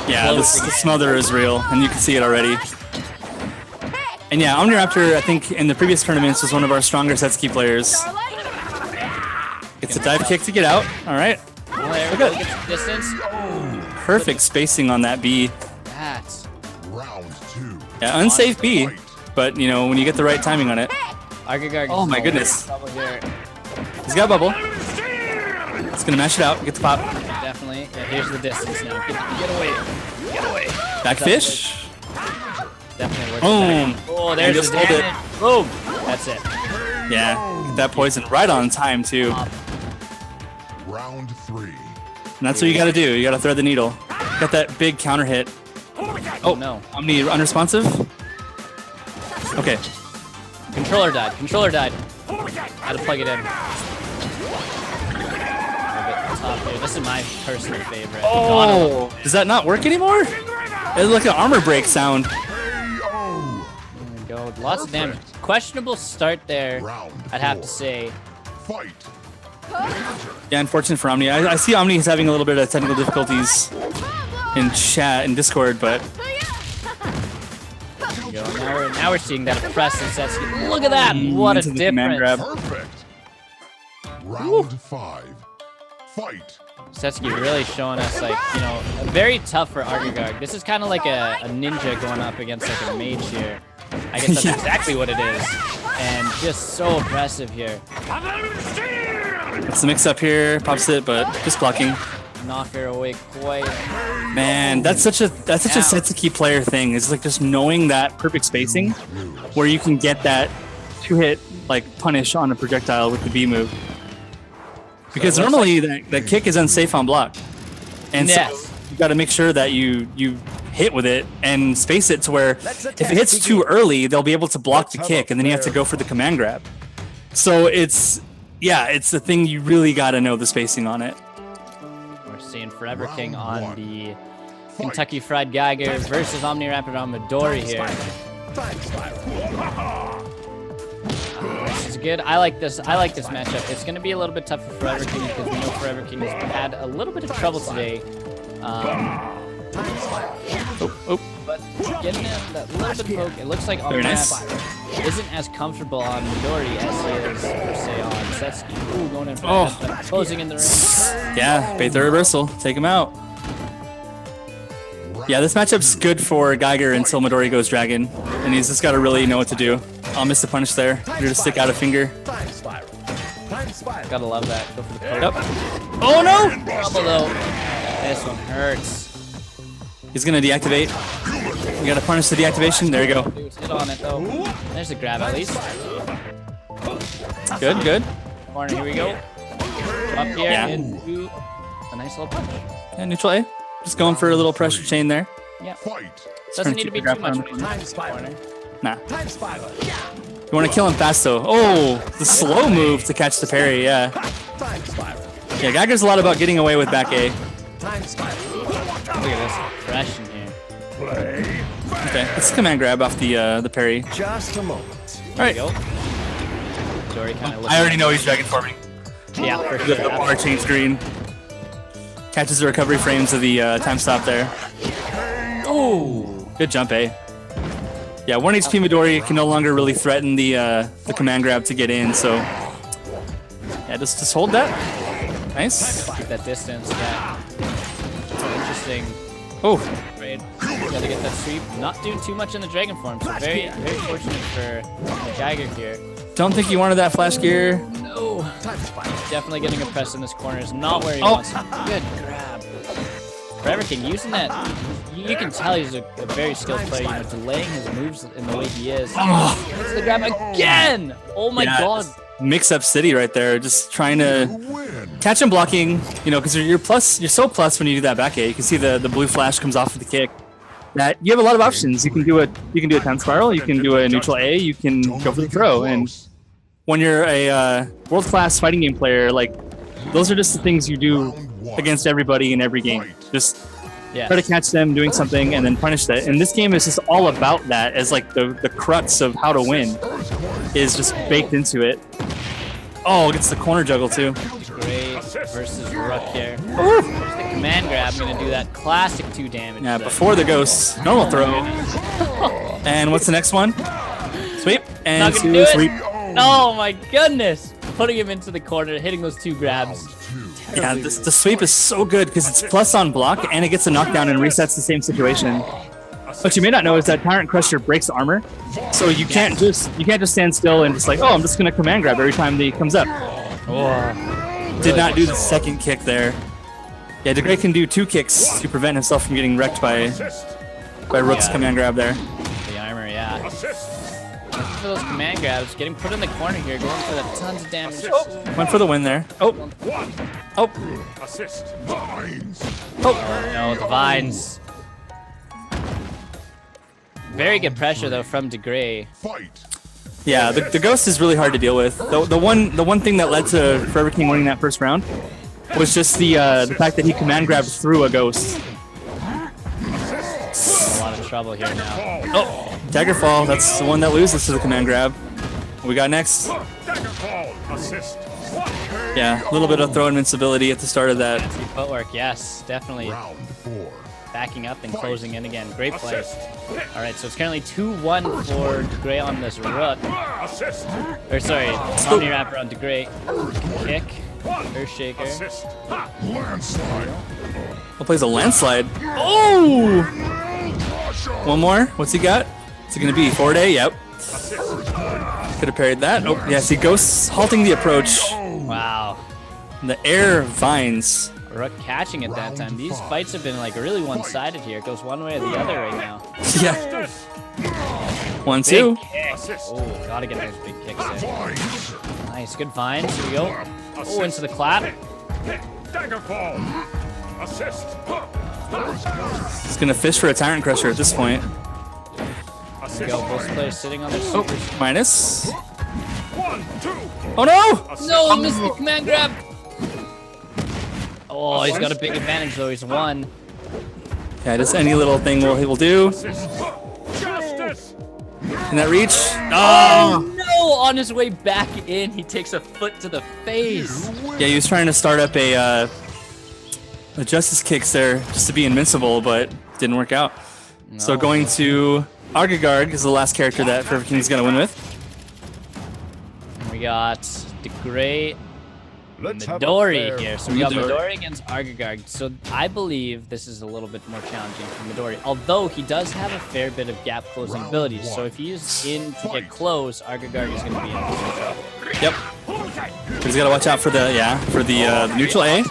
Yeah, the smother is real, and you can see it already. And yeah, OmniRaptor, I think in the previous tournaments was one of our stronger Setsuki players. It's a dive kick to get out. All right, Well, there we go. Look at the distance. perfect spacing on that B. That's Round 2. Yeah, unsafe B, but when you get the right timing on it. Argagarg. Oh is my in goodness. trouble here. He's got a bubble. It's gonna mash it out. Get the pop. Definitely. Yeah, here's the distance now. Get away. Get away. Back fish. Definitely works. Boom. Oh, there's just the hold it. damage. Boom. That's it. Yeah, get that poison right on time too. Round 3. And that's what you gotta do. You gotta thread the needle. Got that big counter hit. Oh no. Omni unresponsive. Okay. Controller died. Controller died. Had to plug it in. Top here. This is my personal favorite. Oh, does that not work anymore? It's like an armor break sound. KO. There we go. Lots of damage. Questionable start there, Round I'd have to 4. say. Fight. Yeah, unfortunate for Omni. I see Omni is having a little bit of technical difficulties in chat and Discord, but There we go. Now we're seeing that oppressive Setsuki. Look at that. What a into the command difference. grab. Perfect. Round 5. Fight. Setsuki really showing us, very tough for Argagarg. This is kind of like a ninja going up against like a mage here. I guess that's Yeah. exactly what it is. And just so oppressive here. It's the mix up here. Pops it, but just blocking. Knock her away quite. Man, that's such a Setsuki player thing. It's like just knowing that perfect spacing where you can get that 2-hit punish on a projectile with the B move. Because it looks normally that kick is unsafe on block. And Yes. so you got to make sure that you hit with it and space it to where if it hits too early, they'll be able to block the kick and then you have to go for the command grab. So it's the thing you really got to know the spacing on it. We're seeing Forever King Round on 1. the Kentucky Fried Geiger versus OmniRaptor on Midori here. Time spiral. This is good. I like this matchup. It's going to be a little bit tough for Forever King because we know Forever King has had a little bit of trouble today. But getting that little bit of poke, it looks like Very nice. OmniRaptor isn't as comfortable on Midori as he is, per se, on Setsuki. Ooh, going in for Oh. that, closing in the ring. Yeah, bait the reversal. Take him out. Yeah, this matchup's good for Geiger until Midori goes Dragon. And he's just got to really know what to do. I'll miss the punish there. You're to stick out a finger. Time spiral. Time spiral. Gotta love that. Go for the poke. Yep. Oh no! Trouble though. This one hurts. He's going to deactivate. You got to punish the deactivation. There you go. Dude, hit on it though. There's the grab at least. Good, good. Corner, here we go. Up here Yeah. into a nice little punch. Yeah, neutral A. Just going for a little pressure chain there. Yeah. Fight. Doesn't need to be too grab much on when he's Time in the spiral. corner. Nah. Time spiral. You want to kill him fast though. Oh, the slow move to catch the parry. Yeah. Time spiral. Yeah, Geiger's a lot about getting away with back A. Time spiral. Look at this aggression here. Okay, let's command grab off the parry. Just a moment. All right. Go. Dory kind of. I already know he's dragon forming. Yeah, for The sure. bar changed green. Catches the recovery frames of the time stop there. Oh, good jump, A. Yeah, 1 HP Midori can no longer really threaten the command grab to get in, so yeah, just hold that. Nice. Keep that distance. Yeah. So interesting. Oh, Raid. Gotta get that sweep. Not doing too much in the dragon form. So very fortunate for the Jagger here. don't think you wanted that flash gear. No. Time spike. Definitely getting a press in this corner is not where he wants to. Good grab. Forever King using that. You can tell he's a very skilled player. You know, delaying his moves in the way he is. Gets the grab again. Oh my god. Mix-up city right there. Just trying to Win. catch him blocking. You know, because you're so plus when you do that back A. You can see the blue flash comes off of the kick. That you have a lot of options. You can do a time spiral. You can do a neutral A. You can go for the throw. And when you're a world-class fighting game player, like those are just the things you do against everybody in every game. Just try to catch them doing something and then punish that. And this game is just all about that as like the crux of how to win is just baked into it. Oh, gets the corner juggle too. Great versus Rook here. There's the command grab. I'm gonna do that classic 2 damage. Yeah, before the ghost. Normal throw. And what's the next one? Sweep. And Not gonna do it. sweep. Oh my goodness! Putting him into the corner, hitting those 2 grabs. Yeah, the sweep is so good because it's plus on block and it gets a knockdown and resets the same situation. What you may not know is that Tyrant Crusher breaks armor, so you can't just stand still and just like, oh, I'm just gonna command grab every time he comes up. Did not do the second kick there. Yeah, DeGray can do 2 kicks to prevent himself from getting wrecked by Rook's command grab there. The armor, yeah. Looking for those command grabs, getting put in the corner here, going for the tons of damage. Went for the win there. Oh, No, the vines. Very good pressure though from DeGray. Fight. yeah, the ghost is really hard to deal with. The one thing that led to Forever King winning that first round was just the fact that he command grabbed through a ghost. A lot of trouble here now. Oh, Daggerfall. That's the one that loses to the command grab. What we got next? Yeah, a little bit of throw invincibility at the start of that. Footwork, yes, definitely. Round 4. Backing up and closing in again. Great play. All right, so it's currently 2-1 for DeGray on this Rook. Or sorry, Omni Wrapper on DeGray. Kick. Earthshaker. Landslide. Who plays a landslide? Oh! One more. What's he got? What's it gonna be? 4-day? Yep. Could have parried that. Oh, yeah. See, Ghosts halting the approach. Wow. The air vines. Rook catching it that time. These fights have been like really one-sided here. It goes one way or the other right now. Yeah. 1-2. Big kick. Oh, gotta get those big kicks there. Nice, good finds. Here we go. Oh, into the clap. He's gonna fish for a Tyrant Crusher at this point. Here we go. Both players sitting on their supers. Minus. Oh no! No, missed the command grab. Oh, he's got a big advantage though. He's 1. Yeah, just any little thing he will do. Can that reach? Oh no! On his way back in, he takes a foot to the face. Yeah, he was trying to start up a Justice Kicks there just to be invincible, but didn't work out. No. So going to Argagarg is the last character that Forever King's gonna win with. We got DeGray, Let's have a Midori fair- here. So we got Midori. Midori against Argagarg. So I believe this is a little bit more challenging for Midori. Although he does have a fair bit of gap closing abilities. So if he's in to get close, Argagarg is going to be in some trouble. Yep. He's gotta watch out for the neutral A.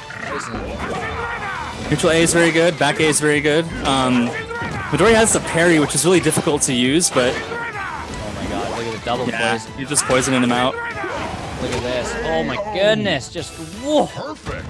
Neutral A is very good. Back A is very good. Midori has the parry, which is really difficult to use, but Oh my god, look at the double poison. you're just poisoning him out. Look at this. Oh my goodness. Just whoa. Perfect.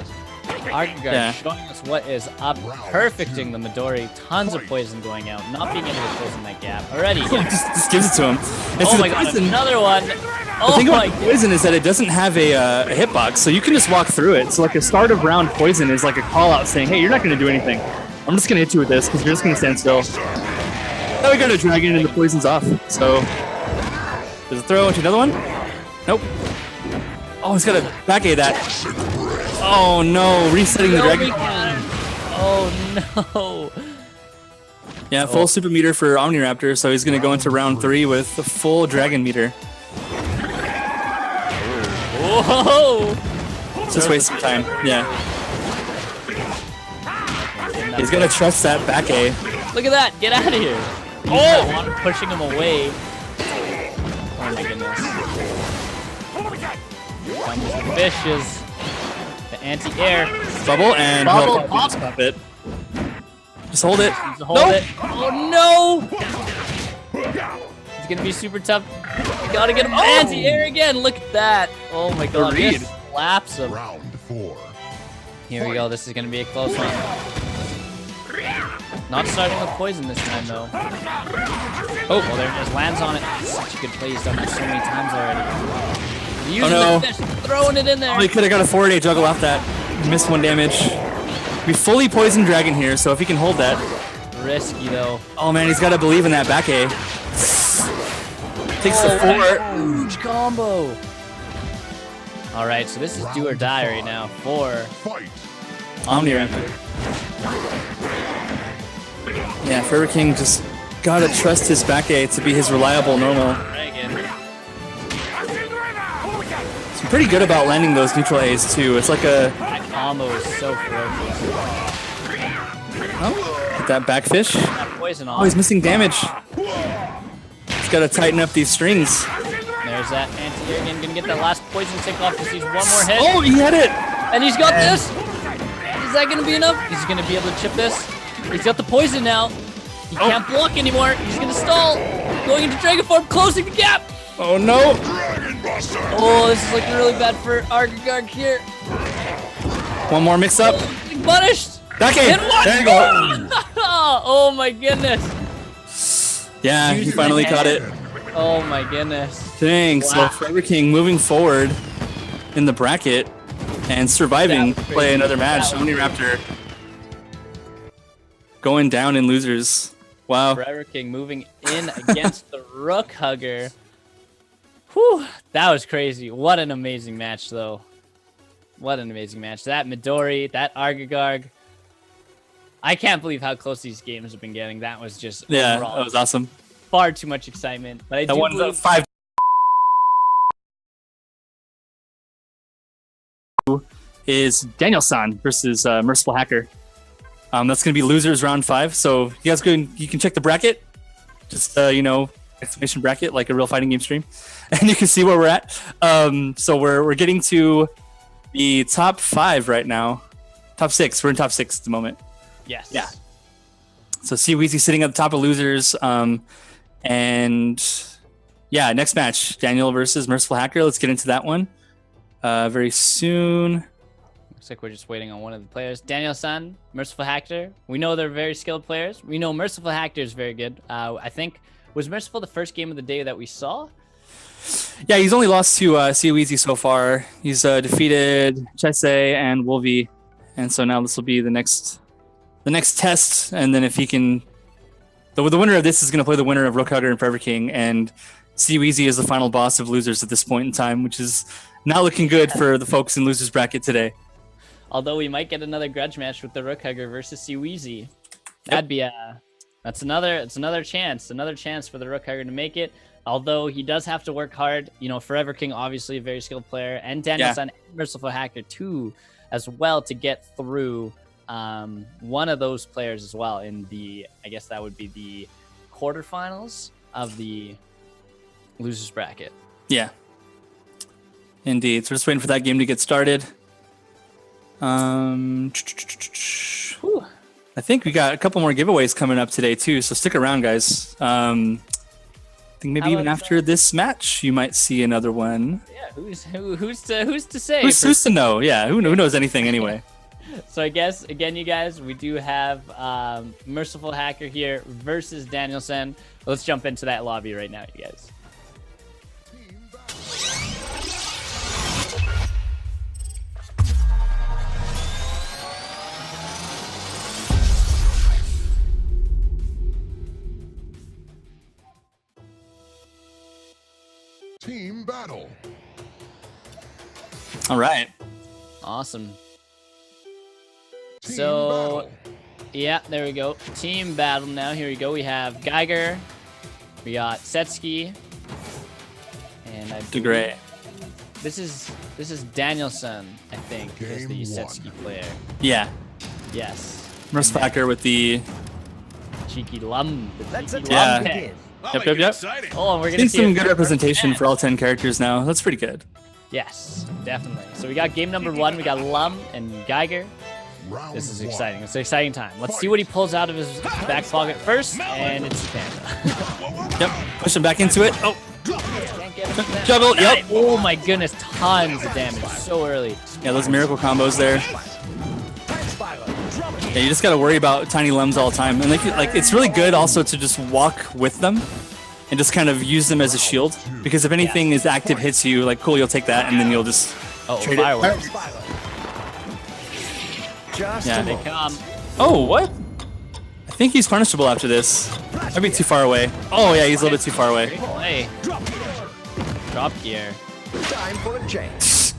Argagarg Yeah. showing us what is up. Perfecting the Midori. Tons of poison going out. Not being able to close in that gap. Already. Just gives it to him. And Oh see, my the god, poison- another one. The Oh thing my about poison is that it doesn't have a hitbox, so you can just walk through it. So like a start of round poison is like a call out saying, hey, you're not going to do anything. I'm just going to hit you with this because you're just going to stand still. Now we got a dragon and the poison's off. So there's a throw into another one. Nope. Oh, he's got a back A that. Oh no, resetting the dragon. Oh no. Yeah, full super meter for Omniraptor, so he's going to go into round 3 with the full dragon meter. Whoa. Just waste some time. Yeah. He's gonna trust that back A. Look at that! Get out of here! Oh! Pushing him away. Oh my goodness. Here comes the fishes. The anti-air. Bubble and Bubble, no, just pop it. Just hold it. Just hold it. Oh no! It's gonna be super tough. You gotta get him anti-air again. Look at that. Oh my god. read. Just slaps him. Round 4. Here we go. This is gonna be a close one. Not starting with poison this time though. Oh, well there it is. Lands on it. Such a good play. He's done that so many times already. Using no. the fish, throwing it in there. Oh, he could have got a forward A juggle off that. Missed 1 damage. We fully poisoned dragon here, so if he can hold that. Risky though. Oh man, he's got to believe in that back A. Takes the 4. Huge combo. All right, so this is do or die right now for Fight. Omni-Raptor. Yeah, Forever King just gotta trust his back A to be his reliable normal. Dragon. He's pretty good about landing those neutral A's too. It's like a That combo is so ferocious. get that back fish. That poison on. Oh, he's missing damage. He's gotta tighten up these strings. There's that anti-air again. Gonna get that last poison tick off because he's one more hit. Oh, he had it. And he's got this. Is that gonna be enough? He's gonna be able to chip this. He's got the poison now. He can't block anymore. He's gonna stall. Going into Dragon Form, closing the gap. Oh no. Dragon Buster. Oh, this is looking really bad for Argagard here. One more mix up. Getting punished. Back A. Hit one. There you go. Oh my goodness. Yeah, he finally caught it. Oh my goodness. Dang. Wow. So Forever King moving forward in the bracket and surviving That was to play crazy. another match. That was Omni-Raptor going down in losers. Wow. Forever King moving in against the Rook Hugger. Whew, that was crazy. What an amazing match, though. What an amazing match. That Midori, that Argagarg. I can't believe how close these games have been getting. That was just Yeah, overall that was awesome. far too much excitement. But I That do one's believe 5 is Daniel-san versus Merciful Hacker. That's gonna be losers round 5. So you guys you can check the bracket. Just exclamation bracket like a real fighting game stream, and you can see where we're at. So we're getting to the top 5 right now. Top 6. We're in top 6 at the moment. yes. Yeah. So Weezy sitting at the top of losers. And yeah, next match, Daniel versus Merciful Hacker. Let's get into that one very soon. Looks like we're just waiting on one of the players. Daniel-san, Merciful Hacker. We know they're very skilled players. We know Merciful Hacker is very good. I think, was Merciful the first game of the day that we saw? Yeah, he's only lost to Weezy so far. He's defeated Chese and Wolvie. And so now this will be the next test. And then if he can... The winner of this is going to play the winner of Rook Hugger and Forever King. And Weezy is the final boss of losers at this point in time, which is not looking good for the folks in losers bracket today. Although we might get another grudge match with the Rook Hugger versus Weezy. That'd be that's another chance for the Rook Hugger to make it. Although he does have to work hard. You know, Forever King obviously a very skilled player, and Daniel-san and Merciful Hacker too, as well, to get through one of those players as well in the, I guess that would be the quarterfinals of the losers bracket. Yeah. Indeed. So we're just waiting for that game to get started. Whew. I think we got a couple more giveaways coming up today too, so stick around, guys. I think maybe even after this match, you might see another one. Yeah, who's to say? Who's to know? Yeah, who knows anything anyway? So I guess again, you guys, we do have Merciful Hacker here versus Daniel-san. Let's jump into that lobby right now, you guys. Team battle. All right. Awesome. Team So, battle. yeah, there we go. Team battle now. Here we go. We have Geiger. We got Setsuki. And I DeGray. This is Danielson, I think, is the Game Setsuki player. Yeah. Yes. Merciful Hacker with the. Cheeky Lum. The Let's cheeky Yeah. Lum pick. begin. Yep. Oh, and we're gonna Seeing see some a good third representation man. for all 10 characters now. That's pretty good. Yes, definitely. So we got game number 1. We got Lum and Geiger. Round This is one. exciting. It's an exciting time. Let's see what he pulls out of his back pocket first, and it's Panda. Yep. Push him back into it. Oh, Can't get him to that. juggle. Yep. Oh my goodness, tons of damage so early. Yeah, those miracle combos there. Time spiral. Drum Yeah, you just gotta worry about tiny limbs all the time, and like it's really good also to just walk with them and just kind of use them as a shield. Because if anything is active hits you, like cool, you'll take that, and then you'll just Oh, trade it. fireworks. spiral. Just Yeah. a They moment. come. Oh, what? I think he's punishable after this. Might be too far away. Oh yeah, he's a little bit too far away. Hey, drop gear. Time for a change.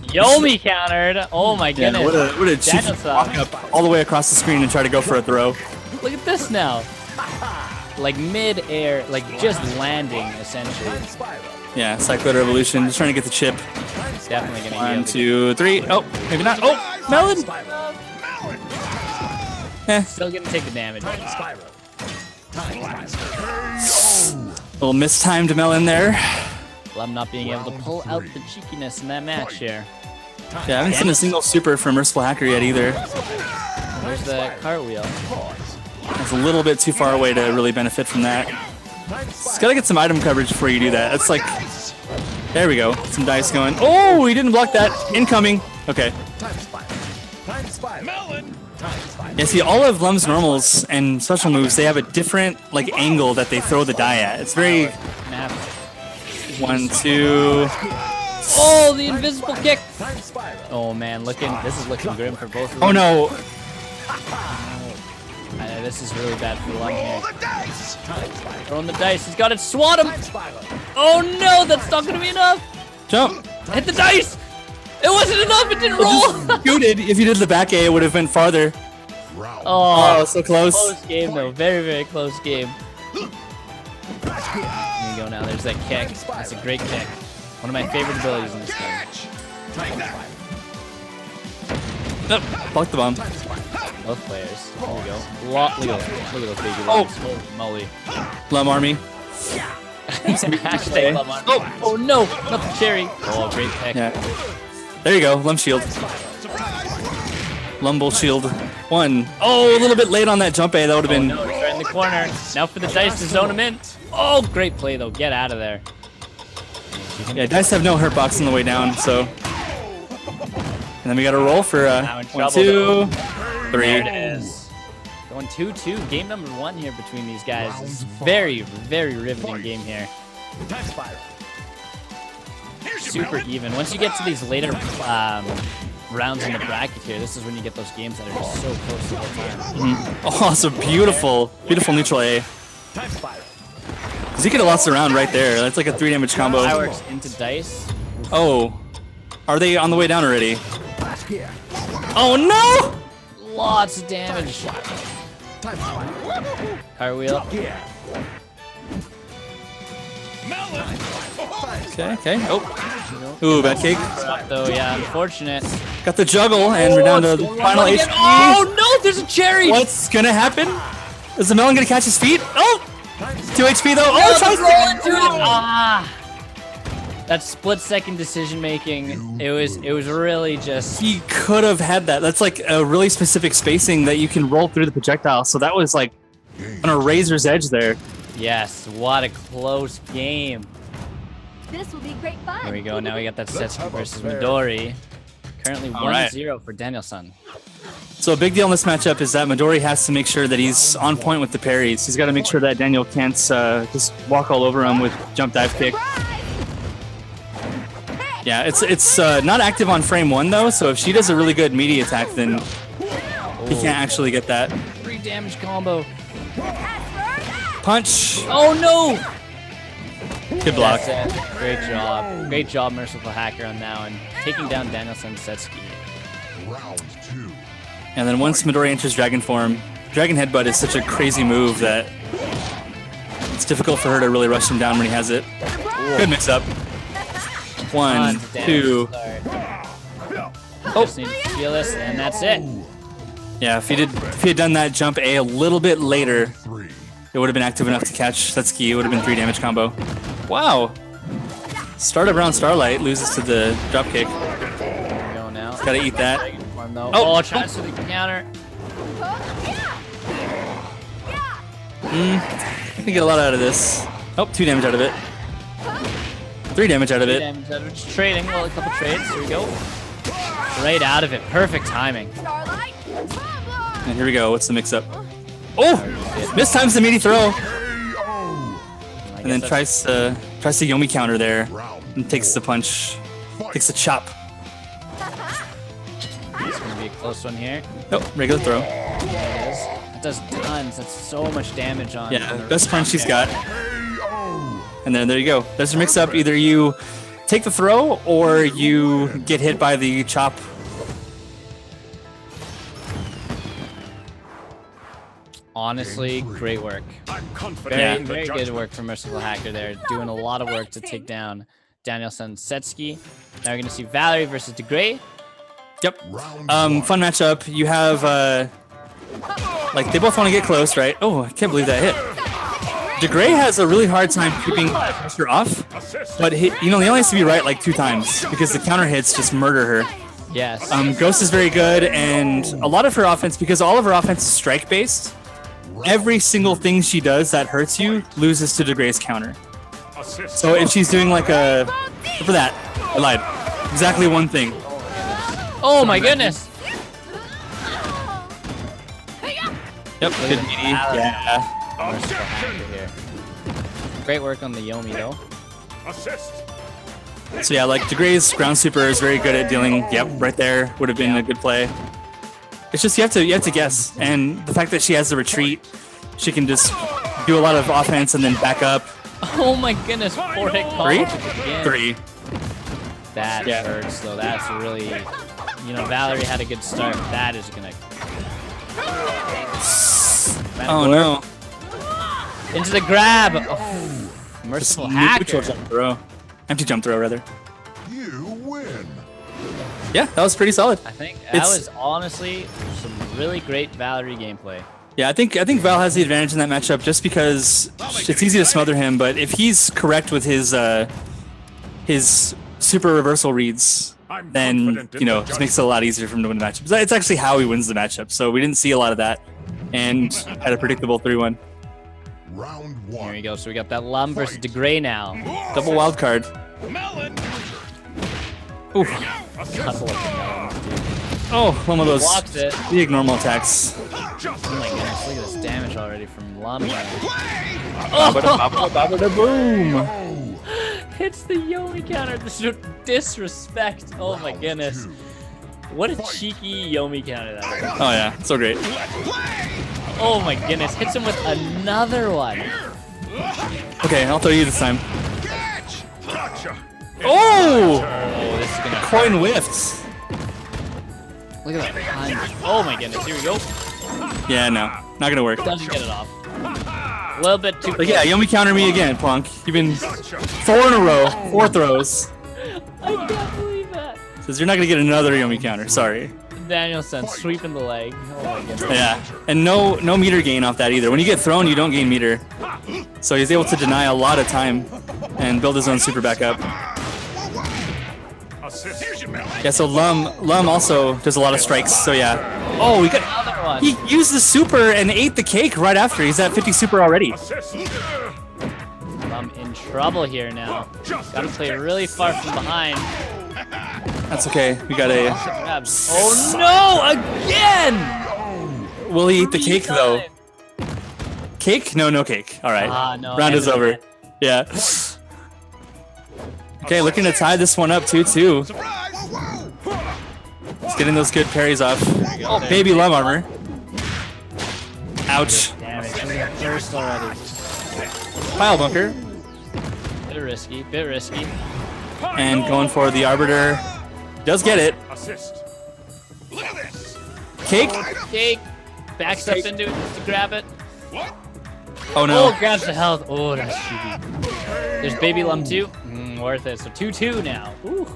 Yomi countered. Oh my Yeah, goodness. what a cheap Danielson. walk up all the way across the screen and try to go for a throw. Look at this now. Like mid-air, like just landing essentially. Time spiral. Yeah, Cyclone Revolution, just trying to get the chip. Definitely gonna 1, be 2, 3. Oh, maybe not. Oh, Melon. Spiral. Eh, still gonna take the damage. Time spiral. Time spiral. little mistimed Melon there. Lum not being able to pull out the cheekiness in that match here. Yeah, I haven't seen a single super from Merciful Hacker yet either. There's the cartwheel. It's a little bit too far away to really benefit from that. Just gotta get some item coverage before you do that. It's like, there we go. Some dice going. Oh, he didn't block that. Incoming. Okay. Time spiral. Time spiral. Melon. Time spiral. Yeah, see, all of Lum's normals and special moves, they have a different like angle that they throw the die at. It's very Map. 1, 2. Oh, the invisible kick. Time spiral. Oh man, this is looking grim for both of them. Oh no. I know, this is really bad for Lum here. Time spiral. Throwing the dice. He's got it. Swat him. Time spiral. Oh no, that's not gonna be enough. Jump. Hit the dice. It wasn't enough. It didn't roll. Scooted. If you did the back A, it would have been farther. Round Oh, Oh, so close. close game though. Very, very close game. There you go now. There's that kick. That's a great kick. One of my favorite abilities in this game. Time spiral. Nope. Block the bomb. Both players. There we go. Look at those baby Oh. legs. Holy moly. Lum Army. Hashtag Lum Army. Oh no, not the cherry. Oh, great pick. Yeah. There you go. Lum Shield. Lumble Shield. 1. Oh, a little bit late on that jump A. That would have Oh been. no, he's right in the corner. Now for the dice to zone him in. Oh, great play though. Get out of there. Yeah, dice have no hurt box on the way down, so. And then we got to roll for Now in 1, trouble, 2, 3. There it is. Going 2-2. Game number 1 here between these guys. It's very, very riveting game here. Time spiral. Super even. Once you get to these later rounds in the bracket here, this is when you get those games that are just so close the whole time. Oh, it's a beautiful, beautiful neutral A. Time spiral. He could have lost the round right there. That's like a 3 damage combo. Fireworks into dice. Oh. Are they on the way down already? Last gear. Oh no! Lots of damage. Time spiral. Cartwheel. Gear. Okay. Oh. Ooh, bad cake. Though, yeah, unfortunate. Got the juggle, and we're down to the final HP. Oh no, there's a cherry! What's gonna happen? Is the melon gonna catch his feet? Oh! 2 HP though. Oh, Oh, tries roll to into it! Ah! That split-second decision making, it was really just. He could have had that. That's like a really specific spacing that you can roll through the projectile. So that was like on a razor's edge there. Yes, what a close game. This will be great fun. Here we go. Now we got that Setsuki versus Midori. Currently All right. 1-0 for Danielson. So a big deal in this matchup is that Midori has to make sure that he's on point with the parries. He's got to make sure that Daniel can't just walk all over him with jump dive kick. Yeah, it's not active on frame 1 though, so if she does a really good meaty attack, then he can't actually get that. 3 damage combo. Punch! Oh no! Good block. That's it. Great job. Great job, Merciful Hacker on that one. Taking down Danielson Setsuki. round 2. And then once Midori enters Dragon form, Dragon Headbutt is such a crazy move that it's difficult for her to really rush him down when he has it. Good mix up. 1, Tons of damage 2. to start. Just need to feel this, and that's it. Yeah, if he had done that jump A a little bit later, 3. it would have been active enough to catch Setsuki. It would have been 3 damage combo. Wow. Start of round Starlight loses to the drop kick. There we go now. Gotta eat that. One, though. Oh. Oh, tries to the counter. Gonna get a lot out of this. Oh, 2 damage out of it. 3 damage out of it. Damage out of it. Just trading. Well, a couple trades. Here we go. Right out of it. Perfect timing. Starlight, Pablo! And here we go. What's the mix-up? Oh! Mistimes the meaty throw. And then tries to Yomi counter there. Round And takes the punch. Takes the chop. It's gonna be a close one here. Oh, regular throw. There it is. It does tons. That's so much damage on. Yeah, on the best punch she's got. KO. And then there you go. There's your mix-up. Either you take the throw or you get hit by the chop. Honestly, great work. Very, Yeah. very good work from Merciful Hacker there. Doing a lot of work to take down Danielson Setsuki. Now we're gonna see Valerie versus DeGray. Yep. Round Fun matchup. You have like they both want to get close, right? Oh, I can't believe that hit. DeGray has a really hard time keeping pressure off, but he only has to be right like 2 times because the counter hits just murder her. Yes. Ghost is very good, and a lot of her offense, because all of her offense is strike based. Every single thing she does that hurts you loses to DeGray's counter. So if she's doing like a for that, I lied. Exactly one thing. Oh my goodness. Yep. Good meaty. Yeah. Merciful Hacker here. Great work on the Yomi though. So yeah, like DeGray's ground super is very good at dealing. Yep, right there would have been a good play. It's just you have to guess, and the fact that she has the retreat, she can just do a lot of offense and then back up. Oh my goodness. 4 hit combo 3? again. 3. That Yeah. hurts though. That's really, Valerie had a good start. That is gonna. Oh no! Into the grab. Oh, Merciful Hacker. Neutral jump throw. Empty jump throw rather. You win. Yeah, that was pretty solid. I think that It's- was honestly some really great Valerie gameplay. Yeah, I think Val has the advantage in that matchup just because it's easy to smother him, but if he's correct with his super reversal reads, then just makes it a lot easier for him to win the matchup. It's actually how he wins the matchup. So we didn't see a lot of that, and had a predictable 3-1. Round Here 1. we go. So we got that Lum versus DeGray now. Double wild card. Oof. Couple of melons, dude. Oh, one of those Blocks it. big normal attacks. Oh my goodness, look at this damage already from Lum. Boom. Hits the Yomi counter. This is disrespect. Oh my goodness. What a cheeky Yomi counter that was. Oh yeah, so great. Oh my goodness. Hits him with another one. Okay, I'll throw you this time. Oh! Oh, this is gonna Coin whiffs. Look at that punch. Oh my goodness. Here we go. Yeah, no, not gonna work. Doesn't get it off. A little bit too Like, yeah, Yomi counter me again, Plunk. You've been 4 in a row, 4 throws. I can't believe that. Says you're not gonna get another Yomi counter. Sorry. Danielson sweeping the leg. Oh my goodness. Yeah, and no meter gain off that either. When you get thrown, you don't gain meter. So he's able to deny a lot of time and build his own super back up. Yeah, so Lum also does a lot of strikes. So yeah. Oh, we got. Another one. He used the super and ate the cake right after. He's at 50 super already. I'm in trouble here now. Gotta play really far from behind. That's okay. We got a. Grabs. Oh no! Again! Will he eat the cake though? Cake? No cake. All right. No, Round is over. Yeah. Okay, looking to tie this one up 2-2. He's getting those good parries off. Oh, baby Lum armor. Ouch. Damage. He's in first already. Pile bunker. Bit risky. Bit risky. And going for the arbiter. Does get it. Cake. Cake. Backs up into it just to grab it. Oh no. Oh, grabs the health. Oh, that's cheeky. There's baby Lum too. Worth it. So 2-2 now. Ooh.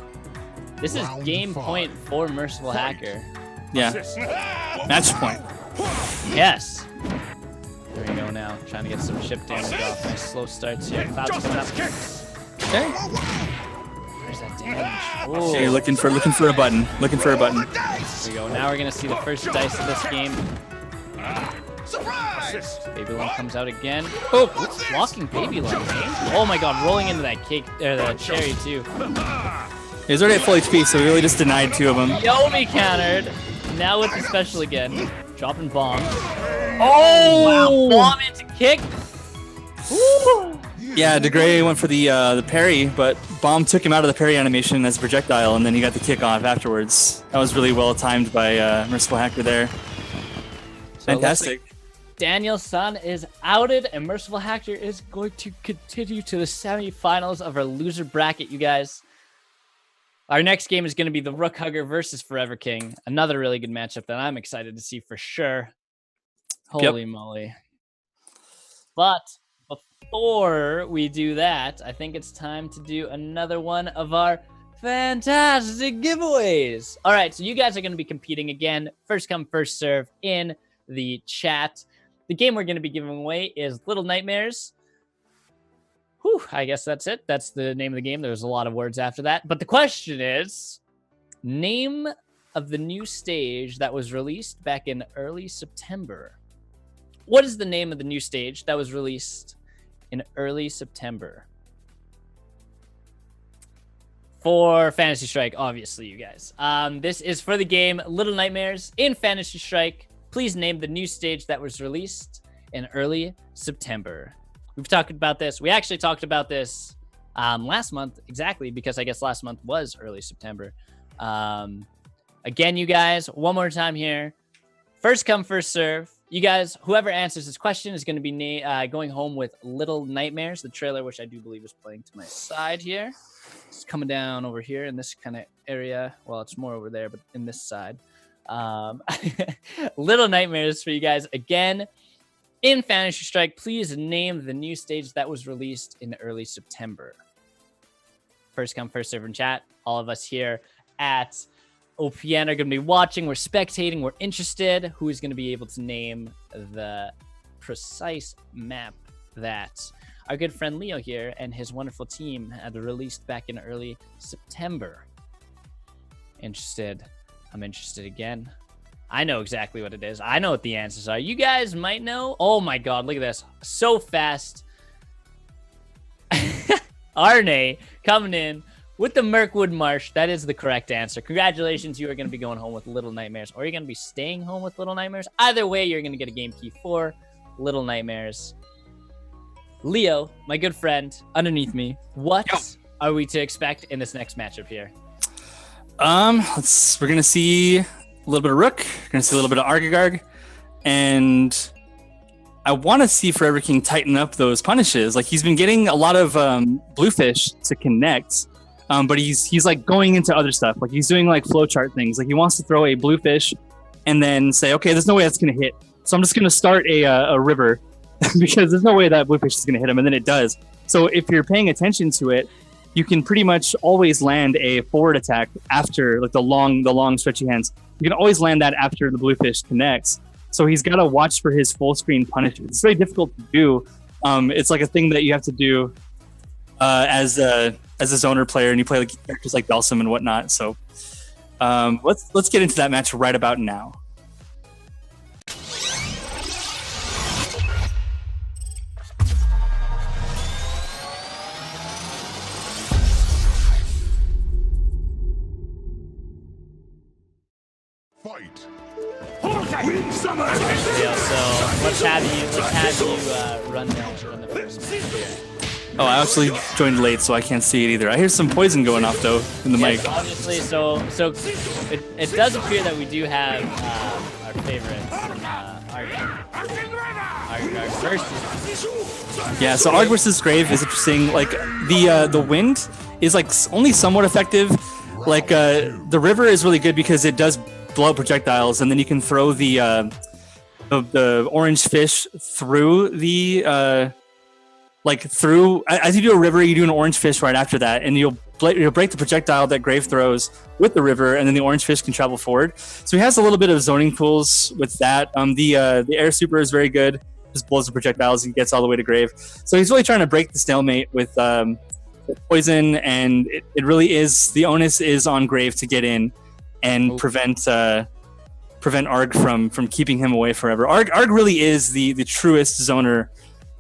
This is Round game 5. point for Merciful Hacker. Yeah. Match point. Yes. There we go now. Trying to get some chip damage off. Nice slow starts here. Cloud's coming up. Okay. There's that damage. Ooh. Okay, looking for a button. Looking for a button. There we go. Now we're gonna see the first dice of this game. Babylon comes out again. Oh, blocking Babylon. Eh? Oh my God, rolling into that cake or the cherry too. He's already at full HP, so we really just denied 2 of them. Yomi countered. Now with the special again. Dropping bomb. Oh, wow. Bomb into kick. Woo. Yeah, DeGray went for the parry, but Bomb took him out of the parry animation as a projectile, and then he got the kick off afterwards. That was really well timed by Merciful Hacker there. So Fantastic. Daniel's son is outed, and Merciful Hacker is going to continue to the semifinals of our loser bracket, you guys. Our next game is going to be the Rook Hugger versus Forever King. Another really good matchup that I'm excited to see for sure. Holy moly. But before we do that, I think it's time to do another one of our fantastic giveaways. All right, so you guys are going to be competing again. First come, first serve in the chat. The game we're going to be giving away is Little Nightmares. Whew, I guess that's it. That's the name of the game. There's a lot of words after that. But the question is, name of the new stage that was released back in early September. What is the name of the new stage that was released in early September? For Fantasy Strike, obviously, you guys. This is for the game Little Nightmares in Fantasy Strike. Please name the new stage that was released in early September. We've talked about this. We actually talked about this last month, exactly, because I guess last month was early September. Again, you guys, one more time here. First come, first serve. You guys, whoever answers this question is going to be going home with Little Nightmares, the trailer, which I do believe is playing to my side here. It's coming down over here in this kind of area. Well, it's more over there, but in this side. Little Nightmares for you guys again. In Fantasy Strike, please name the new stage that was released in early September. First come, first serve in chat. All of us here at OPN are going to be watching. We're spectating. We're interested. Who is going to be able to name the precise map that our good friend Leo here and his wonderful team had released back in early September? Interested. I'm interested again. I know exactly what it is. I know what the answers are. You guys might know. Oh my God, look at this. So fast. Arne coming in with the Mirkwood Marsh. That is the correct answer. Congratulations. You are going to be going home with Little Nightmares, or you're going to be staying home with Little Nightmares. Either way, you're going to get a game key for Little Nightmares. Leo, my good friend, underneath me, what are we to expect in this next matchup here? We're going to see a little bit of Rook. We're going to see a little bit of Argagarg. And I want to see Forever King tighten up those punishes. Like, he's been getting a lot of Bluefish to connect, but he's like going into other stuff. Like, he's doing like flowchart things. Like, he wants to throw a Bluefish and then say, okay, there's no way that's going to hit. So I'm just going to start a river because there's no way that Bluefish is going to hit him. And then it does. So if you're paying attention to it, you can pretty much always land a forward attack after, like, the long stretchy hands. You can always land that after the Bluefish connects. So he's got to watch for his full screen punishes. It's very difficult to do. It's like a thing that you have to do as a zoner player, and you play like characters like Belsum and whatnot. So let's get into that match right about now. Fight. Yeah, so let's have you run the first match here. Oh, I actually joined late, so I can't see it either. I hear some poison going off though in the mic. Obviously, so it does appear that we do have our favorite Arg versus. Yeah, so Arg versus Grave is interesting. Like, the wind is like only somewhat effective. Like, the river is really good because it does blow up projectiles, and then you can throw the orange fish through the like through as you do a river, you do an orange fish right after that, and you'll break the projectile that Grave throws with the river, and then the orange fish can travel forward. So he has a little bit of zoning pools with that. The air super is very good. Just blows the projectiles and gets all the way to Grave. So he's really trying to break the stalemate with poison, and it really is, the onus is on Grave to get in and prevent Arg from keeping him away forever. Arg really is the truest zoner.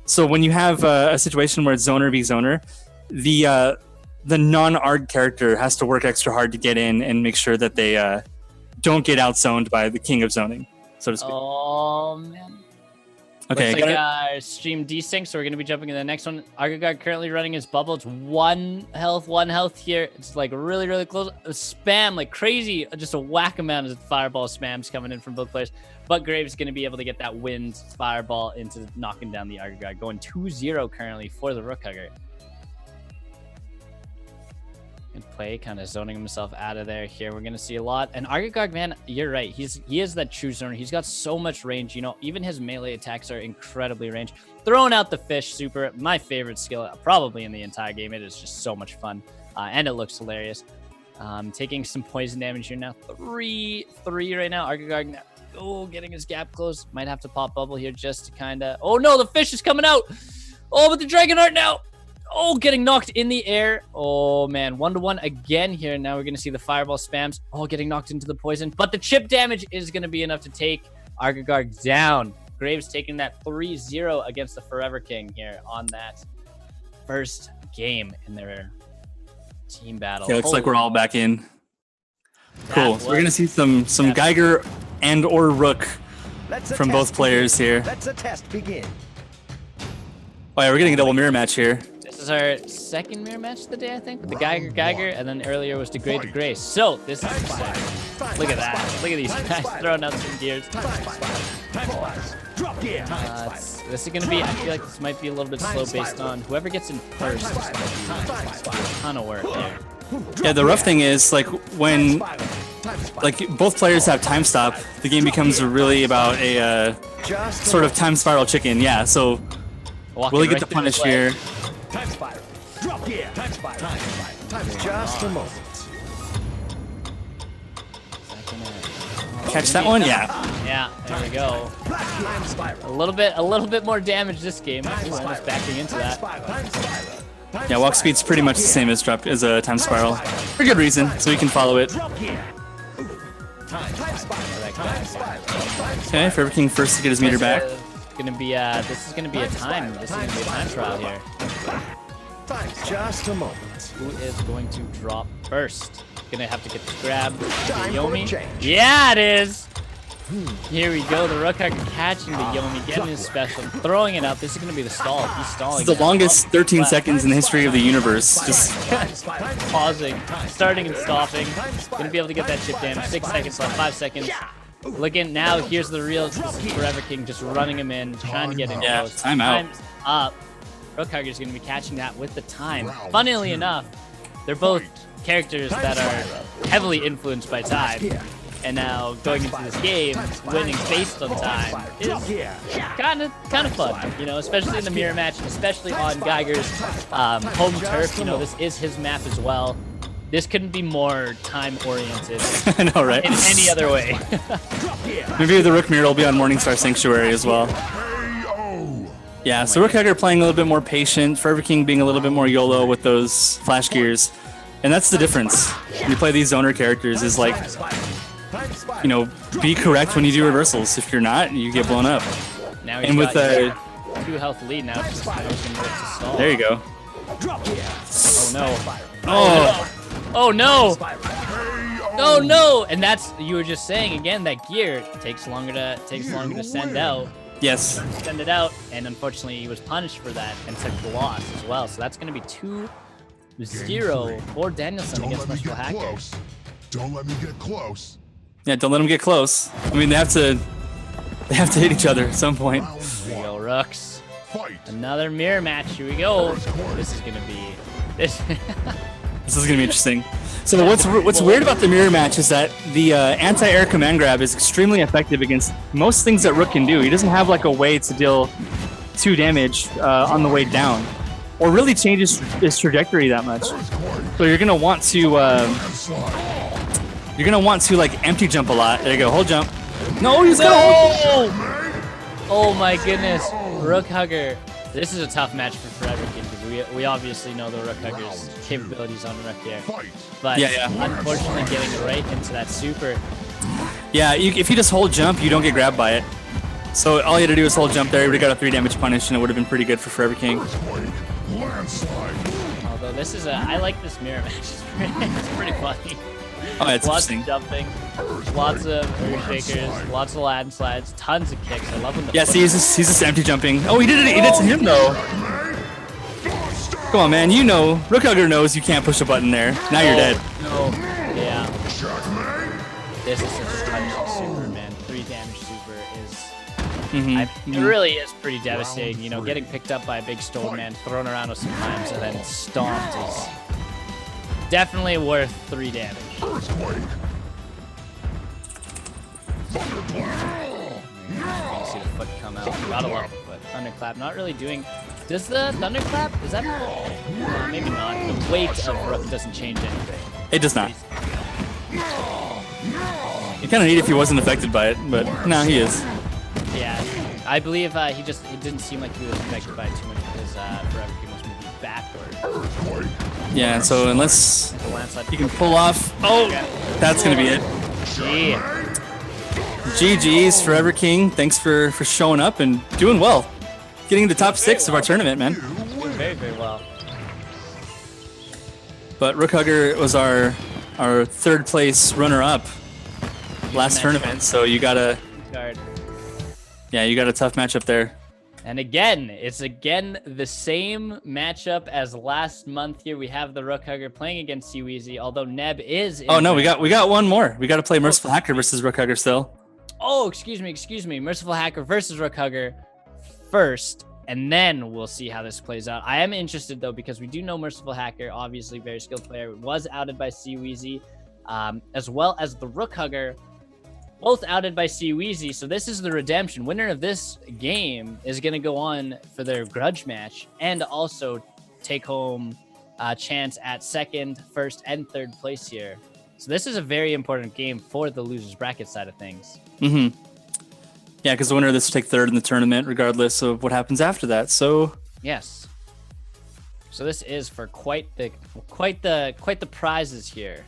So when you have a situation where it's zoner v zoner, the non-Arg character has to work extra hard to get in and make sure that they don't get outzoned by the king of zoning, so to speak. Oh, man. Okay, looks like stream desync, so we're going to be jumping to the next one. Argagard currently running his bubble. It's one health here. It's like really, really close. Spam like crazy. Just a whack amount of fireball spams coming in from both players. But Graves is going to be able to get that wind fireball into knocking down the Argagard. Going 2-0 currently for the Rook Hugger. Good play, kind of zoning himself out of there here. We're going to see a lot. And Argagard, man, you're right. He is that true zoner. He's got so much range. You know, even his melee attacks are incredibly ranged. Throwing out the fish super, my favorite skill probably in the entire game. It is just so much fun. And it looks hilarious. Taking some poison damage here now. 3 right now. Argagard, getting his gap closed. Might have to pop bubble here just to kind of... Oh, no, the fish is coming out. Oh, but the Dragonheart now. Oh, getting knocked in the air. Oh, man. 1-1 again here. Now we're going to see the fireball spams. Oh, getting knocked into the poison. But the chip damage is going to be enough to take Argagard down. Graves taking that 3-0 against the Forever King here on that first game in their team battle. Yeah, looks like we're all back in. Cool. So we're going to see some Geiger and or Rook from both players here. Let's a test begin. Oh, yeah, we're getting a double mirror match here. This is our second mirror match of the day, I think. The Geiger, and then earlier was Degrade to Grace. So this is exciting. Look at that. Look at these guys throwing out some gears. This is going to be, I feel like this might be a little bit slow based on whoever gets in first. Is going to be a ton of work here. Yeah, the rough thing is, like, when both players have time stop, the game becomes really about a sort of time spiral chicken. Yeah, so will he get the punish here? Time spiral. Drop gear. Time spiral. Time just a moment. Catch that one? Yeah. Yeah, there we go. A little bit more damage this game. Ooh, almost backing into that. Yeah, walk speed's pretty much the same as a time spiral. For good reason, so we can follow it. Okay, Forever King first to get his meter back. This is gonna be a time trial here. Just a moment. Who is going to drop first? Gonna have to get the grab. Yomi. Yeah, it is. Here we go. The Rook Hugger catching the Yomi, getting his special, throwing it up. This is gonna be the stall. He's stalling. It's the longest 13 seconds in the history of the universe. Just pausing, starting and stopping. Gonna be able to get that chip damage. 6 seconds left. 5 seconds. Looking now, here's the real Forever King just running him in, trying to get him close. Time out. Time's up. Rook Hugger's going to be catching that with the time. Funnily enough, they're both characters that are heavily influenced by time. And now going into this game, winning based on time is kind of fun, you know, especially in the mirror match, especially on Geiger's home turf. You know, this is his map as well. This couldn't be more time-oriented I know, right? in any other way. Maybe the Rook mirror will be on Morningstar Sanctuary as well. Yeah, so Rook Hugger playing a little bit more patient, Forever King being a little bit more YOLO with those flash gears. And that's the difference when you play these zoner characters, is like, you know, be correct when you do reversals. If you're not, you get blown up. Now and with 2 health lead now. Just to there you go. Oh no. Oh. Oh no! Oh no! And that's, you were just saying again, that gear takes longer to send out. Yes. Send it out, and unfortunately he was punished for that and took the loss as well. So that's going to be 2-0 for Danielson against Merciful Hacker. Don't let me get close. Yeah, don't let them get close. I mean, they have to hit each other at some point. Here we go, Rooks. Another mirror match. Here we go. This is going to be this. This is gonna be interesting. So what's weird about the mirror match is that the anti-air command grab is extremely effective against most things that Rook can do. He doesn't have like a way to 2 damage on the way down, or really change his trajectory that much. So you're gonna want to like empty jump a lot. There you go, hold jump. No, he's gonna. Oh my goodness, Rook Hugger. This is a tough match for Forever King because we obviously know the Rook Hugger's capabilities on Rook here. But unfortunately getting right into that super. Yeah, if you just hold jump, you don't get grabbed by it. So all you had to do was hold jump there. You would have got a 3 damage punish, and it would have been pretty good for Forever King. Although this is I like this mirror match. It's pretty funny. Oh, it's lots interesting. Of jumping, lots of earth shakers, lots of land slides, tons of kicks. I love when the see, he's just empty jumping. Oh, he did it. He did it to him though. Come on, man. You know, Rook Hugger knows you can't push a button there. Now you're dead. No. Yeah. This is a punching super, man. 3 damage super is. It really is pretty devastating. You know, getting picked up by a big stone man, thrown around sometimes, and then stomped is definitely worth 3 damage. You see the foot come out. Gotta love the foot. Thunderclap, not really doing. Does the thunderclap? Is that maybe not? The weight of Rook doesn't change anything. It does not. You kind of need if he wasn't affected by it, but no, he is. Yeah, I believe it didn't seem like he was affected by it too much because Forever King was moving backward. Yeah, so unless you can pull off, that's gonna be it. GG's Forever King. Thanks for showing up and doing well, getting the top 6 of our tournament, man. Very, very well. But Rook Hugger was our 3rd place runner-up last tournament, so you got a tough matchup there. And again, it's the same matchup as last month here. We have the Rook Hugger playing against Seaweezy, although Neb is. Oh no, we got one more. We got to play Merciful Hacker versus Rook Hugger still. Oh, excuse me. Merciful Hacker versus Rook Hugger first, and then we'll see how this plays out. I am interested though because we do know Merciful Hacker, obviously very skilled player, was outed by Seaweezy, as well as the Rook Hugger. Both outed by Seaweezy, so this is the redemption. Winner of this game is going to go on for their grudge match and also take home a chance at 2nd, 1st, and 3rd place here. So this is a very important game for the losers bracket side of things. Yeah, because the winner of this will take 3rd in the tournament, regardless of what happens after that. So yes. So this is for quite the prizes here.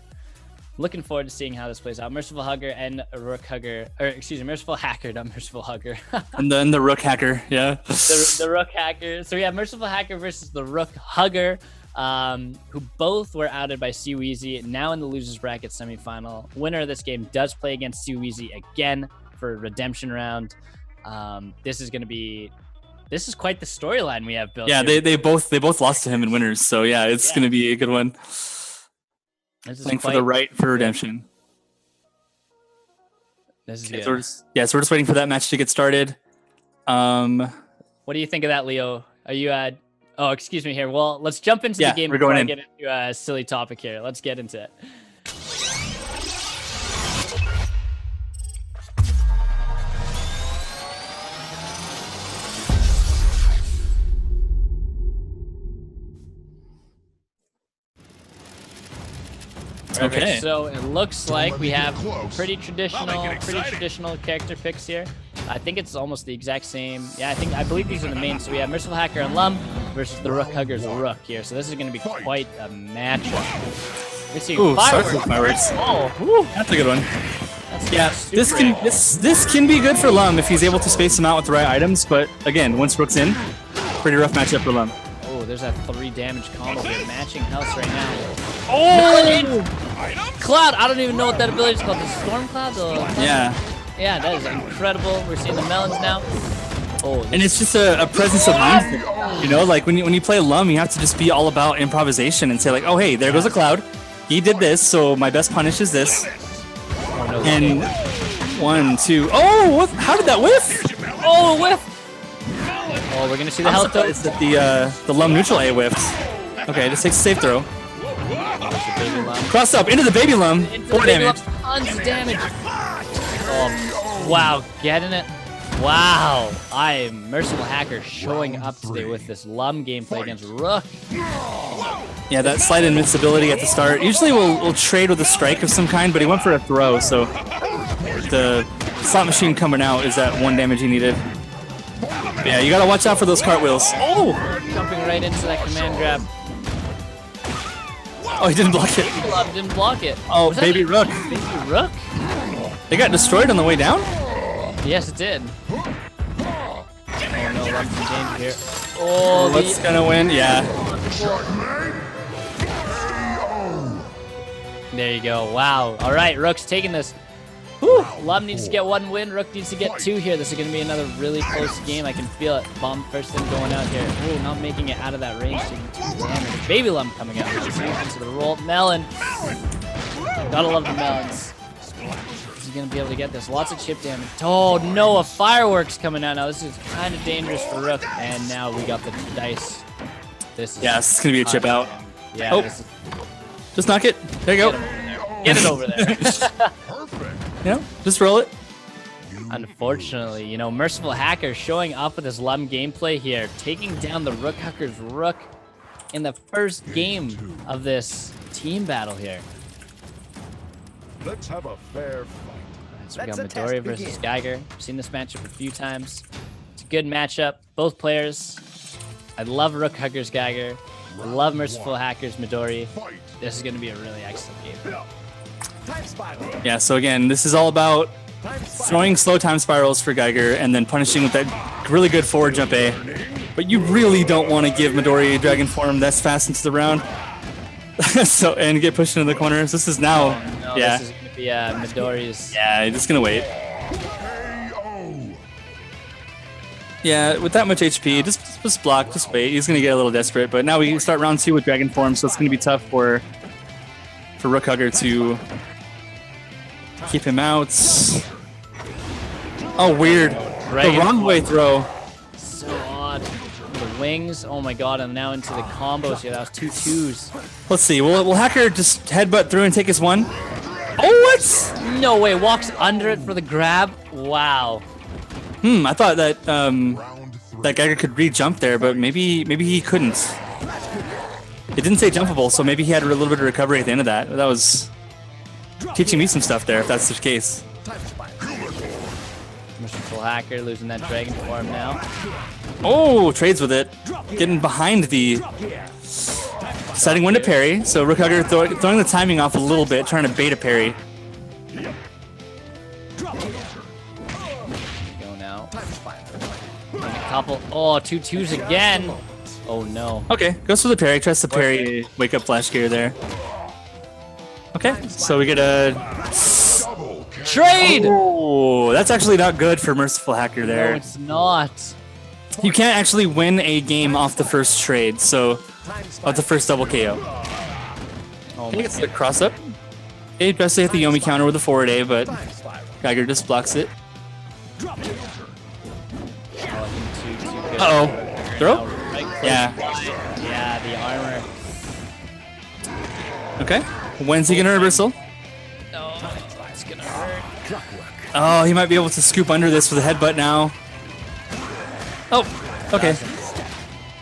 Looking forward to seeing how this plays out. Merciful Hugger and Rook Hugger, or excuse me, Merciful Hacker, not Merciful Hugger. and the Rook Hacker, yeah. the Rook Hacker. So we have Merciful Hacker versus the Rook Hugger, who both were outed by Seaweezy. Now in the losers bracket semifinal, winner of this game does play against Seaweezy again for a redemption round. This is quite the storyline we have built. Yeah, here. they both lost to him in winners, so yeah, it's gonna be a good one. Playing for the right for redemption. This is good. So we're just waiting for that match to get started. What do you think of that, Leo? Are you oh, excuse me here. Well, let's jump into the game we're before going I in. get into a silly topic here. Let's get into it. Perfect. Okay. So it looks like we have pretty I'll traditional character picks here. I think it's almost the exact same. Yeah, I believe these are the main. So we have Merciful Hacker and Lum versus the Rook Hugger's Rook here. So this is going to be quite a matchup. We're seeing fireworks. Oh, woo. That's a good one. This can be good for Lum if he's able to space them out with the right items. But again, once Rook's in, pretty rough matchup for Lum. Oh, there's that 3 damage combo here, matching health right now. Oh! Cloud! I don't even know what that ability is called. The Storm Cloud? Yeah. Yeah, that is incredible. We're seeing the melons now. Oh, and it's just a presence of mind thing. You know, like when you play Lum, you have to just be all about improvisation and say like, oh hey, there goes a Cloud. He did this, so my best punish is this. Oh, no, and 1, 2. Oh, what? How did that whiff? Oh, whiff! Oh, we're gonna see the health though. Is that the Lum neutral A whiffed? Okay, just takes a safe throw. Cross up into the baby Lum. 4 damage. Tons of damage. Oh, wow, getting it. Wow, I am Merciful Hacker showing up today with this Lum gameplay against Rook. Yeah, that slight invincibility at the start. Usually we'll trade with a strike of some kind, but he went for a throw, so the slot machine coming out is that 1 damage he needed. But yeah, you gotta watch out for those cartwheels. Oh! Jumping right into that command grab. Oh, he didn't block it. Lum didn't block it. Oh, Was that baby Rook. Baby Rook? They got destroyed on the way down? Yes, it did. Oh no, Lum's in danger here. Oh, What's gonna win? Yeah. There you go. Wow. All right, Rook's taking this. Whew. Lum needs to get 1 win. Rook needs to get 2 here. This is going to be another really close game. I can feel it. Bomb first thing going out here. Ooh, not making it out of that range. Taking 2 damage. Baby Lum coming out. Into the roll. Melon. Gotta love the melons. Is he going to be able to get this? Lots of chip damage. Oh, no. A fireworks coming out. Now, this is kind of dangerous for Rook. And now we got the dice. This is Yeah, it's going to be a chip out. Yeah. Oh. This is, Just knock it. There you go. get it over there. Yeah, just roll it. Unfortunately, you know, Merciful Hacker showing up with his Lum gameplay here, taking down the Rook Huckers Rook in the first game of this team battle here. Let's have a fair fight. So we Let got the Midori test versus begin. Geiger. I've seen this matchup a few times. It's a good matchup. Both players. I love Rook Huckers Geiger. I love Merciful Hackers Midori. Fight. This is going to be a really excellent game. Time spiral. Yeah, so again, this is all about Time spiral. throwing slow time spirals for Geiger and then punishing with that really good forward jump A. But you really don't want to give Midori Dragon Form that's fast into the round. So and get pushed into the corners. This is now, No, yeah, this is going to be Midori's. yeah, just gonna wait. KO. Yeah, with that much HP, just block, just wait. He's gonna get a little desperate. But now we start round 2 with Dragon Form, so it's gonna be tough for Rook Hugger to keep him out. Oh, weird. Dragon The wrong way throw. So odd. The wings. Oh my god, I'm now into the combos here. That was 2 twos. Let's see. Will Hacker just headbutt through and take his 1? Oh, what? No way. Walks under it for the grab. Wow. I thought that Round 3. that Geiger could re-jump there, but maybe he couldn't. It didn't say jumpable, so maybe he had a little bit of recovery at the end of that. That was teaching me some stuff there, if that's the case. Time spiral. Merciful Hacker losing that Dragon Form now. Oh, trades with it. Getting behind the... Deciding when to parry, so Rook Hugger throwing the timing off a little bit, trying to bait a parry. Go now. Time spiral. And a couple. Oh, 2 twos again. Oh no. Okay, goes for the parry, tries to parry wake up flash gear there. Okay, so we get a... Double KO. Trade! Oh, that's actually not good for Merciful Hacker No, there. it's not. You can't actually win a game off the first trade, so... Time Off spiral. the first double KO. Oh He my gets the god. cross up. He tries to hit the Yomi counter with a forward A, but Time spiral. Geiger just blocks it. Oh, I think too good. Uh-oh. Throw? Right close Yeah. by. Yeah, the armor. Okay. When's he gonna reversal? No, it's gonna hurt. Oh, he might be able to scoop under this with a headbutt now. Oh, okay.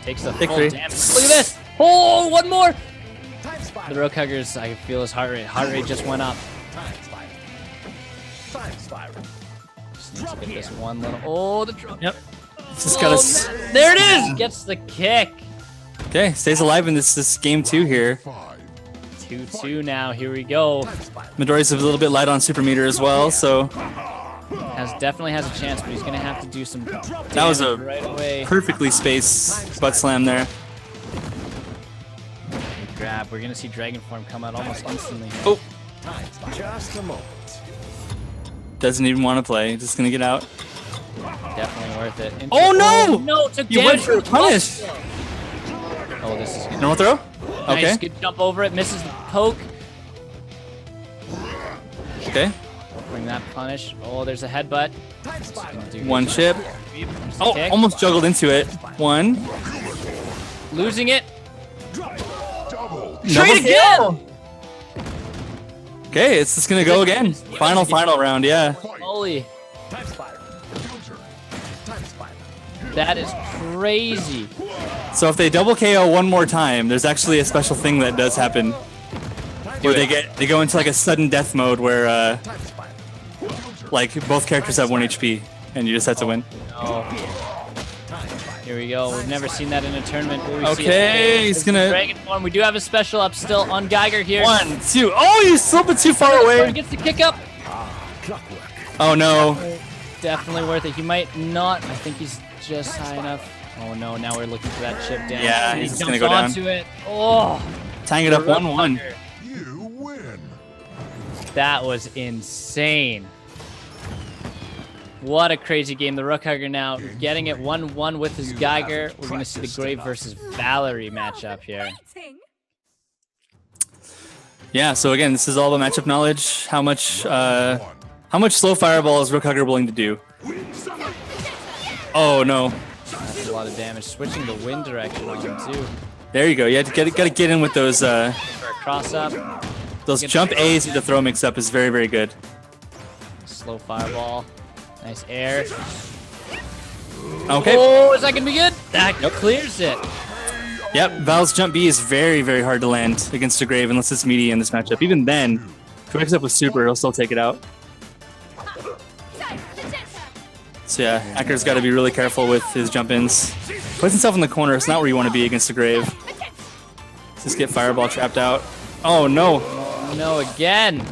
Takes the Victory. full damage. Look at this. Oh, 1 more. Time spiral. The Rook Huggers, I feel his heart rate. Heart rate just went up. Time spiral. Time spiral. Just needs to get this one little. Oh, the drop. Yep. Just gotta... There it is. Gets the kick. Okay, stays alive in this game 2 here. 5. 2-2 now. Here we go. Time spiral. Midori's a little bit light on super meter as well, so Definitely has a chance, but he's gonna have to do some. that was a right away. perfectly spaced butt slam there. Grab. We're gonna see Dragon Form come out almost instantly. Oh, Time spiral. Just a moment. doesn't even want to play. Just gonna get out. Definitely worth it. Oh, no! No! Took You went damage for a from punish. Oh, this is good. Normal throw? Okay. Nice. Good jump over it. Misses the poke. Okay. Bring that punish. Oh, there's a headbutt. Time spiral. Do One good. chip. There's the Oh, kick. almost juggled into it. 1. Losing it. Double. Trade again. Okay, it's just gonna go again. Final round, yeah. Fight. Holy. Time spiral. That is crazy. So if they double KO one more time, there's actually a special thing that does happen where they go into like a sudden death mode where like both characters have 1 HP and you just have to win. Oh. Here we go. We've never seen that in a tournament. Okay, he's gonna Dragon form. We do have a special up still on Geiger here. 1, 2. Oh, you slipping too far away. Gets the kick up. Oh no. Definitely worth it. He might not. I think he's just high enough. Oh no, now we're looking for that chip down. Yeah, he he's just jumps gonna go down. onto it. Oh, Tying it up 1-1. You win. that was insane. What a crazy game. The Rook Hugger now getting it 1-1 with his Geiger. We're going to see the Grave versus Valerie matchup here. Yeah, so again, this is all about matchup knowledge. How much slow fireball is Rook Hugger willing to do? Oh no. That's a lot of damage. Switching the wind direction on him too. There you go. You gotta get in with those For a cross up. those jump A's with the throw mix up is very, very good. Slow fireball. Nice air. Okay. Oh, is that going to be good? That clears it. Yep, Val's jump B is very, very hard to land against a Grave unless it's meaty in this matchup. Even then, if he wakes up with super, he'll still take it out. So yeah, Hacker's got to be really careful with his jump-ins. Puts himself in the corner. It's not where you want to be against a Grave. Just get Fireball trapped out. Oh no. No, again.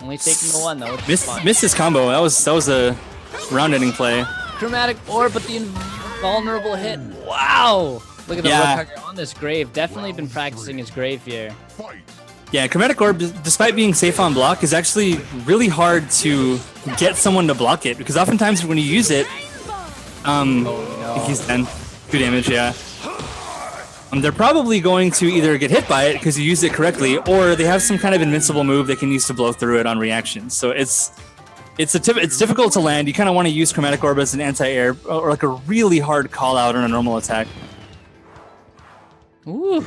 Only taking the one though. Missed his combo. That was a round-ending play. Chromatic orb, but the invulnerable hit. Wow. Look at the Rook Hugger on this Grave. Definitely been practicing his Grave here. Yeah, Chromatic Orb, despite being safe on block, is actually really hard to get someone to block it, because oftentimes when you use it, he's 10. 2 damage, yeah. They're probably going to either get hit by it because you used it correctly, or they have some kind of invincible move they can use to blow through it on reaction. So it's difficult to land. You kind of want to use Chromatic Orb as an anti-air, or like a really hard call out on a normal attack. Ooh.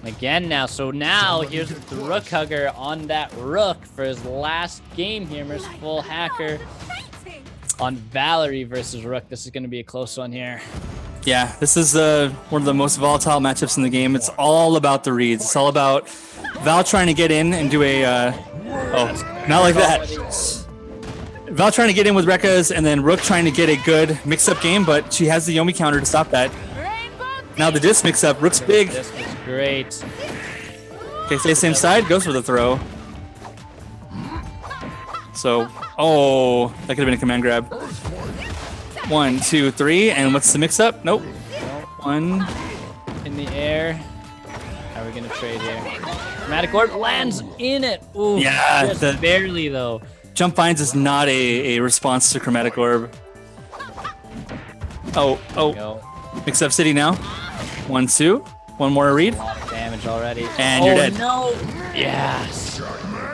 Again now, so now here's the Rook Hugger on that Rook for his last game here. Merciful Hacker on Valerie versus Rook. This is going to be a close one here. Yeah, this is one of the most volatile matchups in the game. It's all about the reads. It's all about Val trying to get in and do a... oh, not like that. Val trying to get in with Rekka's, and then Rook trying to get a good mix-up game, but she has the Yomi counter to stop that. Now the disc mix-up. Rook's big. This was great. Okay, stay same side. Goes for the throw. So, oh, that could have been a command grab. 1, 2, 3, and what's the mix-up? Nope. 1. In the air. How are we gonna trade here? Chromatic Orb lands in it. Ooh, yeah, just barely though. Jump Vines is not a response to Chromatic Orb. Oh. Mix-up City now. 1, 2. One more read. A lot of damage already. And you're dead. No. Yes.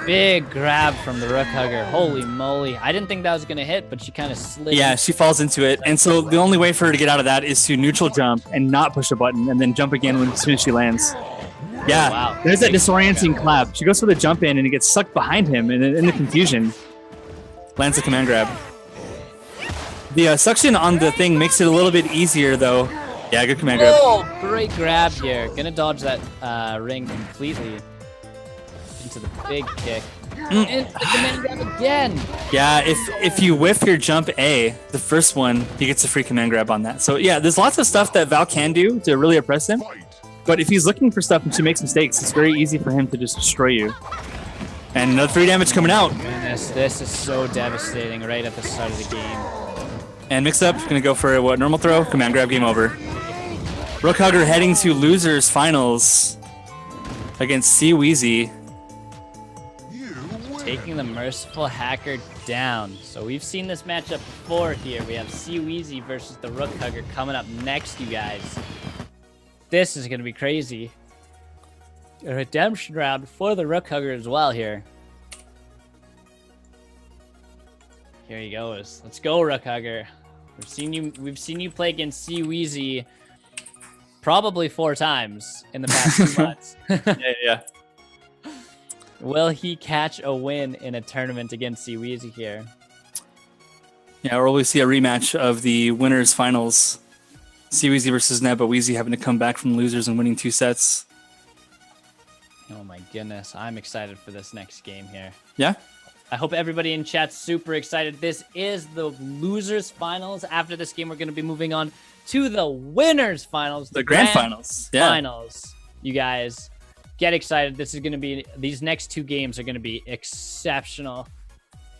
Big grab from the Rook Hugger. Holy moly. I didn't think that was going to hit, but she kind of slid. Yeah, she falls into it. And so the only way for her to get out of that is to neutral jump and not push a button and then jump again as soon as she lands. Yeah, wow. There's that disorienting clap. She goes for the jump in and it gets sucked behind him, and in the confusion, lands the command grab. The suction on the thing makes it a little bit easier, though. Yeah, good command grab. Oh, great grab here. Gonna dodge that ring completely into the big kick. And the command grab again. Yeah, if you whiff your jump A, the first one, he gets a free command grab on that. So yeah, there's lots of stuff that Val can do to really oppress him. But if he's looking for stuff and she makes mistakes, it's very easy for him to just destroy you. And another 3 damage coming out. Goodness, this is so devastating right at the start of the game. And mix up, gonna go for what, normal throw, command grab, game over. Rook Hugger heading to losers finals against Wheezy. Taking the Merciful Hacker down. So we've seen this matchup before here. We have Wheezy versus the Rook Hugger coming up next, you guys. This is gonna be crazy. A redemption round for the Rook Hugger as well here. Here he goes. Let's go, Rook Hugger. We've seen you play against Wheezy probably 4 times in the past 2 months. Yeah. Will he catch a win in a tournament against Wheezy here? Yeah, or will we see a rematch of the winners finals? Seaweezy versus Neb, but Weezy having to come back from losers and winning 2 sets. Oh my goodness, I'm excited for this next game here. Yeah? I hope everybody in chat's super excited. This is the losers finals. After this game, we're going to be moving on to the winners finals. The grand finals. Yeah. Finals. You guys get excited. This is going to be, these next 2 games are going to be exceptional.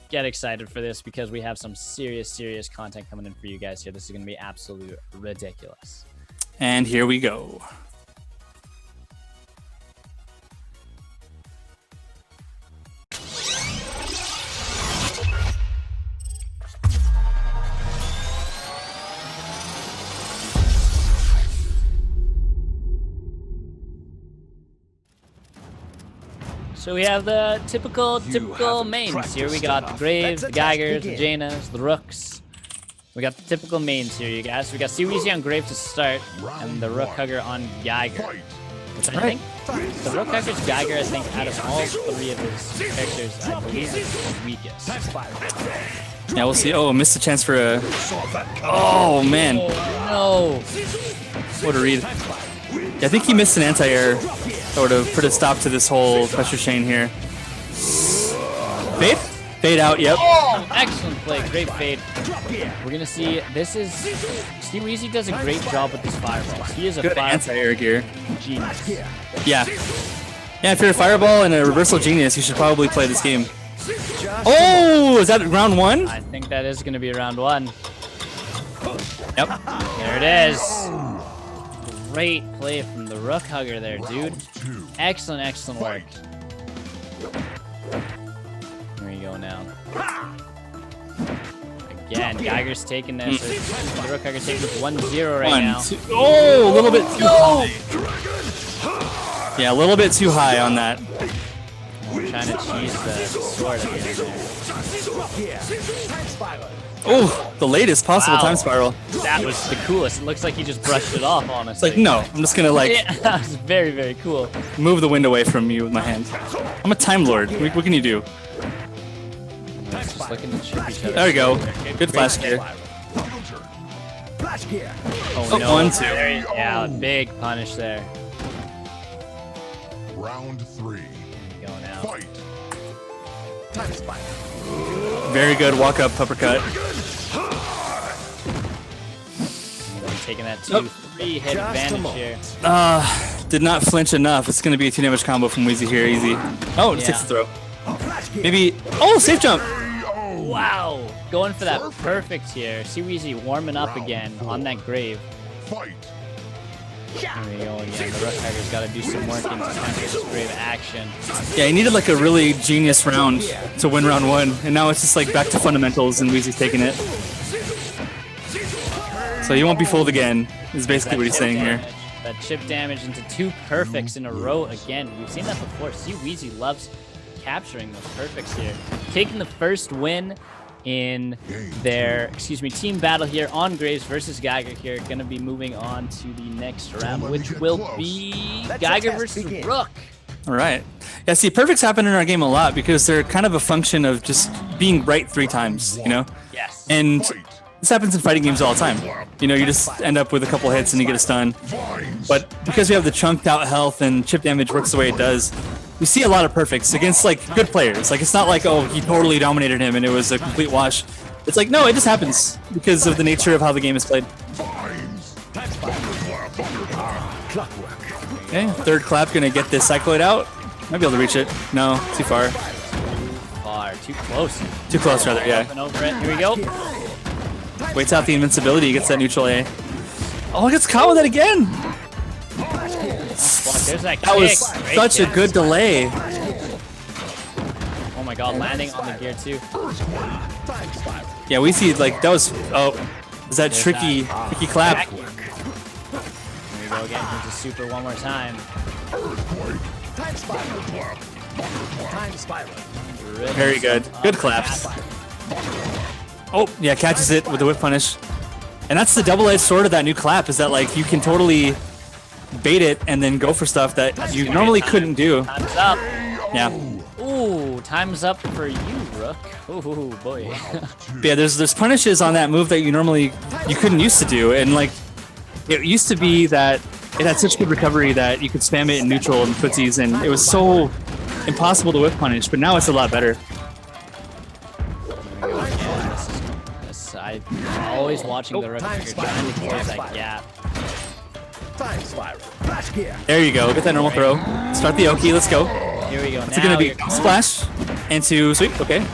Get excited for this because we have some serious content coming in for you guys here. This is going to be absolutely ridiculous. And here we go. So we have the typical mains here. We got the Graves, the Geigers, the Janas, the Rooks. We got the typical mains here, you guys. We got Seaweezy on Graves to start, and the Rook Hugger on Geiger. Which I think the Rook Hugger's Geiger, I think, out of all 3 of his characters, I believe is the weakest. Yeah, we'll see. Oh, missed a chance for a... Oh, man. Oh, no. What a read. Yeah, I think he missed an anti-air that would have put a stop to this whole pressure chain here. Fade? Fade out, yep. Oh, excellent play. Great fade. We're going to see, this is, Seaweezy does a great job with his fireballs. He is a Good anti-air gear. genius. Yeah. Yeah, if you're a fireball and a reversal genius, you should probably play this game. Oh, is that round 1? I think that is going to be round 1. Yep. There it is. Great play from the Rook Hugger there, dude. Excellent work. Here we go now. Again, Geiger's taking this. The Rook Hugger taking this 1-0 right now. 1, 2. Oh, a little bit too high. Yeah, a little bit too high on that. We're trying to cheese the sword at the end there. Oh, the latest possible Wow. time spiral. That was the coolest. It looks like he just brushed it off, honestly. It's like, no, I'm just gonna like Yeah, that was very cool. move the wind away from you with my hand. I'm a Time Lord. What can you do? Just looking to chip each other. There we go. Good flash gear. Oh, no. 1, 2. There he- yeah, big punish there. Round 3. Go now. Fight. Very good walk up uppercut. Taking that 2-3 hit advantage here. Did not flinch enough. It's gonna be a 2 damage combo from Weezy here, easy. Oh, it takes the throw. Maybe. Oh, safe jump. Wow, going for that perfect here. Seaweezy warming up again on that grave. Fight. There we go again. The Rook Hugger's got to do some work into counter this grave action. Yeah, he needed like a really genius round to win round 1, and now it's just like back to fundamentals, and Weezy's taking it. So he won't be fooled again, is basically what he's saying here. That chip damage into 2 perfects in a row again. We've seen that before. Weezy loves capturing those perfects here. Taking the first win in their, team battle here on Graves versus Geiger here. Gonna be moving on to the next round, which will be Geiger versus Rook. All right. Yeah, see, perfects happen in our game a lot because they're kind of a function of just being right 3 times, you know? Yes. And this happens in fighting games all the time. You know, you just end up with a couple hits and you get a stun. But because we have the chunked out health and chip damage works the way it does, we see a lot of perfects against like good players. Like it's not like, oh, he totally dominated him and it was a complete wash. It's like, no, it just happens because of the nature of how the game is played. Okay, 3rd clap gonna get this cycloid out. Might be able to reach it. No, too far. Too close. Too close, rather, yeah. Jumping over it. Here we go. Waits out the invincibility, gets that neutral A. Oh, he gets caught with it again! There's that That was kick. Great such a kick. good delay. Oh my god, landing on the gear too. Yeah, we see like that was is that There's tricky clap. Here we go again. Here's a super one more time. Very good. Good claps. Oh, yeah, catches it with the whip punish. And that's the double-edged sword of that new clap, is that like you can totally bait it and then go for stuff that you normally couldn't do. Time's up. Yeah. Ooh, time's up for you, Rook. Ooh, boy. But yeah, there's punishes on that move that you couldn't used to do, and like it used to be that it had such good recovery that you could spam it in neutral and footsies, and it was so impossible to whip punish. But now it's a lot better. I'm always watching the Rook trigger, trying to close that gap. Time spiral. Flash gear. There you go. Get that normal throw. Start the Oki. Let's go. Here we go. It's gonna be splash into sweep. Okay. Is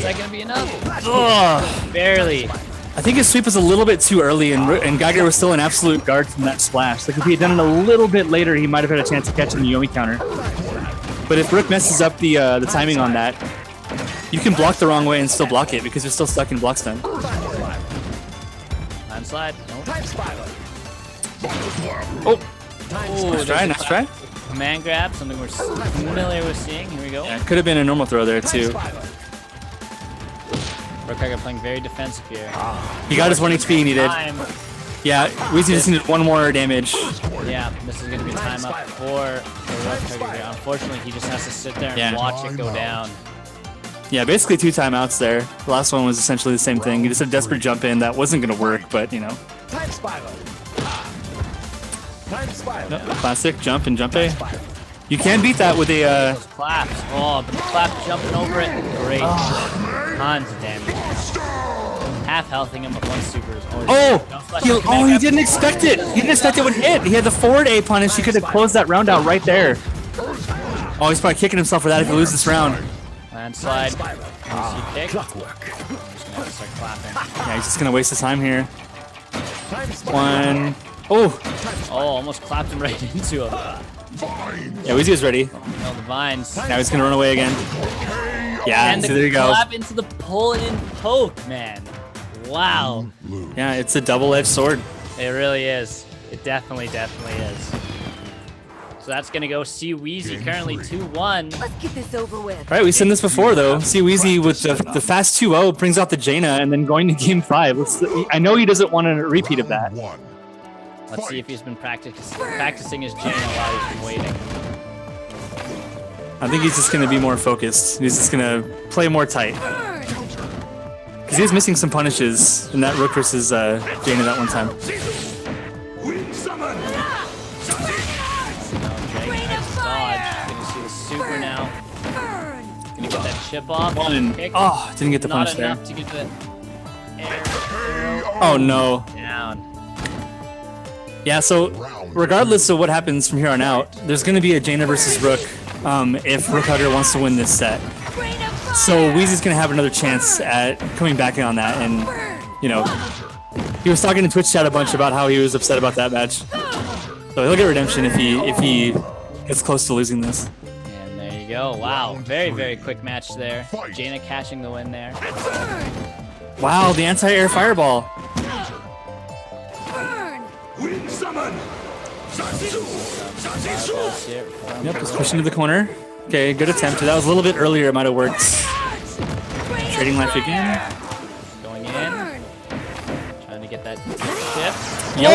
that gonna be enough? Ugh. Barely. I think his sweep was a little bit too early, and Geiger was still an absolute guard from that splash. Like if he had done it a little bit later, he might have had a chance to catch in the Yomi counter. But if Rook messes up the timing on that, you can block the wrong way and still block it because you're still stuck in block stun. Time slide. Nope. Time spiral. Oh, Ooh, nice try, nice try. Command grab, something we're familiar with seeing. Here we go. Yeah, could have been a normal throw there too. Rook playing very defensive here. He got his 1 HP he needed. Time. Yeah, Weezy just needed one more damage. Yeah, this is gonna be time up for the Rook here. Unfortunately, he just has to sit there and Yeah. watch it go down. Yeah, basically 2 timeouts there. The last one was essentially the same thing. He just had a desperate jump in that wasn't going to work, but you know. Time spiral. Time spiral. Nope, classic jump and jump A. You can beat that with a. Those claps. Oh, but the clap jumping over it. Great. Tons of damage. Half healthing him with 1 super. He didn't expect it. He didn't expect it would hit. He had the forward A punish. He could have closed that round out right there. Oh, he's probably kicking himself for that if he loses this round. Landslide. Kick. Clockwork. Just gonna have to start clapping. Yeah, he's just going to waste his time here. Time spiral. 1. Oh, Oh, almost clapped him right into him. yeah, Weezy is ready. No, the vines. Now he's going to run away again. Yeah, And so the there you go. clap into the pull in poke, man. Wow. Yeah, it's a double-edged sword. It really is. It definitely is. So that's gonna go C Weezy currently 2-1. Let's get this over with. All right, we've seen this before, though. See Weezy with the fast 2-0 brings out the Jaina and then going to game 5. I know he doesn't want a repeat of that. Let's see if he's been practicing his Jaina while he's been waiting. I think he's just going to be more focused. He's just going to play more tight. Because he was missing some punishes in that Rook versus Jaina that one time. Super now. Gonna get that chip off. Kick. Oh, didn't get the Not punish there. enough to get the arrow Oh, no. down. Yeah, so regardless of what happens from here on out, there's going to be a Jaina versus Rook if Rook Hugger wants to win this set. So Weezy's going to have another chance at coming back on that. And, you know, he was talking in Twitch chat a bunch about how he was upset about that match. So he'll get redemption if he gets close to losing this. And there you go. Wow. Very quick match there. Jaina catching the win there. Wow, the anti-air fireball. Yep, just pushing to the corner. Okay, good attempt. That was a little bit earlier. It might have worked. Trading life again. Going in. Trying to get that chip. Yo!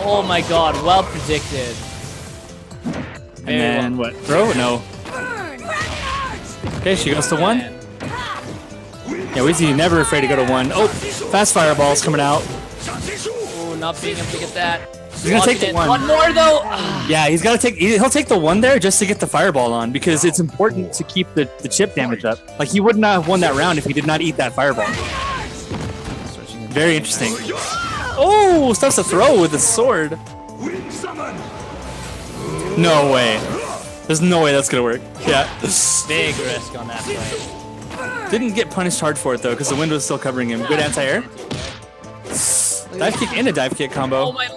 Oh my god, well predicted. And then what? Throw? No. Okay, she goes to 1. Yeah, Weezy never afraid to go to 1. Oh, fast fireballs coming out. Oh, not being able to get that. He's gonna take the 1. One more though. Yeah, he's got to take. He'll take the 1 there just to get the fireball on because it's important to keep the chip damage up. Like he would not have won that round if he did not eat that fireball. Very interesting. Oh, starts to throw with the sword. No way. There's no way that's gonna work. Yeah. Big risk on that play. Didn't get punished hard for it though because the wind was still covering him. Good anti-air. Dive kick and a dive kick combo. Oh my!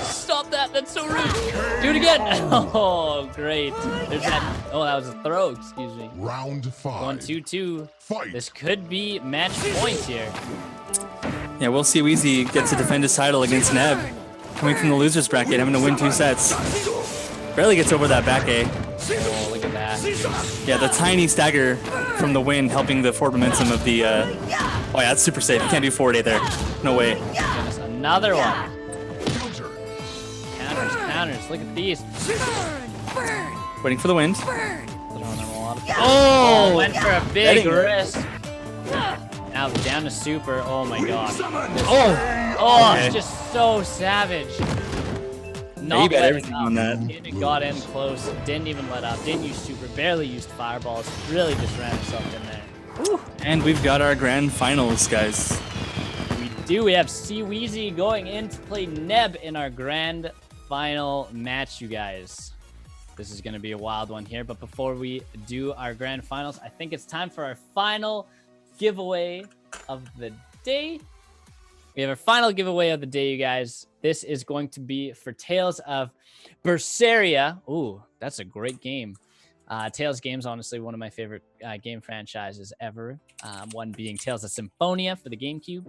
Stop that! That's so rude. Do it again. Oh, great. There's that. Oh, that was a throw. Excuse me. Round 5. 1-2-2. Fight. This could be match point here. Yeah, we'll see Weezy get to defend his title against Neb. Coming from the losers bracket, having to win 2 sets. Barely gets over that back A. Oh, look at that. Yeah, the tiny stagger from the wind helping the forward momentum of the... Oh yeah, that's super safe. You can't do forward A there. No way. Goodness, another one. Counters. Look at these. Waiting for the wind. Bird. Oh, went for a big Betting. risk. Now down to super. Oh my god. Oh, It's just so savage. Yeah, you bet letting everything up. on that. It got in close. Didn't even let up. Didn't use super. Barely used fireballs. Really just ran himself in there. Whew. And we've got our grand finals, guys. We do. We have Seaweezy going in to play Neb in our grand final match, you guys. This is going to be a wild one here. But before we do our grand finals, I think it's time for our final giveaway of the day. We have our final giveaway of the day, you guys. This is going to be for Tales of Berseria. Ooh, that's a great game. Tales games, honestly, one of my favorite game franchises ever. One being Tales of Symphonia for the GameCube.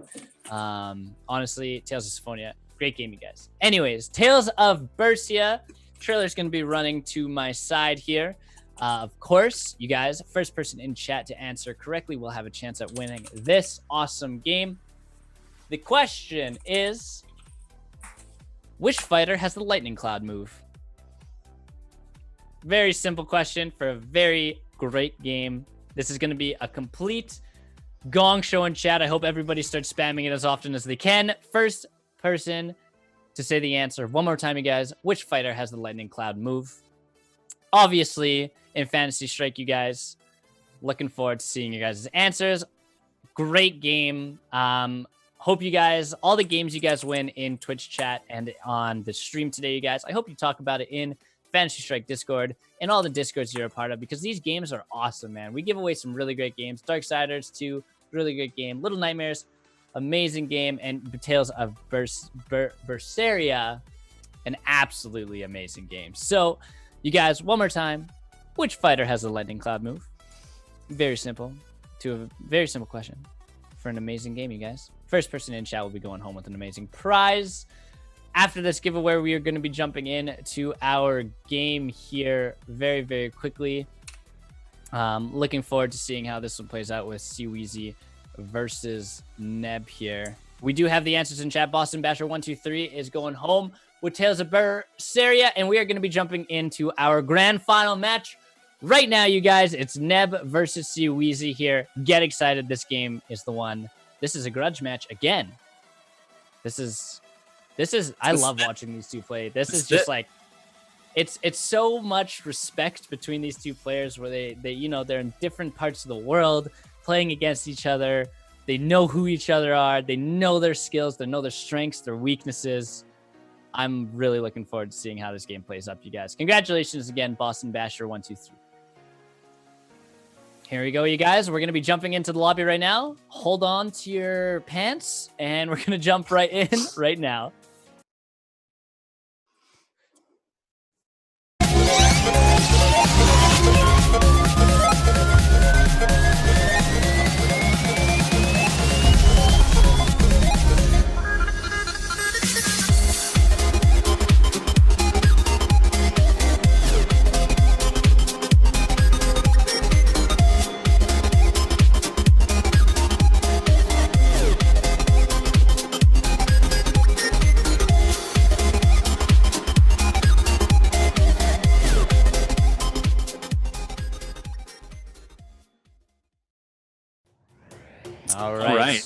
Honestly, Tales of Symphonia, great game, you guys. Anyways, Tales of Berseria. Trailer's going to be running to my side here. Of course, you guys, first person in chat to answer correctly will have a chance at winning this awesome game. The question is, which fighter has the lightning cloud move? Very simple question for a very great game. This is going to be a complete gong show in chat. I hope everybody starts spamming it as often as they can. First person to say the answer one more time, you guys. Which fighter has the lightning cloud move? Obviously, in Fantasy Strike, you guys. Looking forward to seeing you guys' answers. Great game. Hope you guys, all the games you guys win in Twitch chat and on the stream today, you guys. I hope you talk about it in Fantasy Strike Discord and all the Discords you're a part of, because these games are awesome, man. We give away some really great games. Darksiders 2, really great game. Little Nightmares, amazing game. And Tales of Berseria, an absolutely amazing game. So, you guys, one more time, which fighter has the lightning cloud move? Very simple. To a very simple question for an amazing game, you guys. First person in chat will be going home with an amazing prize. After this giveaway, we are going to be jumping in to our game here very, very quickly. Looking forward to seeing how this one plays out with Seaweezy versus Neb here. We do have the answers in chat. Boston Basher 123 is going home with Tales of Berseria, and we are going to be jumping into our grand final match right now, you guys. It's Neb versus Seaweezy here. Get excited. This game is the one. This is a grudge match again. This is I love watching these two play. This is just like it's so much respect between these two players where they they're in different parts of the world playing against each other. They know who each other are. They know their skills. They know their strengths, their weaknesses. I'm really looking forward to seeing how this game plays up, you guys. Congratulations again, Boston Basher 123. Here we go, you guys. We're going to be jumping into the lobby right now. Hold on to your pants, and we're going to jump right in right now. All right.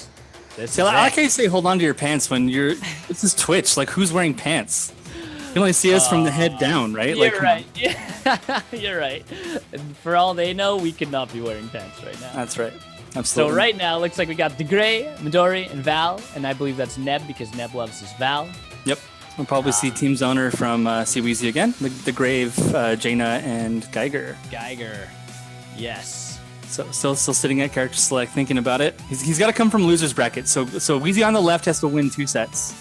See, I like how you say hold on to your pants when you're. This is Twitch. Like, who's wearing pants? You can only see us from the head down, right? You're like, right. Yeah, you're right. And for all they know, we could not be wearing pants right now. That's right. Absolutely. So right now, looks like we got DeGray, Midori, and Val, and I believe that's Neb because Neb loves his Val. Yep. We'll probably see Team's owner from Seaweezy again. The Grave, Jaina, and Geiger. Yes. So still sitting at character select, thinking about it. He's got to come from losers bracket. So Weezy on the left has to win 2 sets.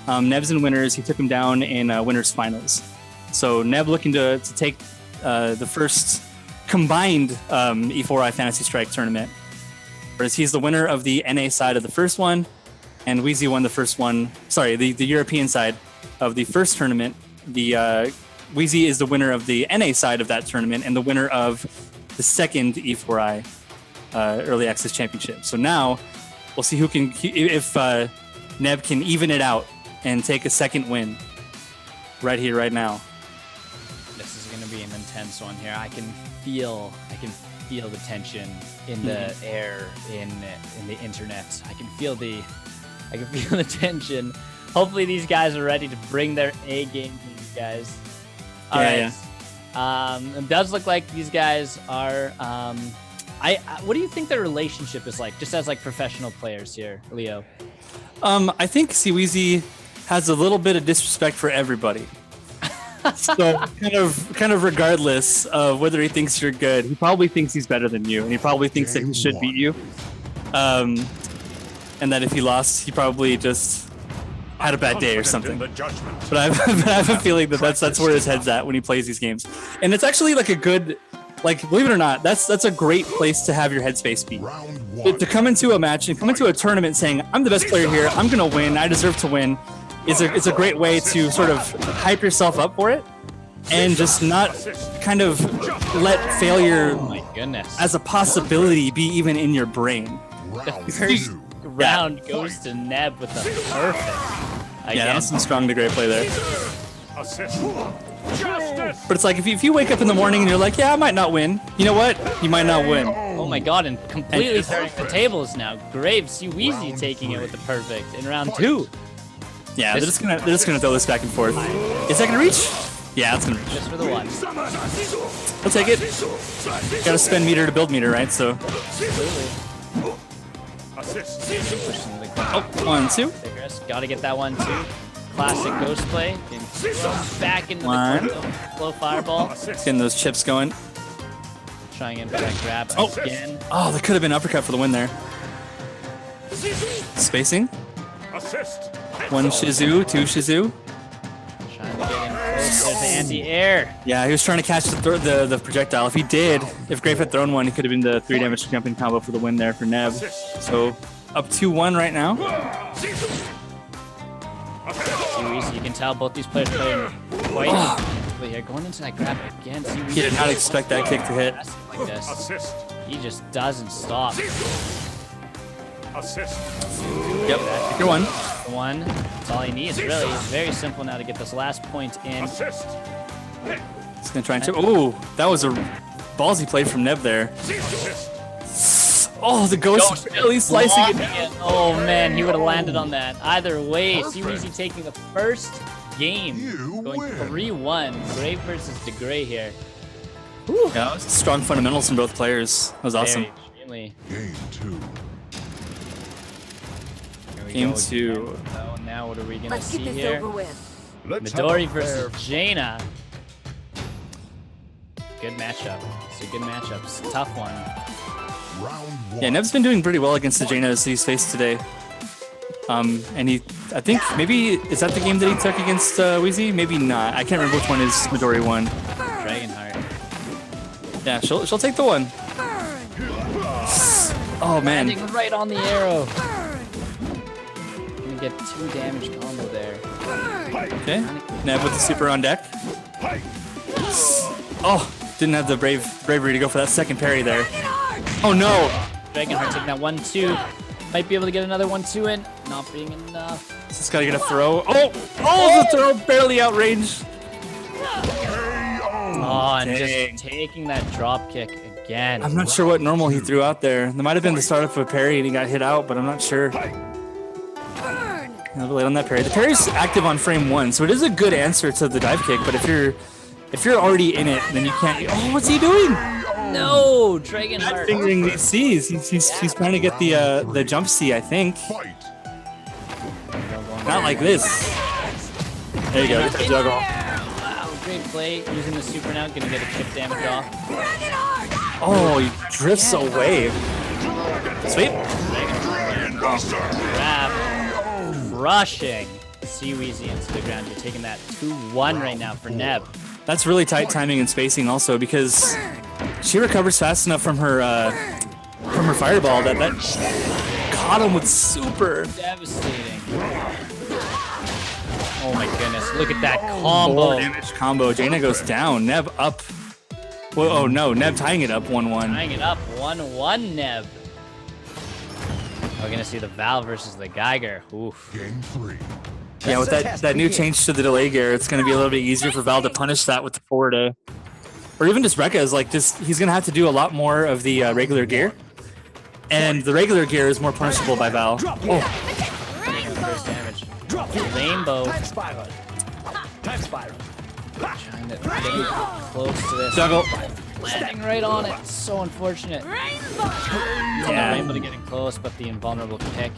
Neb's in winners. He took him down in winners finals. So Neb looking to take the first combined E4i Fantasy Strike tournament. Whereas he's the winner of the NA side of the first one, and Weezy won the first one. Sorry, the European side of the first tournament. The Weezy is the winner of the NA side of that tournament and the winner of the second E4i Early Access Championship. So now we'll see if Neb can even it out and take a second win right here, right now. This is gonna be an intense one here. I can feel the tension in the air, in the internet. I can feel the tension. Hopefully these guys are ready to bring their A game to these guys. All right. It does look like these guys are. What do you think their relationship is like, just as like professional players here, Leo? I think Seaweezy has a little bit of disrespect for everybody. So kind of regardless of whether he thinks you're good, he probably thinks he's better than you, and he probably thinks that he should beat you. And that if he lost, he probably just had a bad day or something. But I have a feeling that that's where his head's at when he plays these games. And it's actually like a good, like, believe it or not, that's a great place to have your headspace be. To come into a match and come into a tournament saying, I'm the best player here, I'm gonna win, I deserve to win, it's a great way to sort of hype yourself up for it and just not kind of let failure as a possibility be even in your brain. The first round goes to Neb with a perfect. Yeah, that was some strong to great play there. Assist. But it's like if you wake up in the morning and you're like, yeah, I might not win. You know what? You might not win. Oh my god, and completely turning the tables now. Graves, Seaweezy taking it with the perfect in round 2. Yeah, they're just gonna throw this back and forth. Is that gonna reach? Yeah, it's gonna reach. Just for the one. I'll take it. Gotta spend meter to build meter, right? So. Oh, 1, 2. Gotta get that 1, 2. Classic ghost play. Back into the flow fireball. Getting those chips going. Trying in for that grab again. Oh, that could have been uppercut for the win there. Spacing. Assist. 1 Shizu, 2 Shizu. Trying to get in close. There's the anti-air. Yeah, he was trying to catch the projectile. If he did, if Grave had thrown one, he could have been the 3 damage jumping combo for the win there for Neb. So up 2-1 right now. Seaweezy, you can tell both these players playing quite effectively here. Going into that grab again. Seaweezy, He did not expect that kick to hit. Like this. He just doesn't stop. Assist. Yep, your one. The one. That's all he needs, really. It's very simple now to get this last point in. Assist. He's gonna try and oh, that was a ballsy play from Neb there. Oh, the ghost barely slicing it. Oh man, he would have landed on that. Either way, Seaweezy taking the first game, going 3-1. Grave versus DeGray here. Yeah, that was strong fundamentals from both players. That was awesome. Extremely. Game 2. Game 2. So now what are we gonna Let's see get this here? over with. Midori versus Jaina. Good matchup. It's a good matchup. It's a tough one. Round 1. Yeah, Neb's been doing pretty well against the Jainas he's faced today. And I think maybe, is that the game that he took against Wheezy? Maybe not. I can't remember which one is Midori won. Dragonheart. Yeah, she'll take the one. Oh man. Landing right on the arrow. Gonna get 2 damage combo there. Okay. Neb with the super on deck. Oh, didn't have the bravery to go for that second parry there. Oh no! Dragonheart taking that 1-2. Might be able to get another 1-2 in. Not being enough. Just gotta get a throw. Oh! Oh, the throw barely outrange. Oh, and Dang. just taking that drop kick again. I'm not sure what normal he threw out there. There might have been the start of a parry and he got hit out, but I'm not sure. A little late on that parry. The parry's active on frame 1, so it is a good answer to the dive kick, but if you're already in it, then you can't. Oh, what's he doing? No, Dragonheart. Fingering these C's. He's trying to get the jump C, I think. Fight. Not like this. There you go. Get that juggle. Wow, great play. Using the super now, gonna get a chip damage off. Oh, he drifts away. Sweet. Grab. Crushing Seaweezy into the ground. You're taking that 2-1 right now for Neb. That's really tight timing and spacing also because she recovers fast enough from her fireball that caught him with super. Devastating. Oh my goodness, look at that combo. 4 damage combo. Jaina goes down. Neb up. Well, oh no, Neb tying it up 1-1. Tying it up 1-1 Neb. We're gonna see the Val versus the Geiger. Oof. Game 3. Yeah, with that new change to the delay gear, it's going to be a little bit easier for Val to punish that with the forward, or even just Rekka is like he's going to have to do a lot more of the regular gear, and the regular gear is more punishable by Val. Oh, First damage. Rainbow. Time spiral. Time spiral. Trying to get close to this. juggle. Landing right on it. So unfortunate. Yeah. Rainbow to getting close, but the invulnerable kick.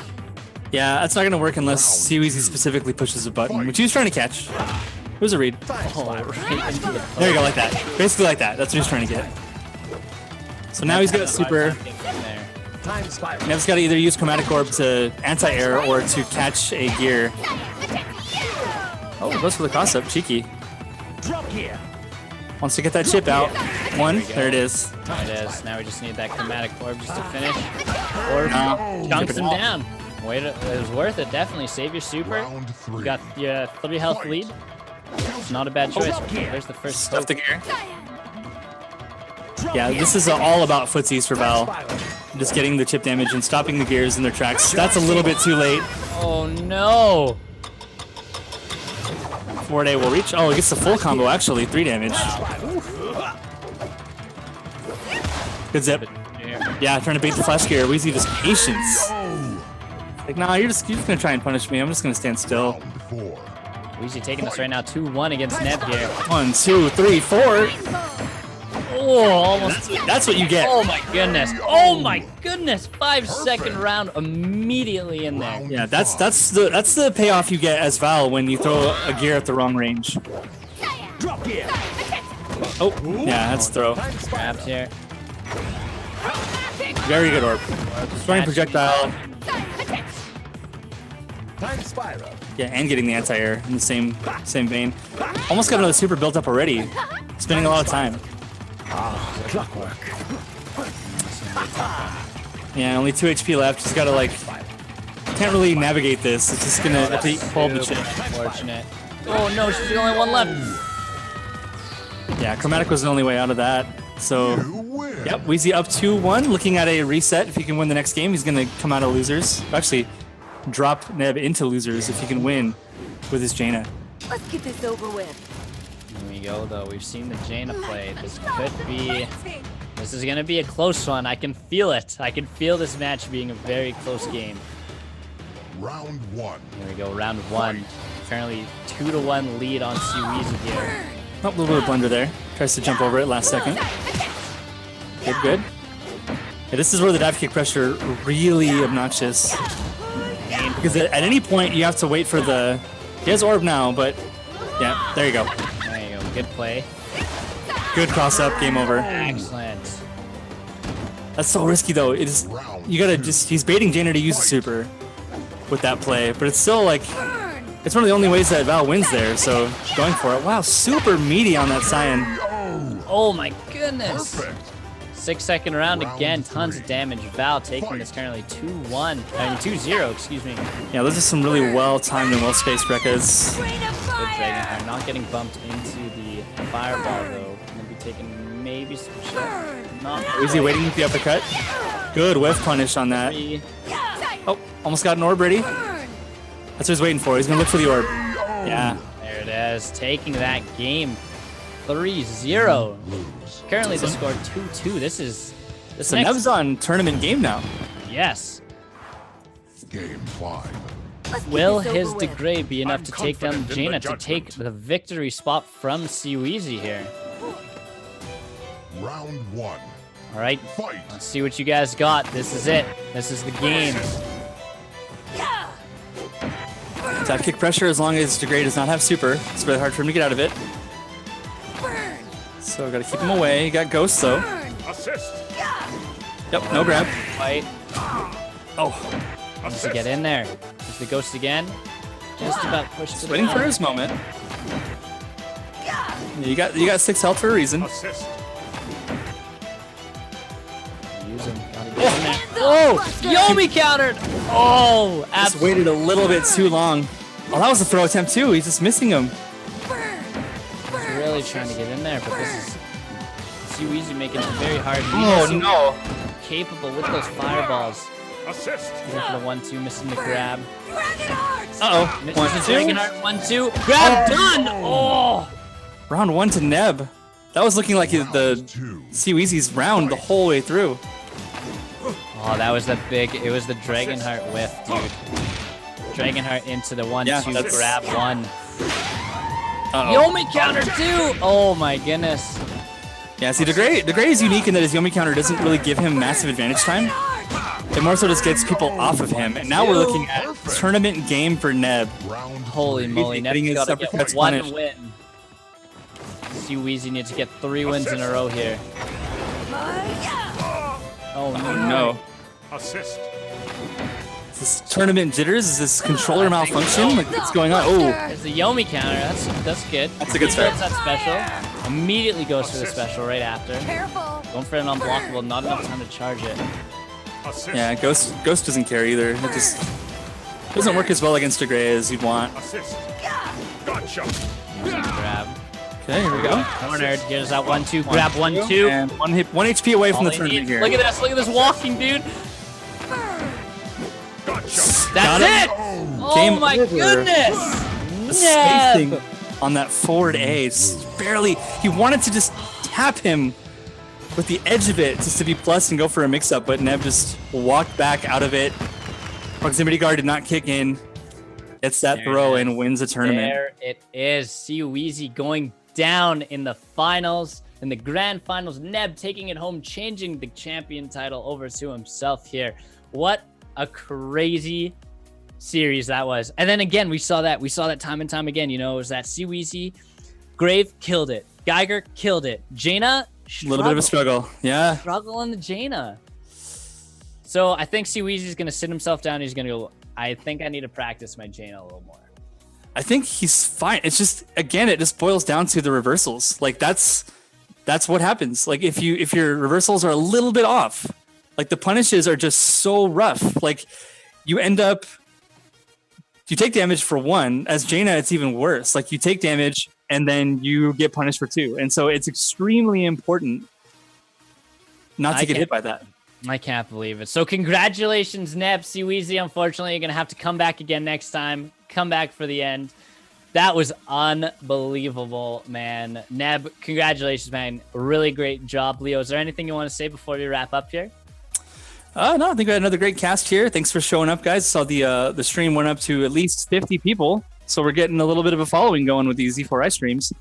Yeah, that's not going to work unless Seaweezy specifically pushes a button, which he was trying to catch. It was a read. Oh, right into the There you go, like that. Basically like that. That's what he's trying to get. So now he's got super. Time spiral. Now he's got to either use Chromatic Orb to anti-air or to catch a gear. Oh, goes for the cross-up. Cheeky. Drop gear. Wants to get that chip out. One. There it is. There it is. Now we just need that chromatic orb just to finish. Or No. chunks him down. Wait, it was worth it. Definitely save your super. Round You 3. got your 3 health lead. It's not a bad choice. There's the first Stuff the gear. Drop Yeah, gear. this is all about footsies for Val. Spiral. Just getting the chip damage and stopping the gears in their tracks. That's a little bit too late. Oh no! Forward A will reach. Oh, it gets the full combo actually. 3 damage. Good zip. Yeah, trying to bait the flash gear. Weezy just patience. Like, nah, you're just gonna try and punish me. I'm just gonna stand still. Round 4. Weezy taking us right now 2-1 against Neb here. 1, 2, 3, 4. Oh, almost. That's what you get. Oh my goodness. Oh my goodness. 5-second round immediately in there. Yeah, that's the payoff you get as Val when you throw a gear at the wrong range. Drop gear. Oh, yeah, that's throw. Time spiral. Grabs here. Very good orb. Throwing projectile. Time spiral. Yeah, and getting the anti-air in the same vein. Almost got another super built up already. Spending a lot of time. Clockwork. Yeah, only 2 HP left. Just gotta like, can't really navigate this. It's just gonna have to pull the chip. Unfortunate. Oh no, she's the only one left. Yeah, Chromatic was the only way out of that. So, You win. yep, Weezy up 2-1. Looking at a reset. If he can win the next game, he's gonna come out of losers. Actually, drop Neb into losers if he can win with his Jaina. Let's get this over with. Here we go though. We've seen the Jaina play. This could be. This is gonna be a close one. I can feel it. I can feel this match being a very close game. Round 1. Here we go, round 1. Currently 2-1 lead on Seaweezy here. Oh, a little bit of blunder there. Tries to jump over it last second. Good, good. Yeah, this is where the dive kick pressure really obnoxious. Because at any point you have to wait for the. He has orb now, but yeah, there you go. There you go. Good play. Good cross up, game over. Excellent. That's so risky though. It is. You gotta just. He's baiting Jaina to use the super with that play, but it's still like. It's one of the only ways that Val wins there, so going for it. Wow, super meaty on that Cyan. Oh my goodness. Perfect. 6-second round again. Tons of damage. Val taking this currently 2-1. I mean 2-0, excuse me. Yeah, those are some really well-timed and well-spaced Rekkas. Rain of Good Dragon fire. Fire. Not getting bumped into the fireball though. Gonna be taking maybe some shit. Not Easy waiting with the uppercut. Good whiff punish on that. three. Oh, almost got an orb ready. That's what he's waiting for. He's gonna look for the orb. Yeah. There it is. Taking that game 3-0. Currently the score 2-2. This So next. Neb's on tournament game now. Yes. Game 5. Let's get Will this his over with. degrade be enough I'm to take down confident in Jaina the to take judgment. the victory spot from Seaweezy here? Round 1. All right. Fight. Let's see what you guys got. This is it. This is the game. Dive kick pressure as long as degrade does not have super. It's really hard for him to get out of it. So gotta keep him away. You got ghost though. Assist. Yep, no grab. Fight. Oh, Needs to get in there. There's the ghost again. Just about pushed to just the waiting for ground. his moment. You got 6 health for a reason. Assist. Use him. Gotta get in there. Oh! Yomi countered! Oh! Just Absolutely. waited a little bit too long. Oh, that was a throw attempt too. He's just missing him. Really trying to get in there, but this is Seaweezy making it very hard. Oh no. Capable with those fireballs. Assist. Going for the 1-2, missing the grab. Dragon Art. Uh-oh. Misses One, the two. Dragonheart 1-2. Grab done. Oh. Round 1 to Neb. That was looking like the C-Weezy's round the whole way through. Oh, that was the big. It was the Dragonheart whiff, dude. Dragonheart into the 1-2. Grab 1. Yomi counter 2. Oh my goodness. Yeah, see, DeGray is unique in that his Yomi counter doesn't really give him massive advantage time. It more so just gets people off of him. And now we're looking at tournament game for Neb. Holy moly, Getting Neb's his got to get uppercuts one punished. win. C-Weezy needs to get 3 wins in a row here. Oh No. Assist. Is this tournament jitters? Is this controller malfunction? Like, what's going on? Oh, There's the Yomi counter. That's good. That's a good He start. gets that special. Immediately goes for the special right after. Careful. Going for an unblockable. Not enough time to charge it. Assist. yeah, Ghost doesn't care either. It just doesn't work as well against DeGray as you'd want. Assist. Gotcha. Grab. Okay, here we go. Cornered. Here's that 1-2. Grab 1-2. And one HP away from All the he tournament needs- here. Look at this. Look at this walking, dude. Gotcha. That's it. Oh Game my over. goodness. The Neb. spacing on that forward A, just barely. He wanted to just tap him with the edge of it just to be plus and go for a mix-up, but Neb just walked back out of it. Proximity guard did not kick in. Gets that There throw it is. and wins the tournament. There it is. C-Weezy going down in the finals, in the grand finals. Neb taking it home, changing the champion title over to himself here. What a crazy series that was. And then again, we saw that time and time again. You know, it was that C-Weezy, Grave killed it, Geiger killed it, Jaina A little bit of a struggle. Yeah. struggle on the Jaina. So I think C-Weezy's gonna sit himself down. He's gonna go, I think I need to practice my Jaina a little more. I think he's fine. It's just, again, it just boils down to the reversals. Like that's what happens. Like if your reversals are a little bit off, like the punishes are just so rough. Like you take damage for 1. As Jaina, it's even worse. Like you take damage and then you get punished for 2. And so it's extremely important not to get hit by that. I can't believe it. So congratulations, Neb. C-Weezy, unfortunately, you're going to have to come back again next time. Come back for the end. That was unbelievable, man. Neb, congratulations, man. Really great job. Leo, is there anything you want to say before we wrap up here? No, I think we had another great cast here. Thanks for showing up, guys. Saw the stream went up to at least 50 people. So we're getting a little bit of a following going with these E4i streams.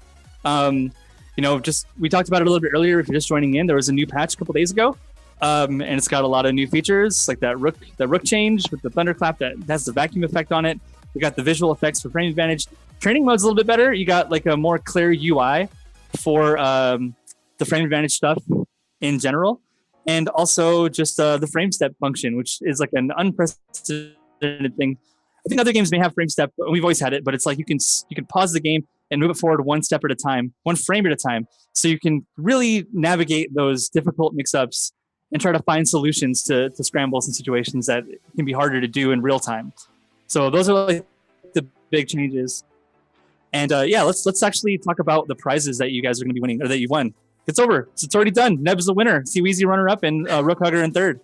We talked about it a little bit earlier. If you're just joining in, there was a new patch a couple days ago. And it's got a lot of new features like that rook change with the thunderclap that has the vacuum effect on it. We got the visual effects for frame advantage. Training mode's a little bit better. You got like a more clear UI for the frame advantage stuff in general, and also just the frame step function, which is like an unprecedented thing. I think other games may have frame step. We've always had it, but it's like you can pause the game and move it forward one step at a time, one frame at a time, so you can really navigate those difficult mix-ups and try to find solutions to scrambles and situations that can be harder to do in real time. So those are like the big changes. And let's actually talk about the prizes that you guys are going to be winning, or that you won. It's over. It's already done. Neb's the winner. C-Weezy runner-up, and Rook Hugger in third.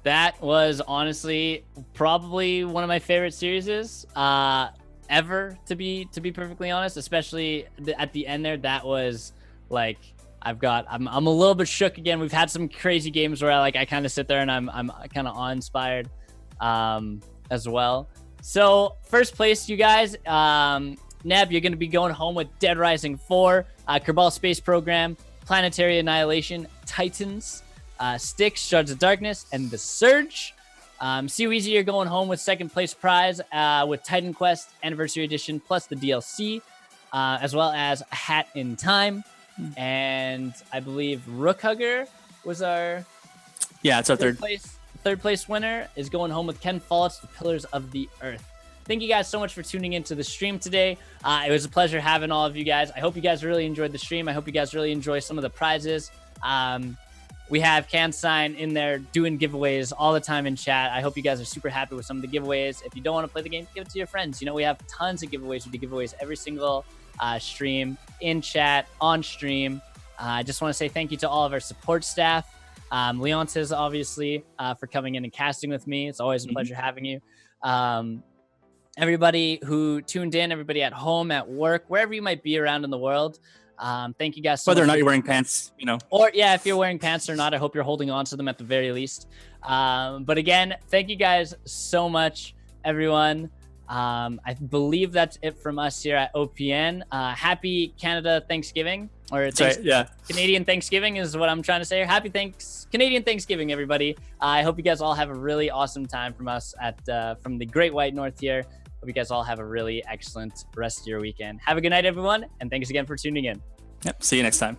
That was honestly probably one of my favorite series ever, to be perfectly honest. Especially at the end there, that was like I'm a little bit shook again. We've had some crazy games where I kind of sit there and I'm kind of awe-inspired as well. So first place, you guys, Neb, you're going to be going home with Dead Rising 4, Kerbal Space Program, Planetary Annihilation, Titans, Styx, Shards of Darkness, and The Surge. C-Weezy, you're going home with second place prize with Titan Quest Anniversary Edition plus the DLC, as well as a hat in time. And I believe Rook Hugger was our it's our third place winner, is going home with Ken Follett's The Pillars of the Earth. Thank you guys so much for tuning into the stream today. It was a pleasure having all of you guys. I hope you guys really enjoyed the stream. I hope you guys really enjoy some of the prizes. We have CanSign in there doing giveaways all the time in chat. I hope you guys are super happy with some of the giveaways. If you don't want to play the game, give it to your friends. We have tons of giveaways. We do giveaways every single stream, in chat, on stream. I just want to say thank you to all of our support staff. Leontes, obviously, for coming in and casting with me. It's always a pleasure having you. everybody who tuned in, everybody at home, at work, wherever you might be around in the world. Thank you guys so Whether or much. not you're wearing pants, Or yeah, if you're wearing pants or not, I hope you're holding on to them at the very least. But again, thank you guys so much, everyone. I believe that's it from us here at OPN. Happy Canada Thanksgiving, or Canadian Thanksgiving is what I'm trying to say. Happy Canadian Thanksgiving, everybody. I hope you guys all have a really awesome time from us from the Great White North here. Hope you guys all have a really excellent rest of your weekend. Have a good night, everyone, and thanks again for tuning in. Yep. See you next time.